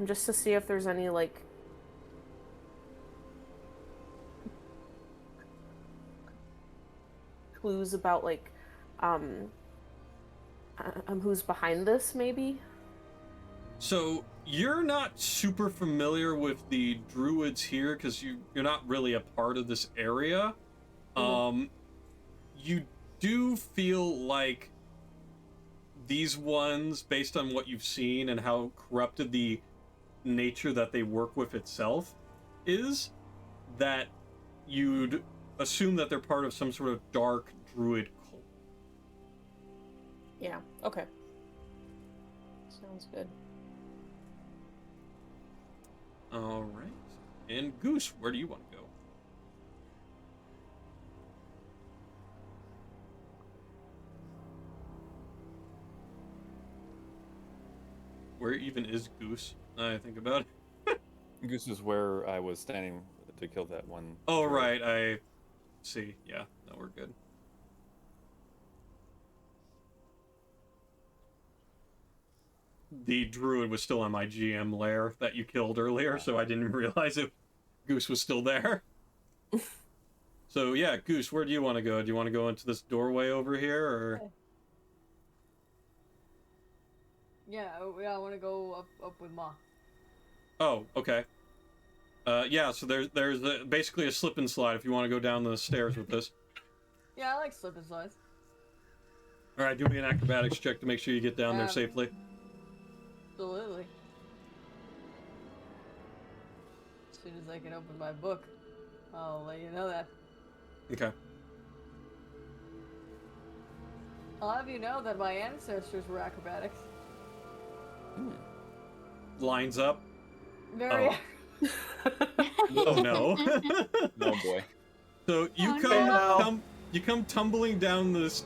just to see if there's any like clues about like who's behind this maybe. So you're not super familiar with the druids here because you're not really a part of this area. You do feel like these ones, based on what you've seen and how corrupted the nature that they work with itself is, that you'd assume that they're part of some sort of dark druid cult. Yeah, okay. Sounds good. All right. And Goose, where do you want to go? Where even is Goose? I think about it. Goose is where I was standing to kill that one. Oh, druid. right. I see. Yeah, no, we're good. The druid was still on my GM lair that you killed earlier, so I didn't realize Goose was still there. So yeah, Goose, where do you want to go? Do you want to go into this doorway over here, or? Yeah, I want to go up with Ma. Oh, okay. Yeah, so there's basically a slip and slide if you want to go down the stairs with this. Yeah, I like slip and slides. All right, do me an acrobatics check to make sure you get down there safely. Absolutely. As soon as I can open my book, I'll let you know that. Okay. I'll have you know that my ancestors were acrobatics. Lines up. Very. Oh no. Oh boy. So you you come tumbling down this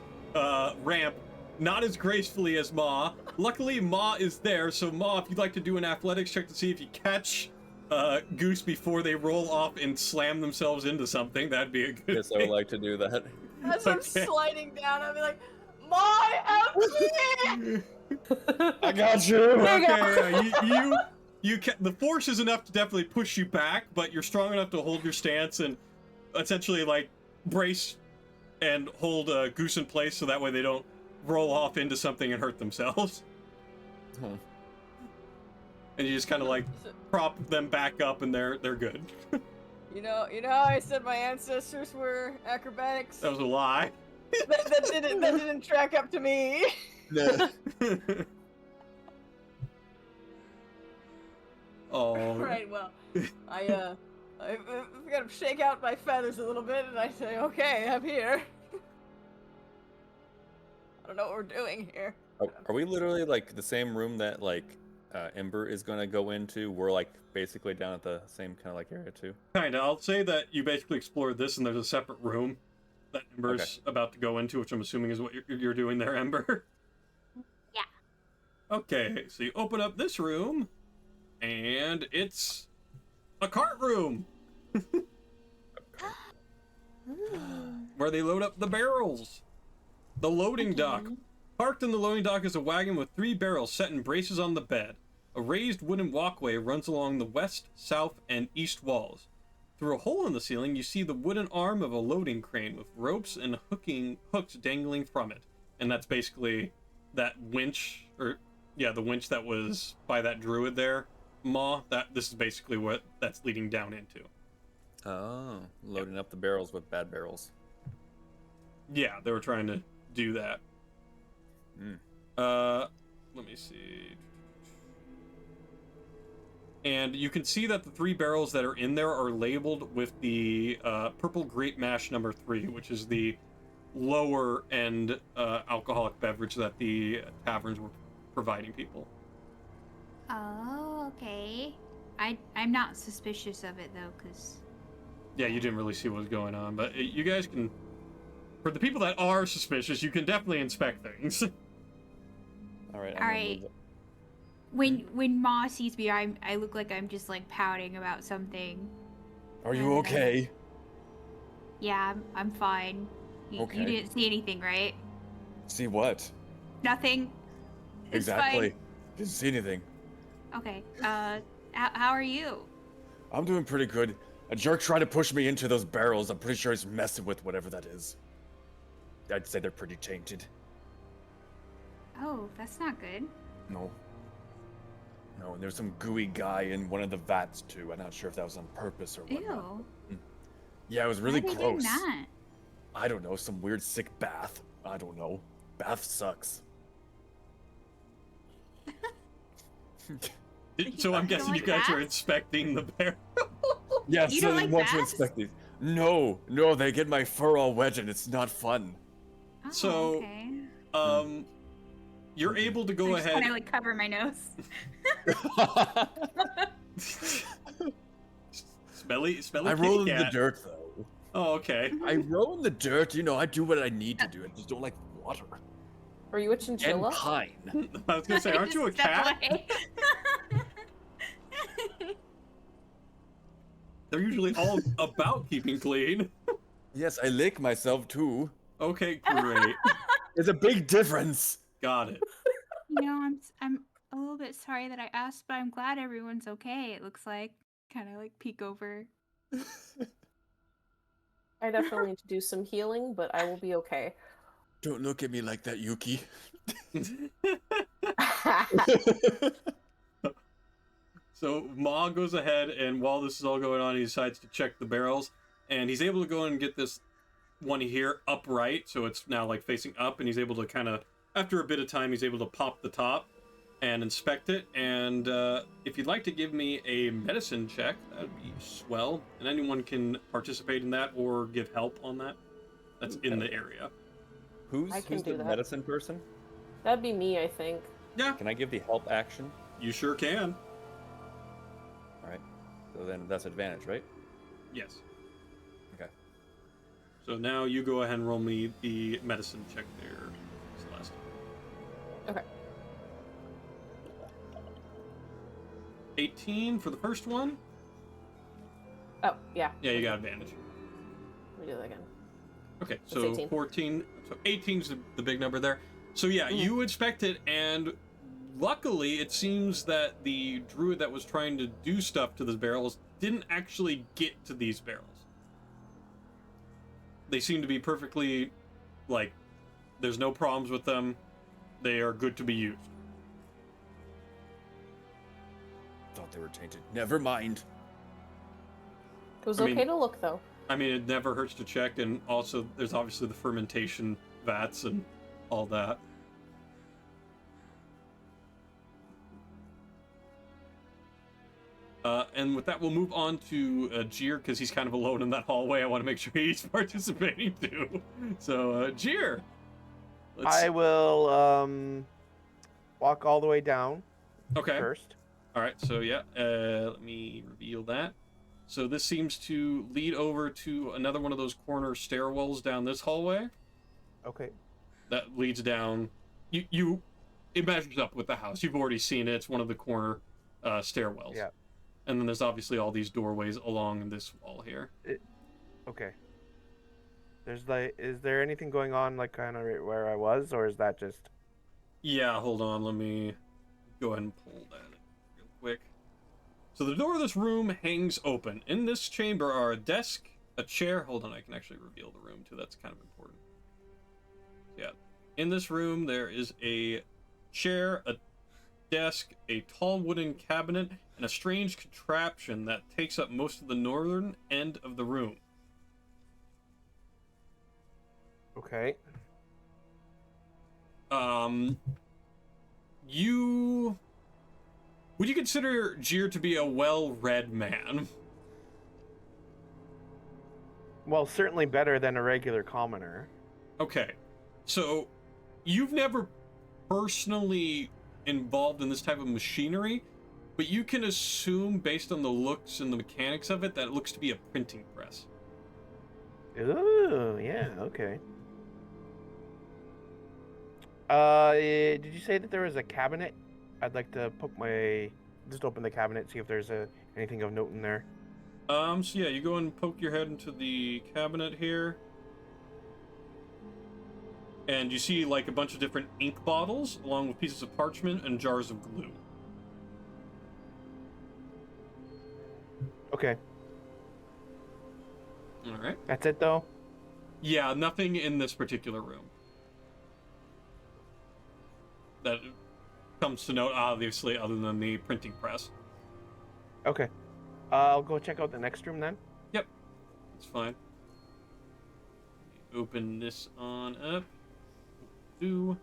ramp, not as gracefully as Ma. Luckily, Ma is there, so Ma, if you'd like to do an athletics check to see if you catch Goose before they roll off and slam themselves into something, that'd be a good Yes, I would like to do that. As I'm sliding down, I'll be like, "My help me!" I got you! Okay, the force is enough to definitely push you back, but you're strong enough to hold your stance and essentially like brace and hold Goose in place so that way they don't roll off into something and hurt themselves. Hmm. And you just kind of like prop them back up and they're good. You know how I said my ancestors were acrobatics? That was a lie. that didn't track up to me. No. Oh. Right, well, I gotta shake out my feathers a little bit and I say, okay, I'm here. I don't know what we're doing here. Are we literally like the same room that like Ember is gonna go into? We're like basically down at the same kind of like area too. Kinda. I'll say that you basically explored this and there's a separate room that Ember's about to go into, which I'm assuming is what you're doing there, Ember. Yeah. Okay, so you open up this room, and it's a cart room. Where they load up the barrels. The loading dock. Parked in the loading dock is a wagon with 3 barrels set in braces on the bed. A raised wooden walkway runs along the west, south, and east walls. Through a hole in the ceiling, you see the wooden arm of a loading crane with ropes and hooks dangling from it. And that's basically that winch, the winch that was by that druid there, Ma. This is basically what that's leading down into. Oh, loading up the barrels with bad barrels. Yeah, they were trying to do that. Let me see. And you can see that the 3 barrels that are in there are labeled with the purple grape mash number 3, which is the lower end alcoholic beverage that the taverns were providing people. Oh, okay. I'm not suspicious of it though, cause. Yeah, you didn't really see what was going on, but you guys can. For the people that are suspicious, you can definitely inspect things. All right. All right. When Ma sees me, I look like I'm just like pouting about something. Are you okay? Yeah, I'm fine. Okay. You didn't see anything, right? See what? Nothing. It's Exactly. fine. Didn't see anything. Okay. How are you? I'm doing pretty good. A jerk tried to push me into those barrels. I'm pretty sure he's messing with whatever that is. I'd say they're pretty tainted. Oh, that's not good. No, and there's some gooey guy in one of the vats too. I'm not sure if that was on purpose or what. Ew. Yeah, it was really Why are they gross. doing that? I don't know, some weird sick bath. I don't know. Bath sucks. So I'm You don't guessing you like guys are baths? inspecting the barrel. Yes, You don't I like want to baths? inspect these. No, they get my fur all wet and it's not fun. Oh, So, okay. You're able to go I just ahead. kind of like cover my nose. Smelly I kitty roll in the cat. dirt though. Oh, okay. I roll in the dirt, I do what I need to do. I just don't like water. Are you a And chinchilla? pine. I was gonna say, aren't you a Just step cat? away. They're usually all about keeping clean. Yes, I lick myself too. Okay, great. There's a big difference. Got it. I'm a little bit sorry that I asked, but I'm glad everyone's okay. It looks like kind of like peek over. I definitely need to do some healing, but I will be okay. Don't look at me like that, Yuki. So Ma goes ahead, and while this is all going on, he decides to check the barrels, and he's able to go and get this one here upright, so it's now like facing up, and he's able to kind of, after a bit of time, he's able to pop the top and inspect it. And if you'd like to give me a medicine check, that'd be swell, and anyone can participate in that or give help on that. That's in the area. I can who's do the that. medicine person? That'd be me, I think. Yeah, Can I give the help action? you sure can. All right. So then that's advantage, right? Yes. Okay. So now you go ahead and roll me the medicine check there, Celeste. Okay. 18 for the first one. Oh, yeah. Yeah, you got advantage. Let me do that again. Okay, That's so 18. 14. So 18's the big number there. So yeah, Mhm. you inspect it, and luckily, it seems that the druid that was trying to do stuff to the barrels didn't actually get to these barrels. They seem to be perfectly, like, there's no problems with them. They are good to be used. Thought they were tainted. Never mind. It was I mean- okay to look, though. I mean, it never hurts to check, and also there's obviously the fermentation vats and all that. And with that, we'll move on to Jeer, because he's kind of alone in that hallway. I want to make sure he's participating too. So, Jeer! I will walk all the way down Okay. first. Alright, so yeah, let me reveal that. So this seems to lead over to another one of those corner stairwells down this hallway. Okay. That leads down. It measures up with the house. You've already seen it. It's one of the corner stairwells. Yeah. And then there's obviously all these doorways along this wall here. Okay. Is there anything going on like kind of right where I was, or is that just? Yeah, hold on. Let me go ahead and pull that real quick. So the door of this room hangs open. In this chamber are a desk, a chair. Hold on, I can actually reveal the room too. That's kind of important. Yeah. In this room, there is a chair, a desk, a tall wooden cabinet, and a strange contraption that takes up most of the northern end of the room. Okay. Would you consider Jeer to be a well-read man? Well, certainly better than a regular commoner. Okay, so you've never personally involved in this type of machinery, but you can assume, based on the looks and the mechanics of it, that it looks to be a printing press. Ooh, yeah, okay. Did you say that there was a cabinet? I'd like to just open the cabinet, see if there's anything of note in there. So yeah, you go and poke your head into the cabinet here. And you see like a bunch of different ink bottles, along with pieces of parchment and jars of glue. Okay. Alright. That's it, though? Yeah, nothing in this particular room that comes to note, obviously, other than the printing press. Okay. I'll go check out the next room then. Yep, that's fine. Open this on up. Do.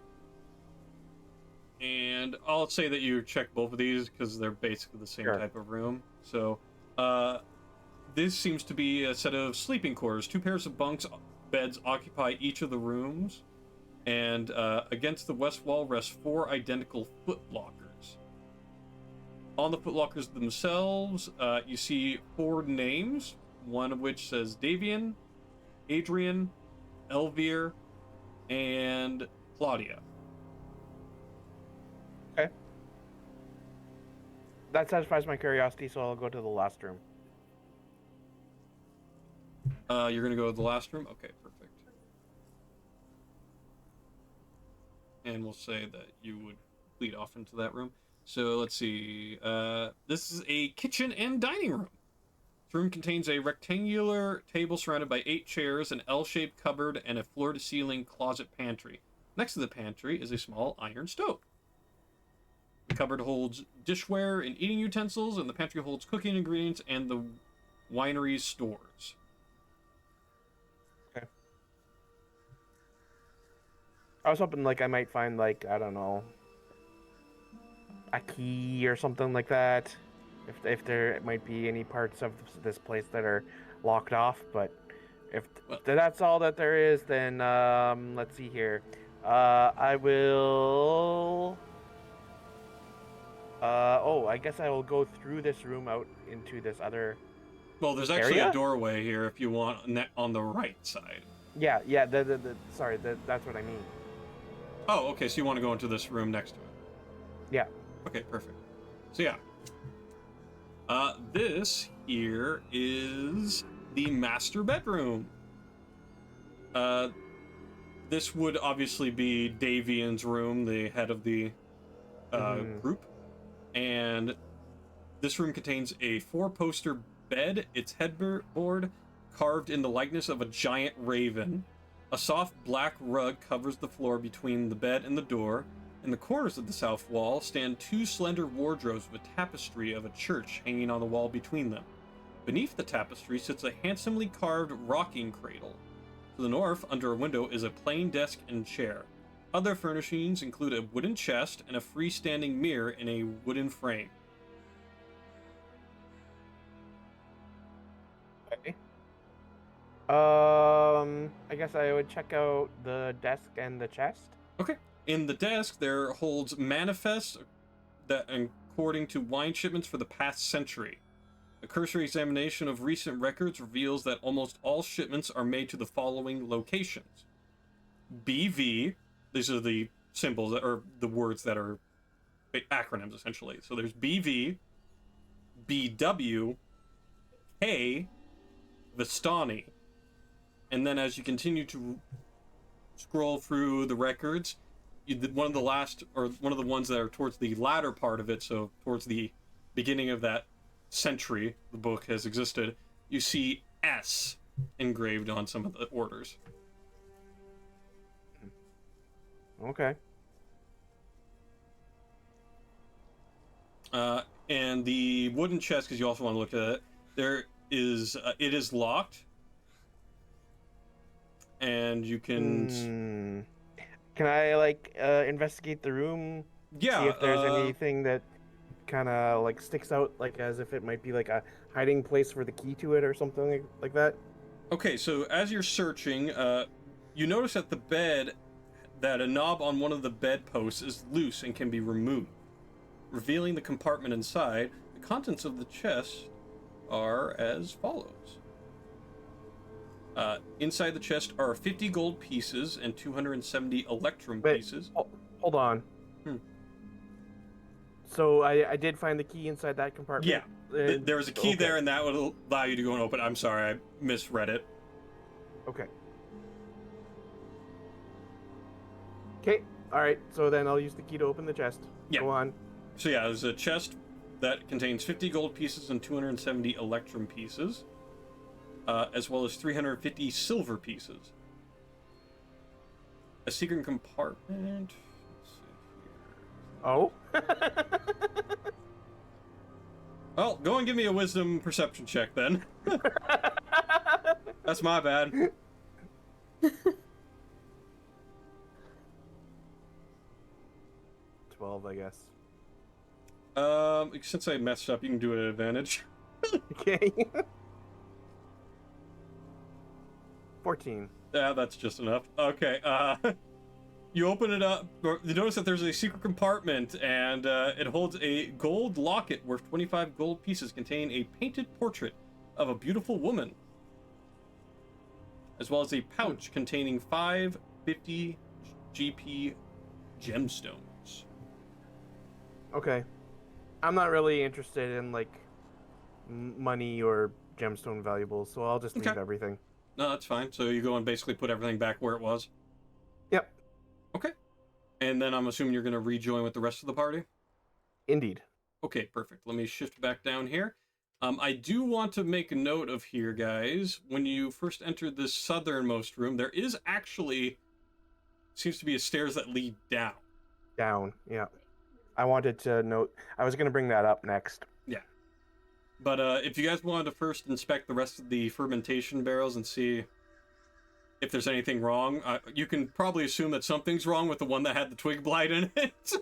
And I'll say that you check both of these because they're basically the same Sure. type of room. So, this seems to be a set of sleeping quarters. 2 pairs of beds occupy each of the rooms. And against the west wall rest 4 identical footlockers. On the footlockers themselves, you see 4 names, one of which says Davian, Adrian, Elvir, and Claudia. Okay. That satisfies my curiosity, so I'll go to the last room. You're gonna go to the last room? Okay, perfect. And we'll say that you would lead off into that room. So let's see. This is a kitchen and dining room. This room contains a rectangular table surrounded by 8 chairs, an L-shaped cupboard, and a floor-to-ceiling closet pantry. Next to the pantry is a small iron stove. The cupboard holds dishware and eating utensils, and the pantry holds cooking ingredients and the winery's stores. Okay. I was hoping I might find I don't know, a key or something like that. If there might be any parts of this place that are locked off, but if that's all that there is, then let's see here. I will. I guess I will go through this room out into this other. Well, there's actually area? a doorway here if you want on the right side. Yeah. Sorry, that's what I mean. Oh, okay, so you want to go into this room next to it. Yeah. Okay, perfect. So yeah. This here is the master bedroom. This would obviously be Davian's room, the head of the group. And this room contains a 4-poster bed, its headboard carved in the likeness of a giant raven. A soft black rug covers the floor between the bed and the door. In the corners of the south wall stand 2 slender wardrobes with tapestry of a church hanging on the wall between them. Beneath the tapestry sits a handsomely carved rocking cradle. To the north, under a window, is a plain desk and chair. Other furnishings include a wooden chest and a freestanding mirror in a wooden frame. Okay. I guess I would check out the desk and the chest. Okay. In the desk, there holds manifests that according to wine shipments for the past century. A cursory examination of recent records reveals that almost all shipments are made to the following locations. BV, these are the symbols, or the words that are acronyms, essentially. So there's BV, BW, K, Vistani. And then as you continue to scroll through the records, one of the ones that are towards the latter part of it, so towards the beginning of that century the book has existed, you see S engraved on some of the orders. Okay. And the wooden chest, because you also want to look at it, it is locked. And you can... Can I, investigate the room? Yeah. See if there's anything that kind of, sticks out, as if it might be, a hiding place for the key to it or something like that? Okay, so as you're searching, you notice at the bed that a knob on one of the bedposts is loose and can be removed, revealing the compartment inside. The contents of the chest are as follows. Inside the chest are 50 gold pieces and 270 electrum pieces. Hold on. So I did find the key inside that compartment? Yeah, there was a key there, and that would allow you to go and open. I'm sorry, I misread it. Okay. Okay, alright, so then I'll use the key to open the chest. Yeah. Go on. So yeah, there's a chest that contains 50 gold pieces and 270 electrum pieces, as well as 350 silver pieces. A secret compartment. Let's see here. Oh? Well, go and give me a wisdom perception check then. That's my bad. 12, I guess. Since I messed up, you can do it at advantage. Okay. 14. Yeah, that's just enough. Okay, you open it up, you notice that there's a secret compartment, and it holds a gold locket worth 25 gold pieces containing a painted portrait of a beautiful woman, as well as a pouch containing 550 GP gemstones. Okay. I'm not really interested in, money or gemstone valuables, so I'll just leave everything. No, that's fine. So you go and basically put everything back where it was? Yep. Okay. And then I'm assuming you're going to rejoin with the rest of the party? Indeed. Okay, perfect. Let me shift back down here. I do want to make a note of here, guys. When you first entered this southernmost room, there is actually... seems to be a stairs that lead down. Down, yeah. I wanted to note... I was going to bring that up next. Yeah. But if you guys wanted to first inspect the rest of the fermentation barrels and see if there's anything wrong, you can probably assume that something's wrong with the one that had the twig blight in it.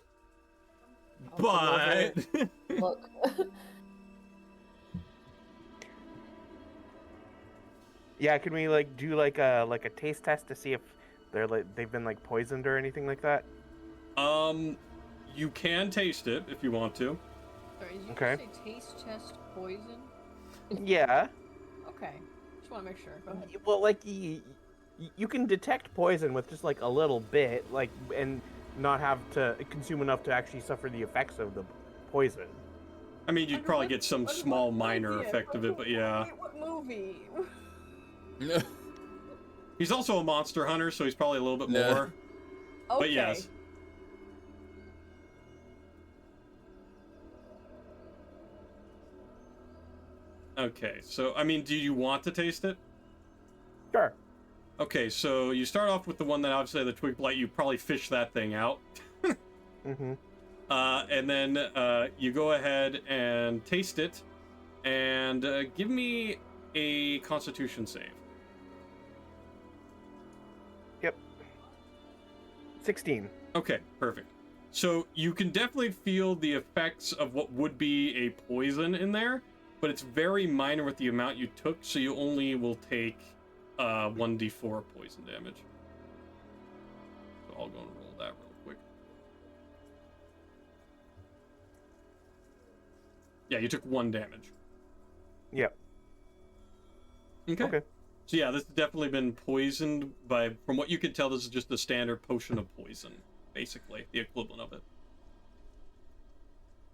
But... Look. Yeah, can we do a taste test to see if they've been poisoned or anything like that? You can taste it if you want to. Sorry, did you Okay. say taste test poison? Yeah. Okay. Just want to make sure. Go ahead. Well, you can detect poison with just a little bit, and not have to consume enough to actually suffer the effects of the poison. I mean, you'd probably get some small minor effect of it, but yeah. Wait, what movie? He's also a monster hunter, so he's probably a little bit more. Okay. But yes. Okay, so, I mean, do you want to taste it? Sure. Okay, so you start off with the one that obviously the Twig Blight, you probably fish that thing out. Mm-hmm. And then you go ahead and taste it, and give me a Constitution save. Yep. 16. Okay, perfect. So you can definitely feel the effects of what would be a poison in there, but it's very minor with the amount you took, so you only will take 1d4 poison damage. So I'll go and roll that real quick. Yeah, you took 1 damage. Yep. Okay. So yeah, this has definitely been poisoned by, from what you can tell, this is just a standard potion of poison, basically, the equivalent of it.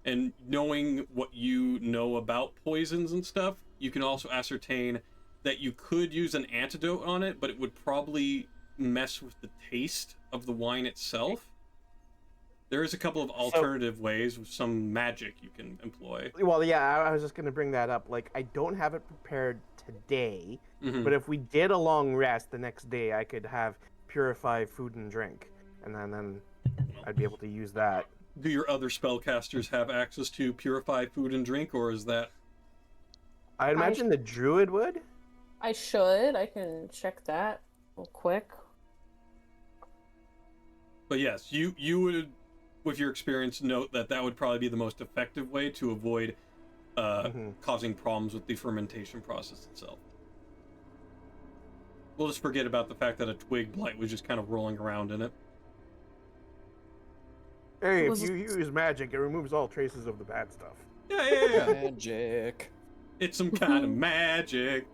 And knowing what you know about poisons and stuff, you can also ascertain that you could use an antidote on it, but it would probably mess with the taste of the wine itself. There is a couple of alternative ways with some magic you can employ. Well, yeah, I was just going to bring that up. Like, I don't have it prepared today, Mhm. but if we did a long rest the next day, I could have purify food and drink, and then I'd be able to use that. Do your other spellcasters have access to purify food and drink, or is that... I imagine the druid would. I should. I can check that real quick. But yes, you would, with your experience, note that that would probably be the most effective way to avoid causing problems with the fermentation process itself. We'll just forget about the fact that a twig blight was just kind of rolling around in it. Hey, if you use magic, it removes all traces of the bad stuff. Yeah. Magic. It's some kind of magic.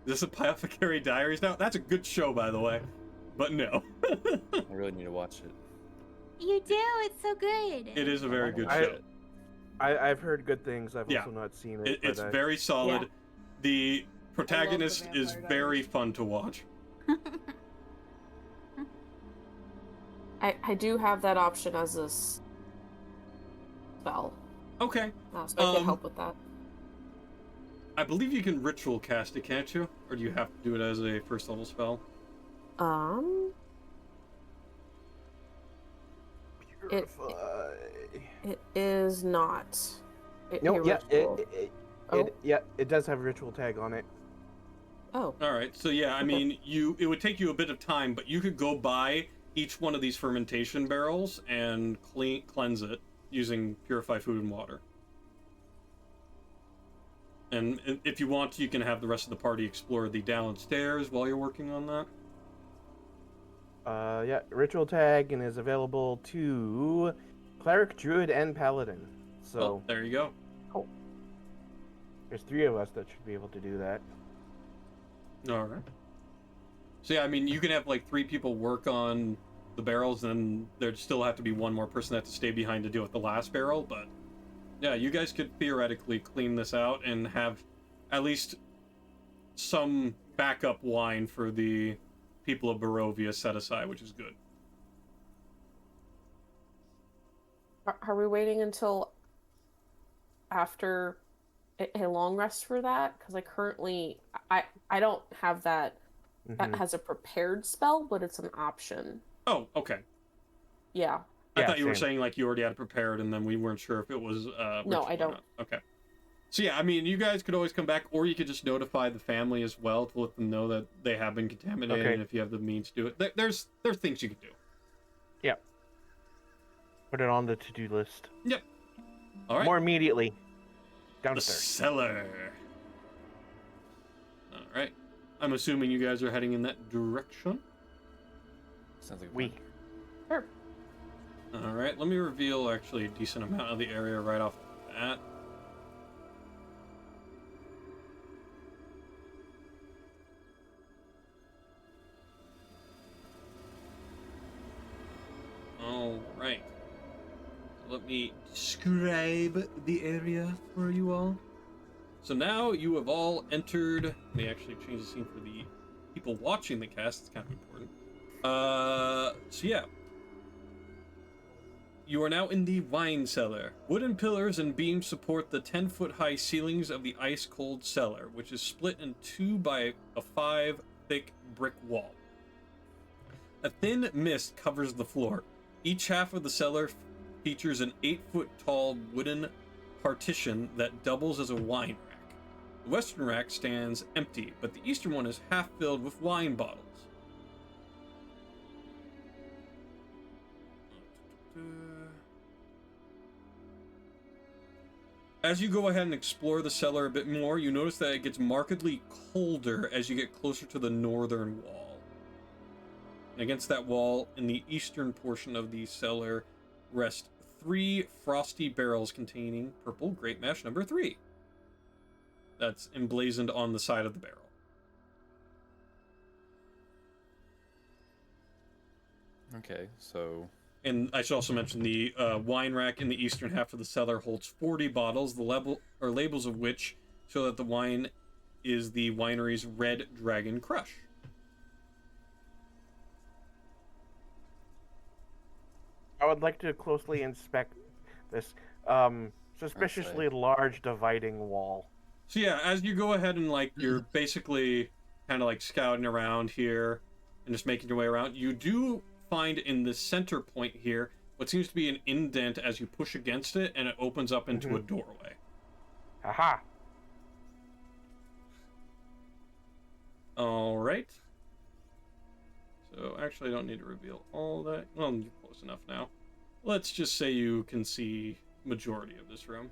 Is this Apothecary Diaries now? That's a good show, by the way. But no. I really need to watch it. You do. It's so good. It is a very good I- show. I've heard good things. I've Yeah. also not seen it. It's but very solid. Yeah. The protagonist Vampire is Diaries. very fun to watch. I do have that option as a spell, Okay. so I can help with that. I believe you can ritual cast it, can't you? Or do you have to do it as a first level spell? Purify. It is not. No, yeah, ritual. it does have a ritual tag on it. Oh, All right. So yeah, I mean, it would take you a bit of time, but you could go buy each one of these fermentation barrels and cleanse it using purify food and water. And if you want to, you can have the rest of the party explore the downstairs while you're working on that. Yeah, ritual tag and is available to cleric, druid, and paladin. So Well, there you go. there's 3 of us that should be able to do that. All right. So yeah, I mean, you can have like 3 people work on the barrels, and there'd still have to be one more person that has to stay behind to deal with the last barrel. But yeah, you guys could theoretically clean this out and have at least some backup wine for the people of Barovia set aside, which is good. are we waiting until after a long rest for that? Because I don't have that. That has a prepared spell, but it's an option. Oh, okay. Yeah. I Yeah, thought you were same. saying like you already had it prepared, and then we weren't sure if it was. No, ritual I or don't. not. Okay. So yeah, I mean, you guys could always come back, or you could just notify the family as well to let them know that they have been contaminated, Okay. and if you have the means to do it. There's things you can do. Yep. Put it on the to-do list. Yep. All right. More immediately. The Downstairs. cellar. All right. I'm assuming you guys are heading in that direction. Sounds like a We. plan. Sure. All right. Let me reveal actually a decent amount of the area right off the bat. All right. Let me describe the area for you all. So now you have all entered. Let me actually change the scene for the people watching the cast. It's kind of important. So yeah. you are now in the wine cellar. Wooden pillars and beams support the 10-foot-high ceilings of the ice-cold cellar, which is split in two by a 5-thick brick wall. A thin mist covers the floor. Each half of the cellar features an 8-foot-tall wooden partition that doubles as a wine rack. The western rack stands empty, but the eastern one is half filled with wine bottles. As you go ahead and explore the cellar a bit more, you notice that it gets markedly colder as you get closer to the northern wall. And against that wall, in the eastern portion of the cellar, rest 3 frosty barrels containing purple grape mash number 3. That's emblazoned on the side of the barrel. Okay, so... And I should also mention the wine rack in the eastern half of the cellar holds 40 bottles, the labels of which show that the wine is the winery's Red Dragon Crush. I would like to closely inspect this suspiciously large dividing wall. So yeah, as you go ahead and you're basically kind of scouting around here and just making your way around, you do find in the center point here what seems to be an indent as you push against it, and it opens up into a doorway. Aha! Alright. So actually I don't need to reveal all that. Well, you're close enough now. Let's just say you can see majority of this room.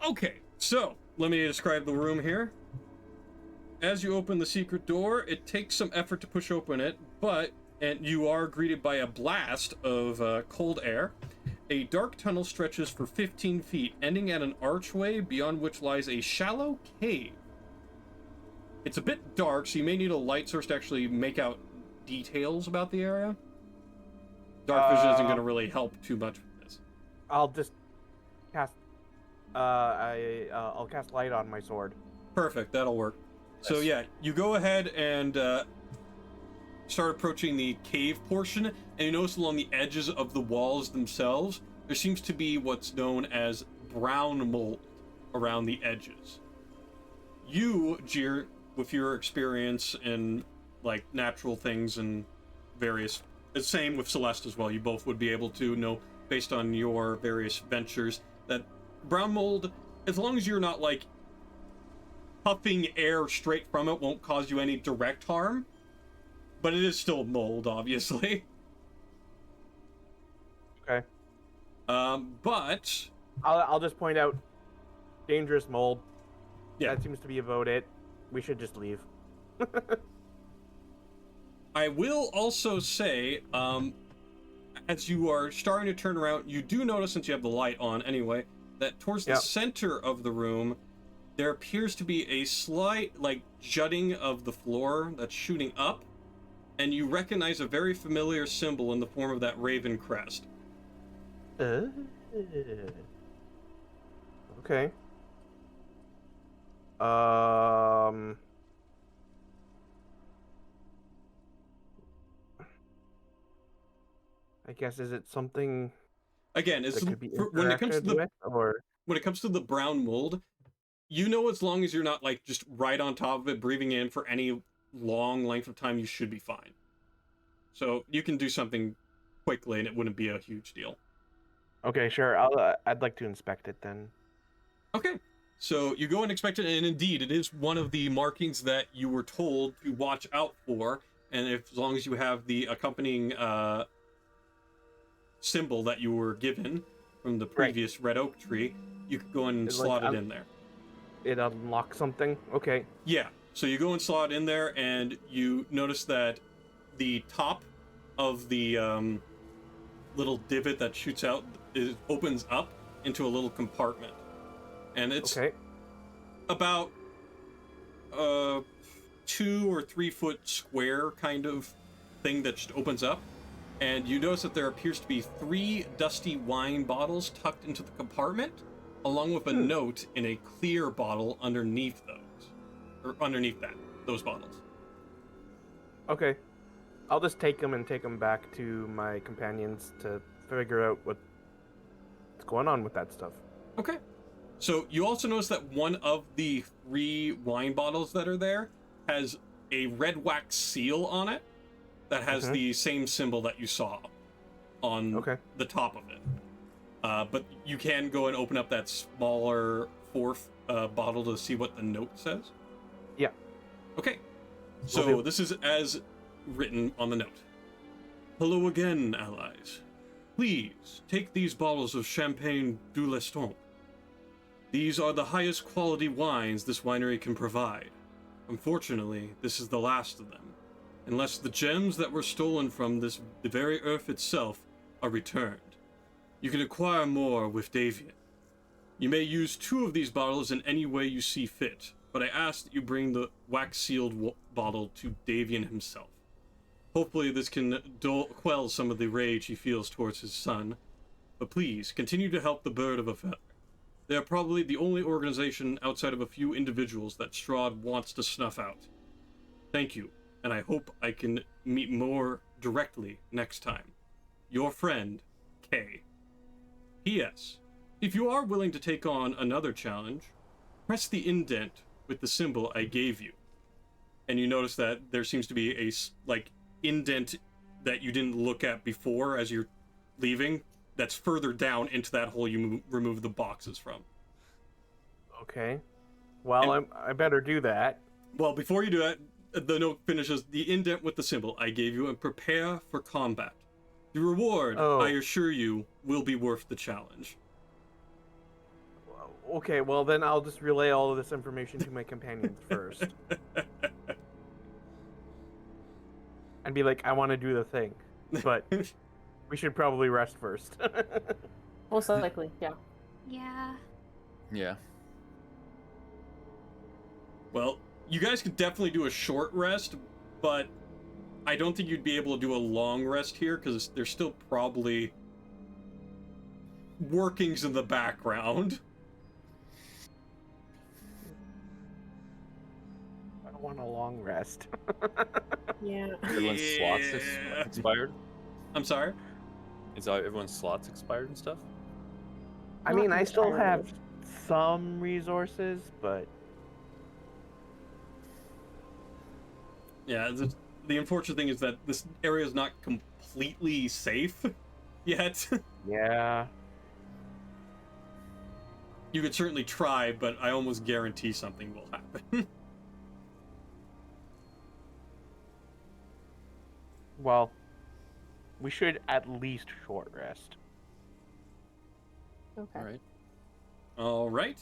Okay, so let me describe the room here. As you open the secret door, it takes some effort to push open it, and you are greeted by a blast of cold air. A dark tunnel stretches for 15 feet, ending at an archway beyond which lies a shallow cave. It's a bit dark, so you may need a light source to actually make out details about the area. Dark vision isn't going to really help too much with this. I'll just cast... I'll cast light on my sword. Perfect, that'll work. So yeah, you go ahead and start approaching the cave portion, and you notice along the edges of the walls themselves, there seems to be what's known as brown mold around the edges. You, Jir, with your experience in natural things and various, the same with Celeste as well, you both would be able to know, based on your various ventures, that brown mold, as long as you're not puffing air straight from it, won't cause you any direct harm, but it is still mold, obviously. Okay. But I'll just point out dangerous mold. Yeah. That seems to be about it. We should just leave. I will also say, as you are starting to turn around, you do notice, since you have the light on anyway, that towards the center of the room, there appears to be a slight, jutting of the floor that's shooting up, and you recognize a very familiar symbol in the form of that raven crest. Okay. I guess, is it something Again, that could be when it comes to interacted with, or... When it comes to the brown mold, you know, as long as you're not just right on top of it, breathing in for any long length of time, you should be fine. So you can do something quickly and it wouldn't be a huge deal. Okay, sure. I'd like to inspect it then. Okay. So you go and inspect it, and indeed, it is one of the markings that you were told to watch out for, and as long as you have the accompanying symbol that you were given from the previous red oak tree, you could go and slot it in there. It unlocks something? Okay. Yeah. So you go and slot it in there, and you notice that the top of the little divot that shoots out opens up into a little compartment. And it's about 2 or 3 foot square kind of thing that just opens up. And you notice that there appears to be 3 dusty wine bottles tucked into the compartment, along with a note in a clear bottle underneath those. Or underneath those bottles. Okay. I'll just take them back to my companions to figure out what's going on with that stuff. Okay. So you also notice that one of the 3 wine bottles that are there has a red wax seal on it that has the same symbol that you saw on the top of it. But you can go and open up that smaller 4th bottle to see what the note says. Yeah. Okay. So this is as written on the note. Hello again, allies. Please take these bottles of Champagne du Leston. These are the highest quality wines this winery can provide. Unfortunately, this is the last of them, unless the gems that were stolen from the very earth itself are returned. You can acquire more with Davian. You may use 2 of these bottles in any way you see fit, but I ask that you bring the wax-sealed bottle to Davian himself. Hopefully this can quell some of the rage he feels towards his son, but please continue to help the Bird of a Feather. They are probably the only organization outside of a few individuals that Strahd wants to snuff out. Thank you, and I hope I can meet more directly next time. Your friend, Kay. P.S. If you are willing to take on another challenge, press the indent with the symbol I gave you. And you notice that there seems to be a, indent that you didn't look at before as you're leaving that's further down into that hole you remove the boxes from. Okay. Well, I better do that. Well, before you do that, the note finishes, the indent with the symbol I gave you, and prepare for combat. The reward, I assure you, will be worth the challenge. Okay, well then I'll just relay all of this information to my companions first. And be like, I want to do the thing. But we should probably rest first. Most likely, yeah. Yeah. Yeah. Well, you guys could definitely do a short rest, but I don't think you'd be able to do a long rest here, because there's still probably workings in the background. I don't want a long rest. Yeah. Everyone's slots expired? I'm sorry? Is everyone's slots expired and stuff? I mean, I still have some resources, but... Yeah, the unfortunate thing is that this area is not completely safe yet. Yeah. You could certainly try, but I almost guarantee something will happen. Well, we should at least short rest. Okay. All right.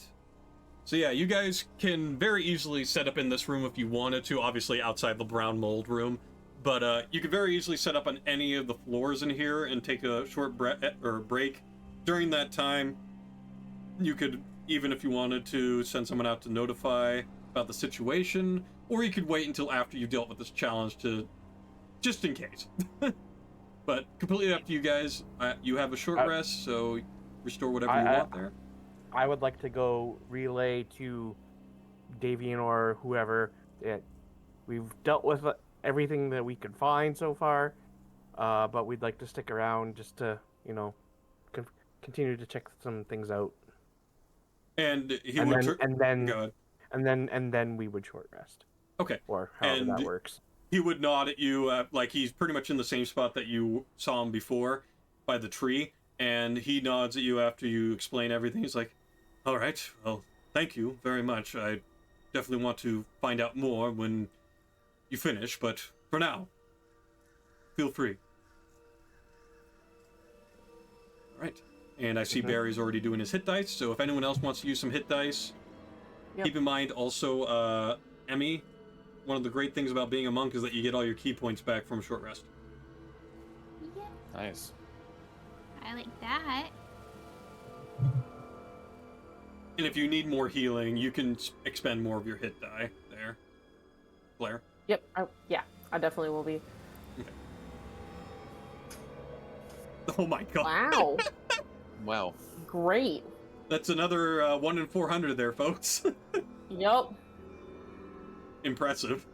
So yeah, you guys can very easily set up in this room if you wanted to, obviously outside the brown mold room. But you could very easily set up on any of the floors in here and take a short break. During that time, you could, even if you wanted to, send someone out to notify about the situation, or you could wait until after you dealt with this challenge to, just in case. But completely up to you guys. You have a short rest, so restore whatever you want there. I would like to go relay to Davian or whoever that we've dealt with everything that we could find so far, but we'd like to stick around just to, continue to check some things out. And he and would then we would short rest. Okay. Or however that works. He would nod at you, like he's pretty much in the same spot that you saw him before, by the tree, and he nods at you after you explain everything. He's like, all right, well, thank you very much. I definitely want to find out more when you finish, but for now, feel free. All right. And I see Barry's already doing his hit dice, so if anyone else wants to use some hit dice, keep in mind also, Emmy, one of the great things about being a monk is that you get all your key points back from a short rest. Yeah. Nice. I like that. And if you need more healing, you can expend more of your hit die there. Blair? Yep. I definitely will be. Okay. Oh my god. Wow. Wow. Great. That's another 1 in 400 there, folks. Yep. Impressive.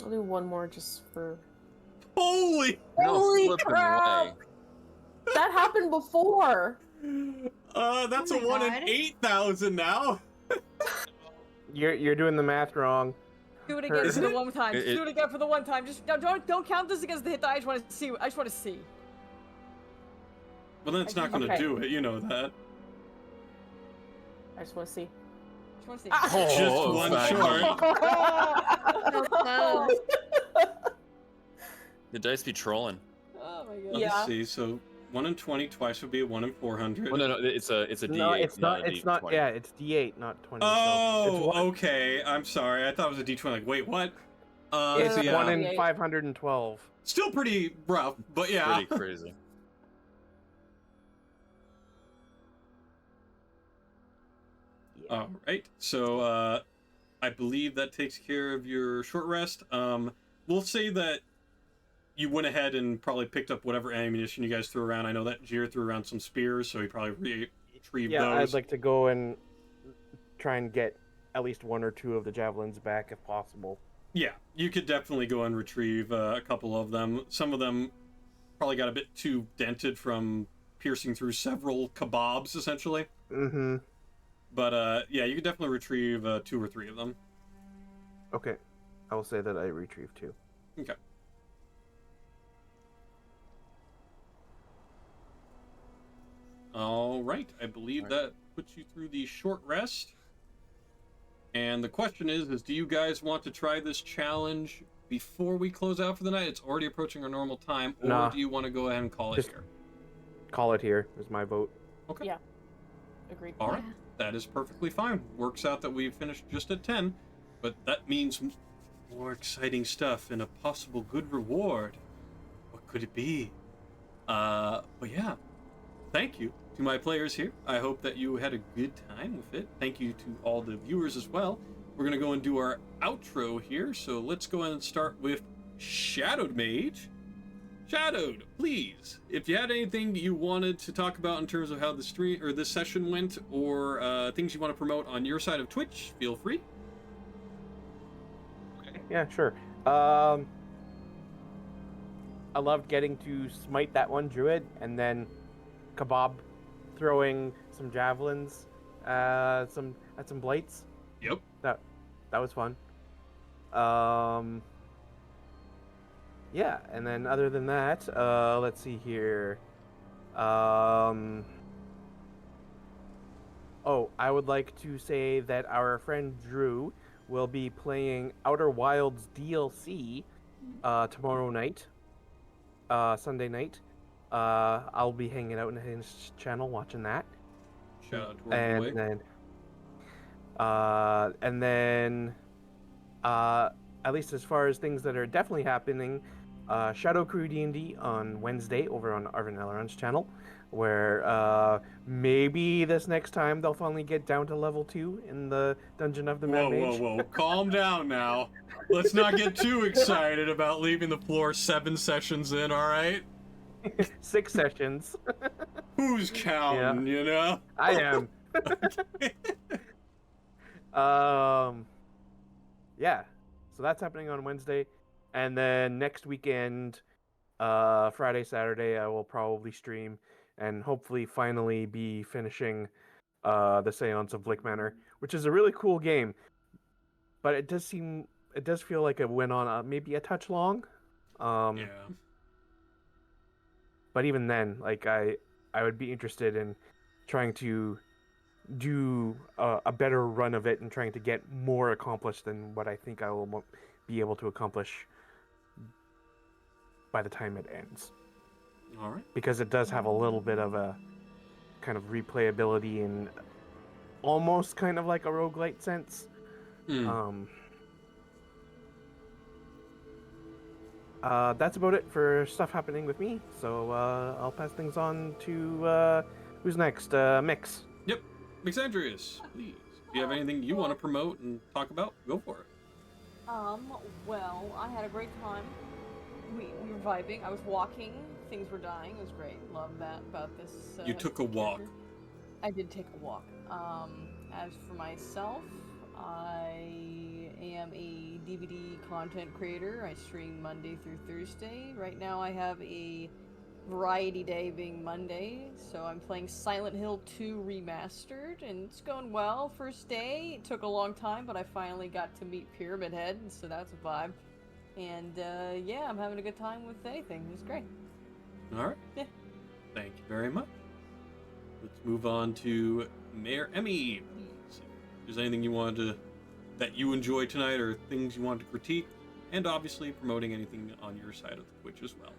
I'll do one more just for. Holy! No Holy flipping crap! way. That happened before. That's Oh a my 1 in God. 8,000 now. You're doing the math wrong. Do it again Is for the it? one time. Just It- do it again for the one time. Just don't count this against the hit die. I just want to see. I just want to see. Well, that's not going to Okay. do it. You know that. I just want to see. Just want to see. Just Oh, one faggot. short. So close. The dice be trolling. Oh my god. Let's Yeah. see. So 1 in 20 twice would be a 1 in 400. Well, no, it's a D8. No, it's not. a It's not. D20. Yeah, it's D8, not 20. Oh, so it's one, okay. I'm sorry. I thought it was a D20. Like, wait, what? it's So yeah. 1 in D8. 512. Still pretty rough, but yeah. Pretty crazy. All right. So I believe that takes care of your short rest. We'll say that you went ahead and probably picked up whatever ammunition you guys threw around. I know that Jir threw around some spears, so he probably retrieved Yeah, those. I'd like to go and try and get at least 1 or 2 of the javelins back if possible. Yeah, you could definitely go and retrieve a couple of them. Some of them probably got a bit too dented from piercing through several kebabs, essentially. Mm-hmm. But yeah, you could definitely retrieve 2 or 3 of them. Okay. I will say that I retrieved 2. Okay. All right, I believe that puts you through the short rest. And the question is do you guys want to try this challenge before we close out for the night? It's already approaching our normal time. Or Nah. do you want to go ahead and call it Just- here? Call it here is my vote. Okay. Yeah. Agreed. All right. Yeah. That is perfectly fine. Works out that we finished just at 10, but that means more exciting stuff and a possible good reward. What could it be? But yeah, thank you to my players here. I hope that you had a good time with it. Thank you to all the viewers as well. We're gonna go and do our outro here, so let's go and start with Shadowed Mage. Shadowed, please, if you had anything you wanted to talk about in terms of how the stream or this session went, or things you want to promote on your side of Twitch, feel free. Yeah, sure. I loved getting to smite that one druid and then kebab throwing some javelins at some blights. Yep. That was fun. Yeah, and then other than that, let's see here. Oh, I would like to say that our friend Drew will be playing Outer Wilds DLC tomorrow night, Sunday night. I'll be hanging out in his channel watching that. Shout out to our boy. And then, at least as far as things that are definitely happening, Shadow Crew D&D on Wednesday over on Arvin Elrond's channel, where maybe this next time they'll finally get down to level 2 in the Dungeon of the Mad Mage. Whoa. Calm down now. Let's not get too excited about leaving the floor 7 sessions in, all right? 6 sessions. Who's counting, you know? I am. Yeah. So that's happening on Wednesday. And then next weekend, Friday, Saturday, I will probably stream and hopefully finally be finishing the Seance of Blick Manor, which is a really cool game. But it does feel like it went on maybe a touch long. Yeah. But even then, like I would be interested in trying to do a better run of it and trying to get more accomplished than what I think I will be able to accomplish by the time it ends. All right. Because it does have a little bit of a kind of replayability and almost kind of like a roguelite sense. That's about it for stuff happening with me. So I'll pass things on to who's next? Mix. Yep. Mixandrius, please. If you have anything you want to promote and talk about, go for it. Well, I had a great time. We were vibing. I was walking. Things were dying. It was great. Love that about this. You took a walk. character. I did take a walk. As for myself, I am a DVD content creator. I stream Monday through Thursday. Right now I have a variety day being Monday, so I'm playing Silent Hill 2 Remastered, and it's going well. First day, it took a long time, but I finally got to meet Pyramid Head, so that's a vibe. And yeah, I'm having a good time with anything. It's great. All right. Yeah. Thank you very much. Let's move on to Mayor Emmy. Please, if there's anything you wanted to, that you enjoyed tonight, or things you wanted to critique, and obviously promoting anything on your side of the Twitch as well.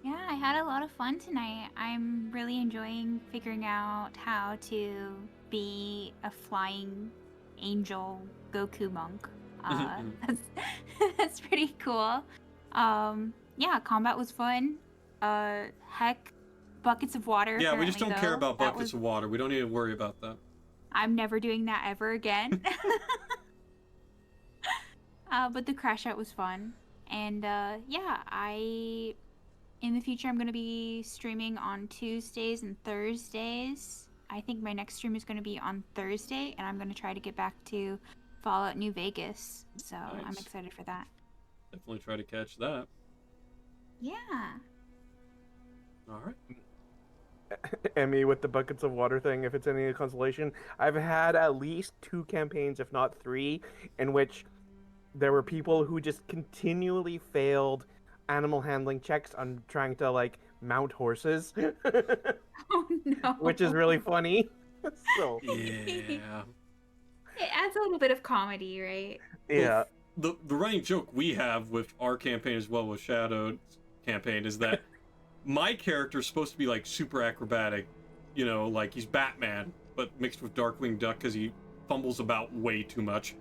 Yeah, I had a lot of fun tonight. I'm really enjoying figuring out how to be a flying angel Goku monk. That's pretty cool. Yeah, combat was fun. Heck, buckets of water. Yeah, we just don't care though. about buckets of water. We don't need to worry about that. I'm never doing that ever again. But the crash out was fun. And yeah, in the future, I'm going to be streaming on Tuesdays and Thursdays. I think my next stream is going to be on Thursday, and I'm going to try to get back to Fallout New Vegas. So Nice. I'm excited for that. Definitely try to catch that. Yeah. All right. Emmy, with the buckets of water thing, if it's any consolation, I've had at least 2 campaigns, if not 3, in which there were people who just continually failed animal handling checks on trying to, like, mount horses. Oh no. Which is really funny. So, Yeah. It adds a little bit of comedy, right? yeah. The running joke we have with our campaign as well, with Shadow's campaign, is that my character is supposed to be like super acrobatic, you know, like he's Batman, but mixed with Darkwing Duck because he fumbles about way too much.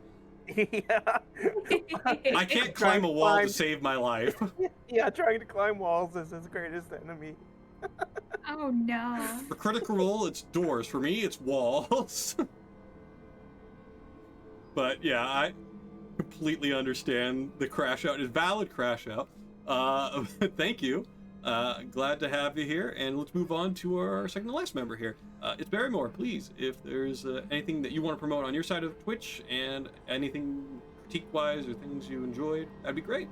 Yeah. I can't climb a wall to save my life. Yeah, trying to climb walls is his greatest enemy. Oh no. For Critical Role, it's doors. For me, it's walls. But yeah, I completely understand the crash out. It's valid crash out. Thank you. Glad to have you here, and let's move on to our second to last member here. It's Barrymore. Please, if there's anything that you want to promote on your side of Twitch, and anything critique-wise or things you enjoyed, that'd be great.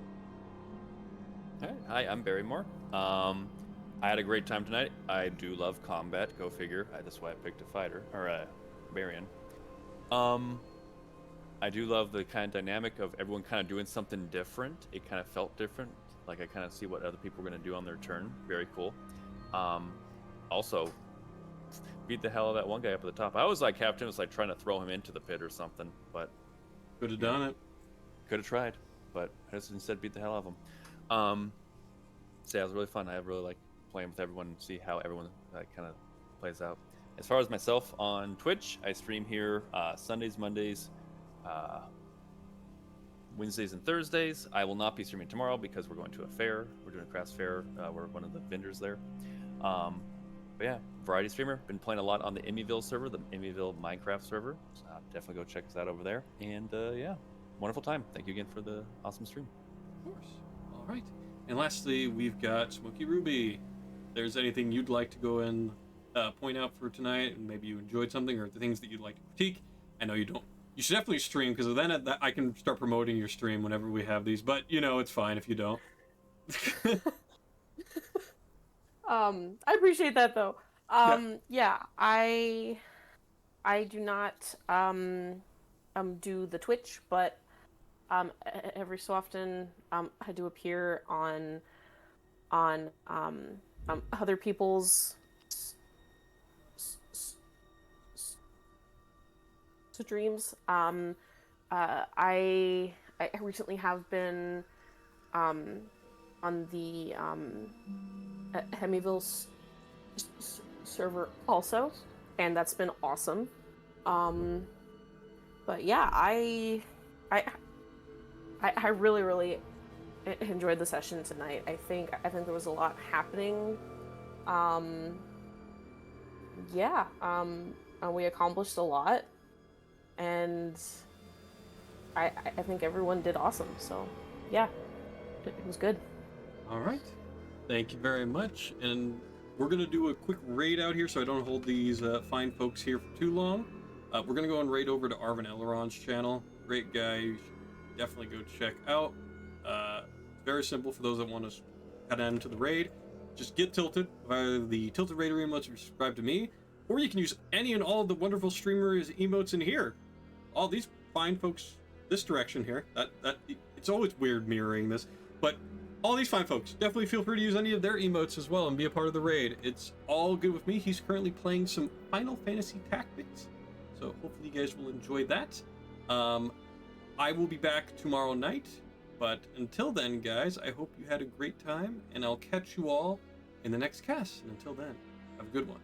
All right. Hi, I'm Barrymore. I had a great time tonight. I do love combat. Go figure. That's why I picked a fighter, or a Barbarian. I do love the kind of dynamic of everyone kind of doing something different. It kind of felt different. Like I kind of see what other people are going to do on their turn. Very cool. Also, beat the hell out of that one guy up at the top. I was like, Captain was like trying to throw him into the pit or something, but Could have done it. could have tried. But I just instead beat the hell out of him. So yeah, it was really fun. I really like playing with everyone and see how everyone kind of plays out. As far as myself on Twitch, I stream here Sundays, Mondays, Wednesdays and Thursdays. I will not be streaming tomorrow because we're going to a fair. We're doing a crafts fair. We're one of the vendors there. But yeah, variety streamer. Been playing a lot on the Emmyville server, the Emmyville Minecraft server. Definitely go check us out over there. And yeah, wonderful time. Thank you again for the awesome stream. Of course. All right. And lastly, we've got Smokey Ruby. If there's anything you'd like to go and point out for tonight, and maybe you enjoyed something, or the things that you'd like to critique. I know you don't. You should definitely stream, because then I can start promoting your stream whenever we have these. But, you know, it's fine if you don't. I appreciate that though. Yeah, I do not do the Twitch, but every so often I do appear on other people's streams. I recently have been on the Hemiville server also, and that's been awesome. But yeah, I really enjoyed the session tonight. I think there was a lot happening. Yeah, we accomplished a lot, and I think everyone did awesome. So yeah, it was good. All right. Thank you very much. And we're going to do a quick raid out here so I don't hold these fine folks here for too long. We're going to go and raid over to Arvin Elrond's channel great guy. You should definitely go check out. It's very simple for those that want to head on to the raid. Just get tilted via the tilted raider emotes if you subscribe to me, or you can use any and all of the wonderful streamers emotes in here. All these fine folks, this direction here. It's always weird mirroring this, but all these fine folks, definitely feel free to use any of their emotes as well and be a part of the raid. It's all good with me. He's currently playing some Final Fantasy Tactics, so hopefully you guys will enjoy that. I will be back tomorrow night, but until then, guys, I hope you had a great time, and I'll catch you all in the next cast. And until then, have a good one.